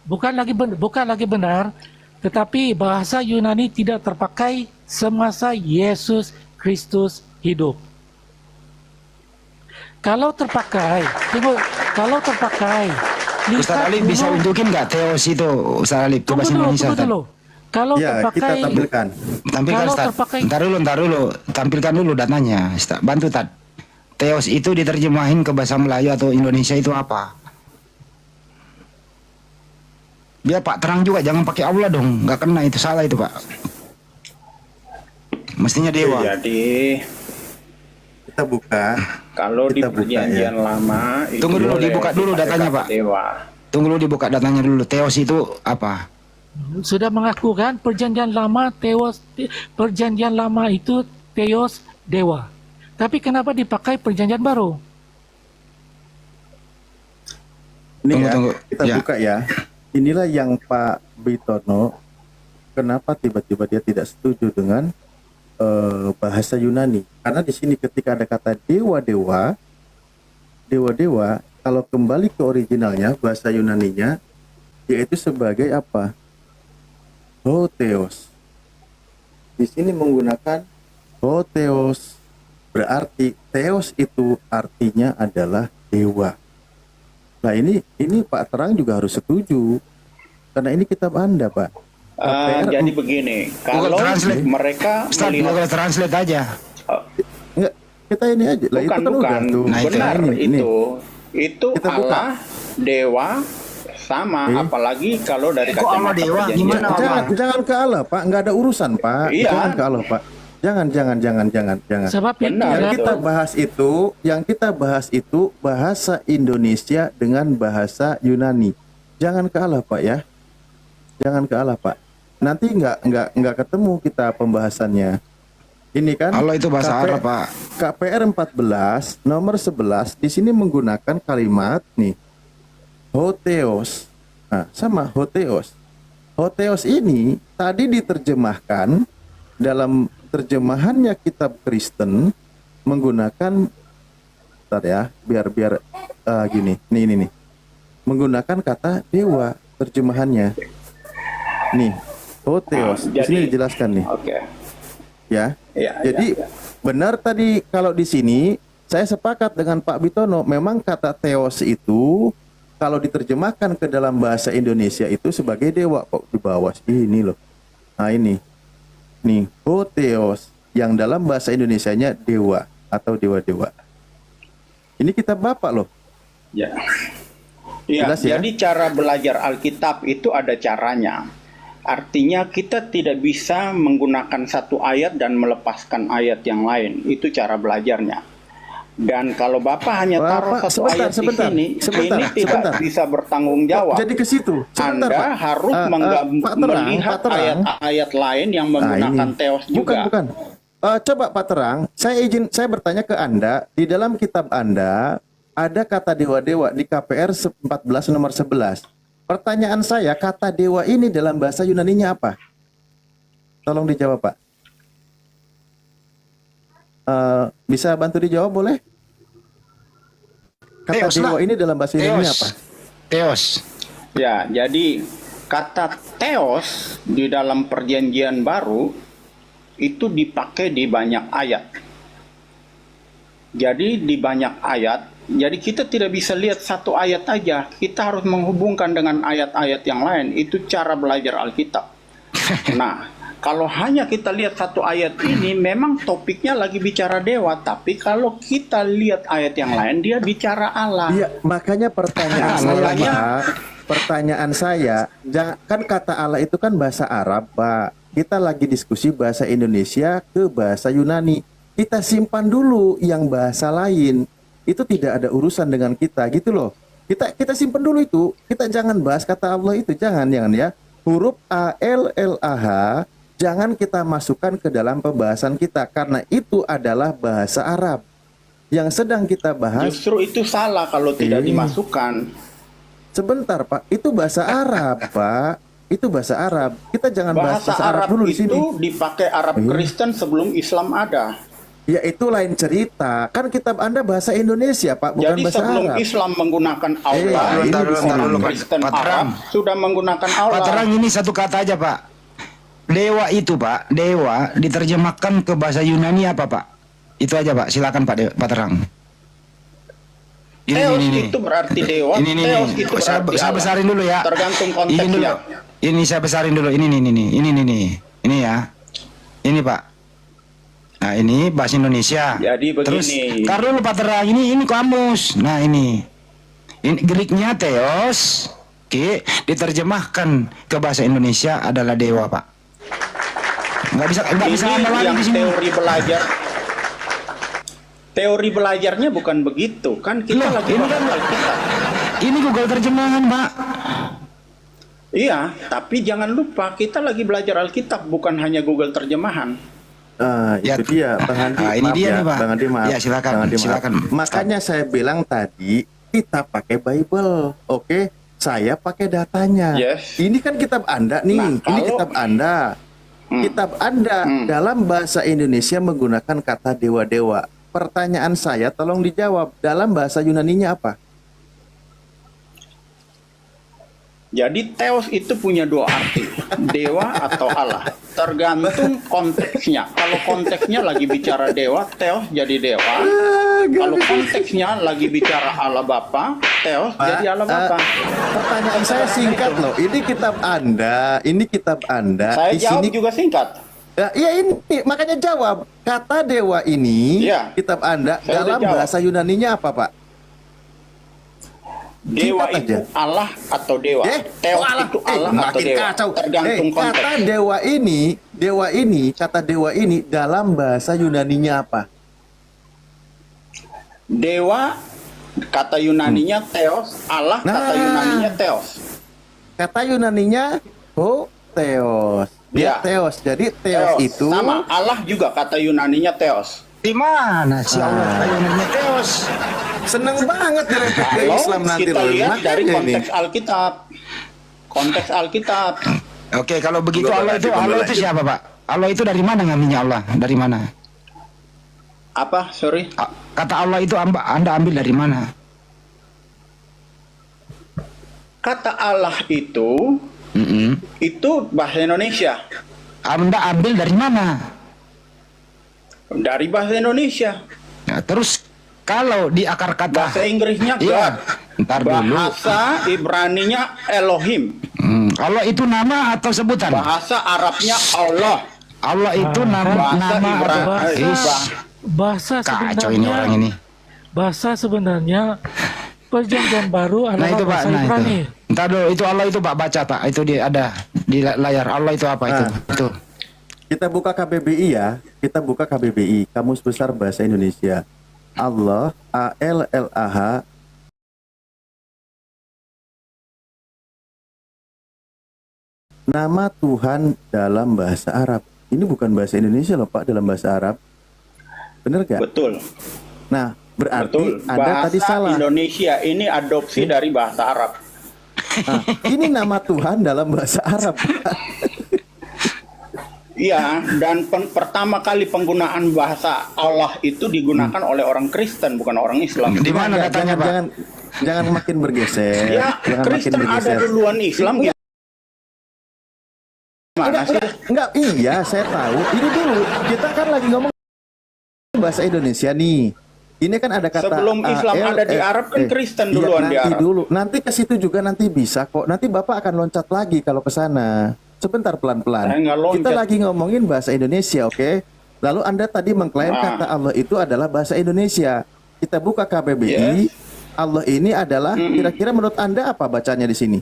S6: Bukan lagi benar, tetapi bahasa Yunani tidak terpakai semasa Yesus Kristus hidup. Kalau terpakai,
S8: Ustaz Alif bisa unjukin nggak Theos itu? Ustaz Alif, coba Indonesia.
S6: Kalau
S1: Ya, kita
S6: terpakai,
S1: tampilkan.
S8: Tampilkan
S6: kalau
S8: Ustaz.
S6: terpakai,
S8: Ntar dulu. Tampilkan dulu datanya. Ustaz. Bantu Tad. Theos itu diterjemahin ke bahasa Melayu atau Indonesia itu apa? Biar Pak Terang juga jangan pakai Allah dong. Nggak kena itu, salah itu Pak. Mestinya dewa.
S4: Jadi
S1: Kita buka.
S4: kalau di
S1: Kita buka,
S4: perjanjian lama itu
S8: Tunggu dulu,
S4: boleh
S8: dibuka dulu
S4: dipakai
S8: datanya,
S4: kata
S8: Pak.
S4: Dewa.
S8: Tunggu dulu dibuka datanya dulu. Theos itu apa?
S6: sudah mengaku kan perjanjian lama itu Theos dewa. Tapi kenapa dipakai perjanjian baru?
S1: Ini
S8: Tunggu.
S1: kita
S8: Ya.
S1: buka ya. Inilah yang Pak Bitono, kenapa tiba-tiba dia tidak setuju dengan bahasa Yunani. Karena di sini ketika ada kata dewa-dewa, kalau kembali ke originalnya, bahasa Yunaninya, yaitu sebagai apa? Hotheos. Di sini menggunakan Hotheos. Berarti Theos itu artinya adalah dewa. Nah ini Pak Terang juga harus setuju karena ini kitab Anda, Pak.
S4: Jadi begini, kalau
S8: Translate.
S4: mereka
S8: Ustaz,
S4: melihat
S8: Google Translate aja.
S1: Enggak, kita ini aja. Lah, itu kan
S4: bukan
S1: udah tuh.
S8: Nah, itu.
S4: benar
S1: Ini.
S4: itu
S1: Kita buka.
S4: Allah dewa sama, apalagi kalau dari
S8: Kok Allah
S4: kacamata
S8: dewa?
S4: perjanjian
S8: Gimana
S4: lama.
S1: Jangan ke Allah, Pak. Nggak ada urusan, Pak.
S4: Iya.
S1: Jangan ke Allah, Pak. Jangan.
S6: Sebab itu
S4: Benar.
S1: Yang kita bahas itu bahasa Indonesia dengan bahasa Yunani. Jangan ke Allah, Pak ya. Jangan ke Allah, Pak. Nanti nggak ketemu kita pembahasannya. Ini kan
S8: Allah itu bahasa Arab, Pak.
S1: KPR 14 nomor 11 di sini menggunakan kalimat nih Hotheos. Nah, sama Hotheos. Hotheos ini tadi diterjemahkan dalam terjemahannya kitab Kristen menggunakan bentar ya, biar gini. Nih. Menggunakan kata dewa terjemahannya. Nih, Hotheos. Di sini dijelaskan nih.
S4: Oke.
S1: Ya.
S4: Ya,
S1: Jadi
S4: ya.
S1: benar tadi kalau di sini saya sepakat dengan Pak Bitono, memang kata Theos itu kalau diterjemahkan ke dalam bahasa Indonesia itu sebagai dewa kok di bawah ini loh. Nah ini. Nih, Hotheos yang dalam bahasa Indonesianya dewa atau dewa-dewa. Ini kitab Bapak loh.
S4: Ya. Ya,
S1: Jelas ya?
S4: jadi cara belajar Alkitab itu ada caranya. Artinya kita tidak bisa menggunakan satu ayat dan melepaskan ayat yang lain. Itu cara belajarnya. Dan kalau Bapak hanya taruh
S1: Bapak,
S4: satu ayat di sini, ini tidak bisa bertanggung jawab.
S1: Jadi ke situ.
S4: Anda
S1: Pak.
S4: harus
S1: Pak Terang,
S4: melihat
S1: Pak Terang.
S4: ayat-ayat lain yang menggunakan Theos juga.
S1: Bukan. Coba Pak Terang, saya bertanya ke Anda, di dalam kitab Anda ada kata dewa-dewa di KPR 14 nomor 11. Pertanyaan saya, kata dewa ini dalam bahasa Yunaninya apa? Tolong dijawab, Pak. Bisa bantu dijawab boleh? Kata
S8: Theos,
S1: dewa
S8: lah.
S1: ini dalam bahasa Yunaninya apa?
S8: Theos.
S4: Ya, jadi kata theos di dalam perjanjian baru itu dipakai di banyak ayat. Jadi di banyak ayat, jadi kita tidak bisa lihat satu ayat aja. Kita harus menghubungkan dengan ayat-ayat yang lain. Itu cara belajar Alkitab. Nah, kalau hanya kita lihat satu ayat ini, memang topiknya lagi bicara dewa. Tapi kalau kita lihat ayat yang lain, dia bicara Allah.
S1: Iya, makanya pertanyaan saya,
S4: Makanya-
S1: Pak. Pertanyaan saya, kan kata Allah itu kan bahasa Arab, Pak. Kita lagi diskusi bahasa Indonesia ke bahasa Yunani. Kita simpan dulu yang bahasa lain. Itu tidak ada urusan dengan kita, gitu loh. Kita simpan dulu itu. Kita jangan bahas kata Allah itu, jangan ya. Huruf A L L A H jangan kita masukkan ke dalam pembahasan kita karena itu adalah bahasa Arab. Yang sedang kita bahas
S4: Justru itu salah kalau tidak
S1: Iya.
S4: dimasukkan.
S1: sebentar, Pak. Itu bahasa Arab, Pak. Itu bahasa Arab. Kita jangan bahas
S4: Bahasa
S1: bahasa Arab
S4: Arab
S1: dulu di sini.
S4: itu dipakai Arab
S1: Iya.
S4: Kristen sebelum Islam ada.
S1: Ya itu lain cerita. Kan kitab Anda bahasa Indonesia, Pak, bukan
S4: Jadi
S1: bahasa
S4: sebelum
S1: Arab.
S4: Islam menggunakan Allah,
S1: ini
S8: Ntar dulu, ntar
S4: orang
S8: dulu, Pak.
S4: Kristen
S8: Pak Terang.
S4: Arab sudah menggunakan
S8: Pak
S4: Allah.
S8: Terang, ini satu kata aja, Pak. Dewa itu, Pak, dewa diterjemahkan ke bahasa Yunani apa, Pak? Itu aja, Pak. Silakan, Pak Terang.
S4: Theos itu berarti dewa.
S8: Ini.
S4: Theos itu
S8: Saya
S4: berarti
S8: saya
S4: Allah.
S8: besarin dulu ya.
S4: Tergantung
S8: Ini
S4: konteksnya.
S8: dulu. Ini saya besarin dulu. Ini ya. Ini, Pak. Nah, ini bahasa Indonesia.
S4: Jadi begini.
S8: Terus, tar dulu, Pak Terang. Ini kamus. Nah, ini Greeknya Theos. Oke, diterjemahkan ke bahasa Indonesia adalah dewa, Pak. Nggak bisa
S4: Ini
S8: lama lagi
S4: yang
S8: di sini.
S4: teori belajar. Teori belajarnya bukan begitu. Kan kita
S8: Loh,
S4: lagi
S8: ini
S4: bahas
S8: kan-
S4: Alkitab.
S8: Ini Google terjemahan, Pak.
S4: Iya, tapi jangan lupa kita lagi belajar Alkitab, bukan hanya Google terjemahan.
S8: Ya,
S1: Itu dia, Bang Andi.
S8: ini
S1: Maaf
S8: dia
S1: ya,
S8: nih, Pak.
S1: Bang Andi, maaf.
S8: Ya, silakan,
S1: Bang Andi, maaf.
S8: silakan.
S1: Makanya saya bilang tadi kita pakai Bible, oke? Saya pakai datanya.
S4: Yes.
S1: Ini kan kitab Anda nih.
S4: Nah,
S1: Ini
S4: kalau-
S1: kitab Anda. Kitab Anda dalam bahasa Indonesia menggunakan kata dewa-dewa. Pertanyaan saya tolong dijawab. Dalam bahasa Yunaninya apa?
S4: Jadi Theos itu punya dua arti, dewa atau Allah. Tergantung konteksnya. Kalau konteksnya lagi bicara dewa, Theos jadi dewa. Kalau konteksnya lagi bicara Allah Bapa, Theos jadi Allah Bapa.
S1: Pertanyaan saya singkat loh. Ini kitab Anda. Ini kitab Anda.
S4: Saya
S1: Di
S4: jawab
S1: sini
S4: juga singkat.
S1: ya, iya ini makanya jawab. Kata dewa ini
S4: Iya.
S1: kitab Anda
S4: Saya
S1: dalam
S4: udah jawab.
S1: bahasa Yunaninya apa, Pak?
S4: Dewa
S1: Singkat
S4: itu
S1: aja.
S4: Allah atau dewa. Theos itu Allah atau
S1: makin
S4: dewa.
S1: kacau.
S4: Tergantung
S1: Kata
S4: konteks.
S1: kata dewa ini dalam bahasa Yunaninya apa?
S4: Dewa kata Yunaninya Theos, Allah kata
S1: Nah.
S4: Yunaninya Theos.
S1: Kata Yunaninya Theos.
S4: Ya.
S1: Dia Theos. Jadi Theos itu
S4: sama Allah juga kata Yunaninya Theos.
S8: Di mana si Allah kayaknya Theos?
S1: seneng banget direpek ke
S4: Kalau
S1: Islam nanti
S4: kita
S1: loh.
S4: lihat dari
S1: Makanya nih.
S4: konteks Alkitab. Konteks Alkitab.
S8: Oke, kalau begitu Allah itu siapa, Pak? Allah itu dari mana ngambilnya Allah? Dari mana?
S4: Apa? Sorry.
S8: Kata Allah itu Anda ambil dari mana?
S4: Kata Allah itu bahasa Indonesia.
S8: Anda ambil dari mana?
S4: Dari bahasa Indonesia.
S8: Nah, terus kalau di akar kata
S4: Bahasa Inggrisnya
S8: Iya,
S4: God.
S8: ntar dulu.
S4: Bahasa Ibraninya Elohim.
S8: Allah itu nama atau sebutan?
S4: Bahasa Arabnya Allah.
S8: Allah itu nama
S4: Bahasa
S8: atau
S6: Bahasa
S8: kacau ini orang ini.
S6: bahasa sebenarnya perjanjian baru
S8: Nah
S6: adalah
S8: itu Pak,
S6: bahasa
S8: nah
S6: Ibrani.
S8: itu. Ntar dulu, itu Allah itu Pak baca Pak, itu dia ada di layar. Allah itu apa itu? Itu.
S1: Kita buka KBBI ya. Kita buka KBBI, Kamus Besar Bahasa Indonesia. Allah, A-L-L-A-H, nama Tuhan dalam bahasa Arab. Ini bukan bahasa Indonesia loh Pak, dalam bahasa Arab. Bener gak?
S4: Betul.
S1: Nah, berarti
S4: Betul.
S1: Anda
S4: Bahasa
S1: tadi salah.
S4: Indonesia ini adopsi dari bahasa Arab.
S1: Nah, ini nama Tuhan dalam bahasa Arab.
S4: Iya, dan pertama kali penggunaan bahasa Allah itu digunakan oleh orang Kristen, bukan orang Islam.
S8: Di mana
S1: Enggak,
S8: datanya Pak?
S1: jangan makin bergeser.
S4: Ya,
S1: Jangan makin
S4: Kristen ada
S1: bergeser.
S4: duluan Islam. Mana sih?
S1: Enggak, iya saya tahu. Ini dulu, kita kan lagi ngomong bahasa Indonesia nih. Ini kan ada kata
S4: Sebelum Islam ada di Arab kan Kristen duluan di
S1: nanti
S4: Arab.
S1: dulu. Nanti ke situ juga nanti bisa kok. Nanti Bapak akan loncat lagi kalau ke sana. Sebentar pelan-pelan.
S4: Saya nggak loncat.
S1: Kita lagi ngomongin bahasa Indonesia, oke? Lalu Anda tadi mengklaim kata Allah itu adalah bahasa Indonesia. Kita buka KBBI.
S4: Yes.
S1: Allah ini adalah kira-kira menurut Anda apa bacanya di sini?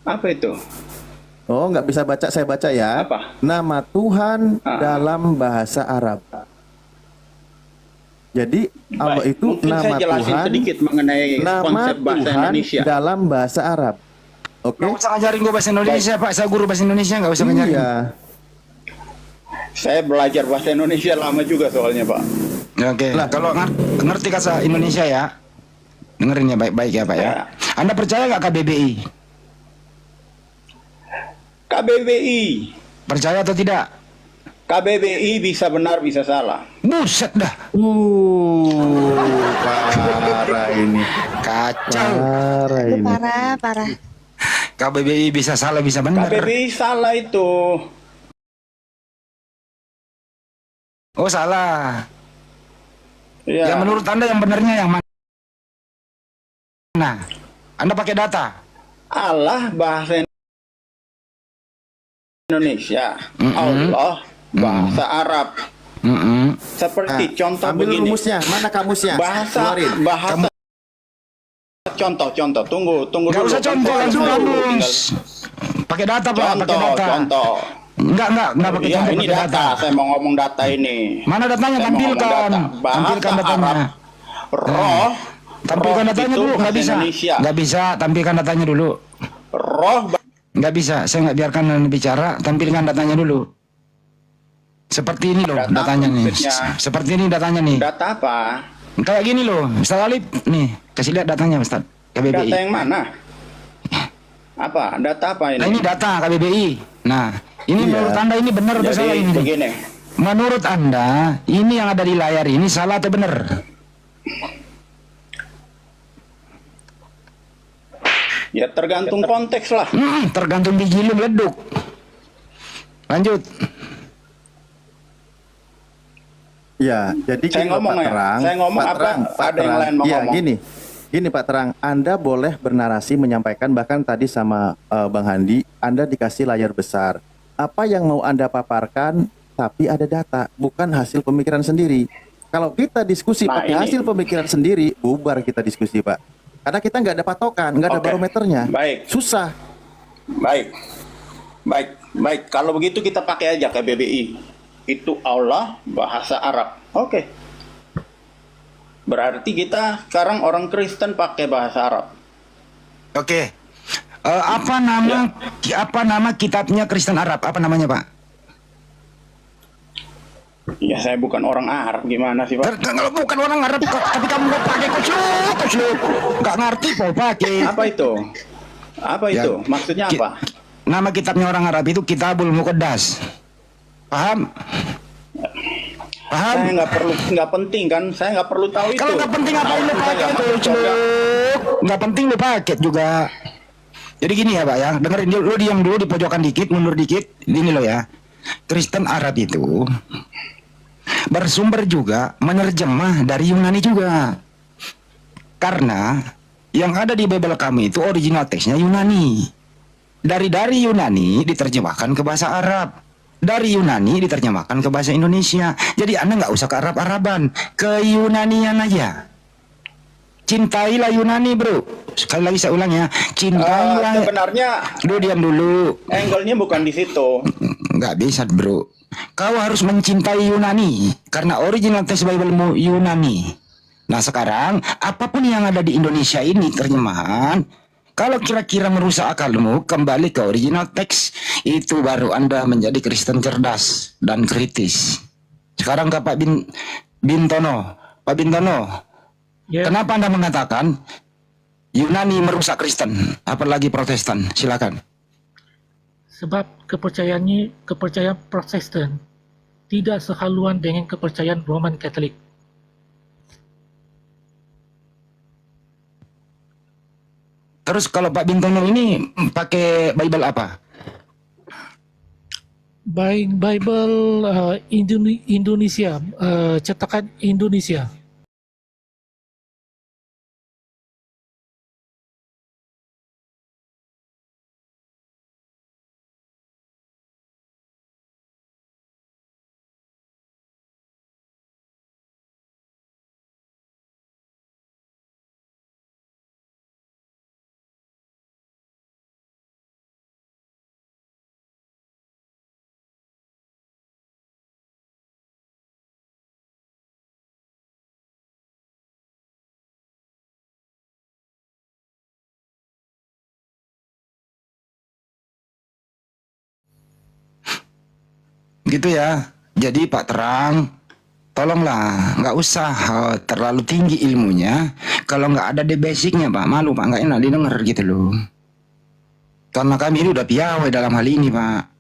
S4: Apa itu?
S1: Oh, nggak bisa baca, saya baca ya.
S4: Apa?
S1: Nama Tuhan dalam bahasa Arab. Jadi Allah
S4: Baik,
S1: itu
S4: mungkin
S1: nama
S4: saya jelasin
S1: Tuhan,
S4: sedikit mengenai
S1: nama
S4: konsep bahasa
S1: Tuhan
S4: Indonesia.
S1: dalam bahasa Arab. Oke?
S8: Nggak usah ngajarin gue bahasa Indonesia, Pak. Saya guru bahasa Indonesia, nggak usah ngajarin.
S1: Iya.
S4: Saya belajar bahasa Indonesia lama juga soalnya, Pak.
S8: Oke. Kalau ngerti kata Indonesia ya, dengerin ya baik-baik ya, Pak ya.
S4: Ya.
S8: Anda percaya nggak KBBI?
S4: KBBI.
S8: Percaya atau tidak?
S4: KBBI bisa benar, bisa salah.
S8: Buset dah.
S1: Parah ini.
S8: Kacau.
S1: Parah ini.
S3: Parah.
S8: KBBI bisa salah, bisa benar.
S4: KBBI salah itu.
S8: Oh, salah.
S4: Ya.
S8: Ya menurut Anda yang benarnya yang mana? Anda pakai data.
S4: Allah bahasa Indonesia. Allah bahasa Arab. Seperti contoh
S1: Ambil
S4: begini.
S1: rumusnya, mana kamusnya?
S4: Bahasa
S1: Keluarin.
S4: contoh. Tunggu
S8: Nggak
S4: dulu.
S8: usah contoh, langsung kamus. Pakai data, Pak, pakai data.
S4: Contoh.
S8: Enggak pakai
S4: Iya,
S8: contoh,
S4: ini
S8: pakai
S4: data. Saya mau ngomong data ini.
S8: Mana datanya?
S4: Saya mau ngomong
S8: Tampilkan.
S4: data. Bahasa
S8: Tampilkan datanya.
S4: Arab. Roh.
S8: Tampilkan
S4: roh
S8: datanya
S4: itu
S8: dulu, nggak
S4: bahasa
S8: bisa.
S4: Indonesia.
S8: Nggak bisa, tampilkan datanya dulu.
S4: Roh
S8: Nggak bisa, saya nggak biarkan Anda bicara, tampilkan datanya dulu. Seperti ini loh
S4: Data
S8: datanya nih.
S4: maksudnya?
S8: Seperti ini datanya nih.
S4: data apa?
S8: Kayak gini loh, Ustaz Alif nih, kasih lihat datanya Ustaz, KBBI.
S4: Data yang mana? Apa? Data apa ini?
S8: Nah, ini data KBBI. Nah, ini menurut Anda ini benar atau salah
S4: Jadi
S8: ini?
S4: begini.
S8: Menurut Anda, ini yang ada di layar ini salah atau benar?
S4: Ya tergantung konteks lah.
S8: Tergantung biji lu meleduk. Lanjut.
S1: Ya, jadi
S4: Saya
S1: gini loh,
S4: ngomong
S1: Pak
S4: ya?
S1: Terang.
S4: Saya ngomong
S1: Pak
S4: apa?
S1: Terang, Pak
S4: Ada yang
S1: Terang.
S4: lain mau
S1: Iya,
S4: ngomong?
S1: Gini Pak Terang, Anda boleh bernarasi menyampaikan bahkan tadi sama Bang Handi, Anda dikasih layar besar. Apa yang mau Anda paparkan, tapi ada data, bukan hasil pemikiran sendiri. Kalau kita diskusi
S4: Nah,
S1: pakai
S4: ini-
S1: hasil pemikiran sendiri, bubar kita diskusi, Pak. Karena kita nggak ada patokan, nggak ada
S4: Oke.
S1: barometernya.
S4: Baik.
S1: Susah.
S4: Baik. Kalau begitu kita pakai aja KBBI. Itu Allah bahasa Arab. Oke. Berarti kita sekarang orang Kristen pakai bahasa Arab.
S8: Oke. Apa nama kitabnya Kristen Arab? Apa namanya, Pak?
S4: Ya saya bukan orang Arab, gimana sih Pak?
S8: Kalau bukan orang Arab, tapi kamu nggak pakai kucuk, nggak ngerti kok pakai.
S4: Apa itu? Apa
S8: Ya,
S4: itu? Maksudnya
S8: ki-
S4: apa?
S8: Nama kitabnya orang Arab itu Kitabul Muqaddas. Paham?
S4: Saya nggak penting kan? Saya nggak perlu tahu itu.
S8: Kalau nggak penting apa lu pakai itu, Cuk? Nggak penting lu pakai juga. Jadi gini ya, Pak ya, dengerin lu diam dulu di pojokan dikit, mundur dikit. Ini lo ya. Kristen Arab itu bersumber juga menerjemah dari Yunani juga. Karena yang ada di Bible kami itu original teksnya Yunani. Dari Yunani diterjemahkan ke bahasa Arab. Dari Yunani diterjemahkan ke bahasa Indonesia. Jadi Anda nggak usah ke Arab-Araban, ke Yunanian aja. Cintailah Yunani, bro. Sekali lagi saya ulang ya, cintailah.
S4: Sebenarnya
S8: Lu diam dulu.
S4: angle-nya bukan di situ.
S8: Nggak bisa, bro. Kau harus mencintai Yunani karena original teks Bible-mu Yunani. Nah sekarang apapun yang ada di Indonesia ini terjemahan, kalau kira-kira merusak akalmu, kembali ke original teks. Itu baru Anda menjadi Kristen cerdas dan kritis. Sekarang ke Pak Bintono. Pak Bintono,
S6: Ya,
S8: kenapa Anda mengatakan Yunani merusak Kristen, apalagi Protestan? Silakan.
S6: sebab kepercayaan Protestan tidak sehaluan dengan kepercayaan Roman Katolik.
S8: Terus kalau Pak Bintono ini pakai Bible apa?
S6: Bible Indonesia, cetakan Indonesia.
S8: Gitu ya. Jadi Pak Terang, tolonglah nggak usah terlalu tinggi ilmunya. Kalau nggak ada di basicnya Pak, malu Pak, nggak enak didengar gitu loh. Karena kami ini udah piawai dalam hal ini Pak.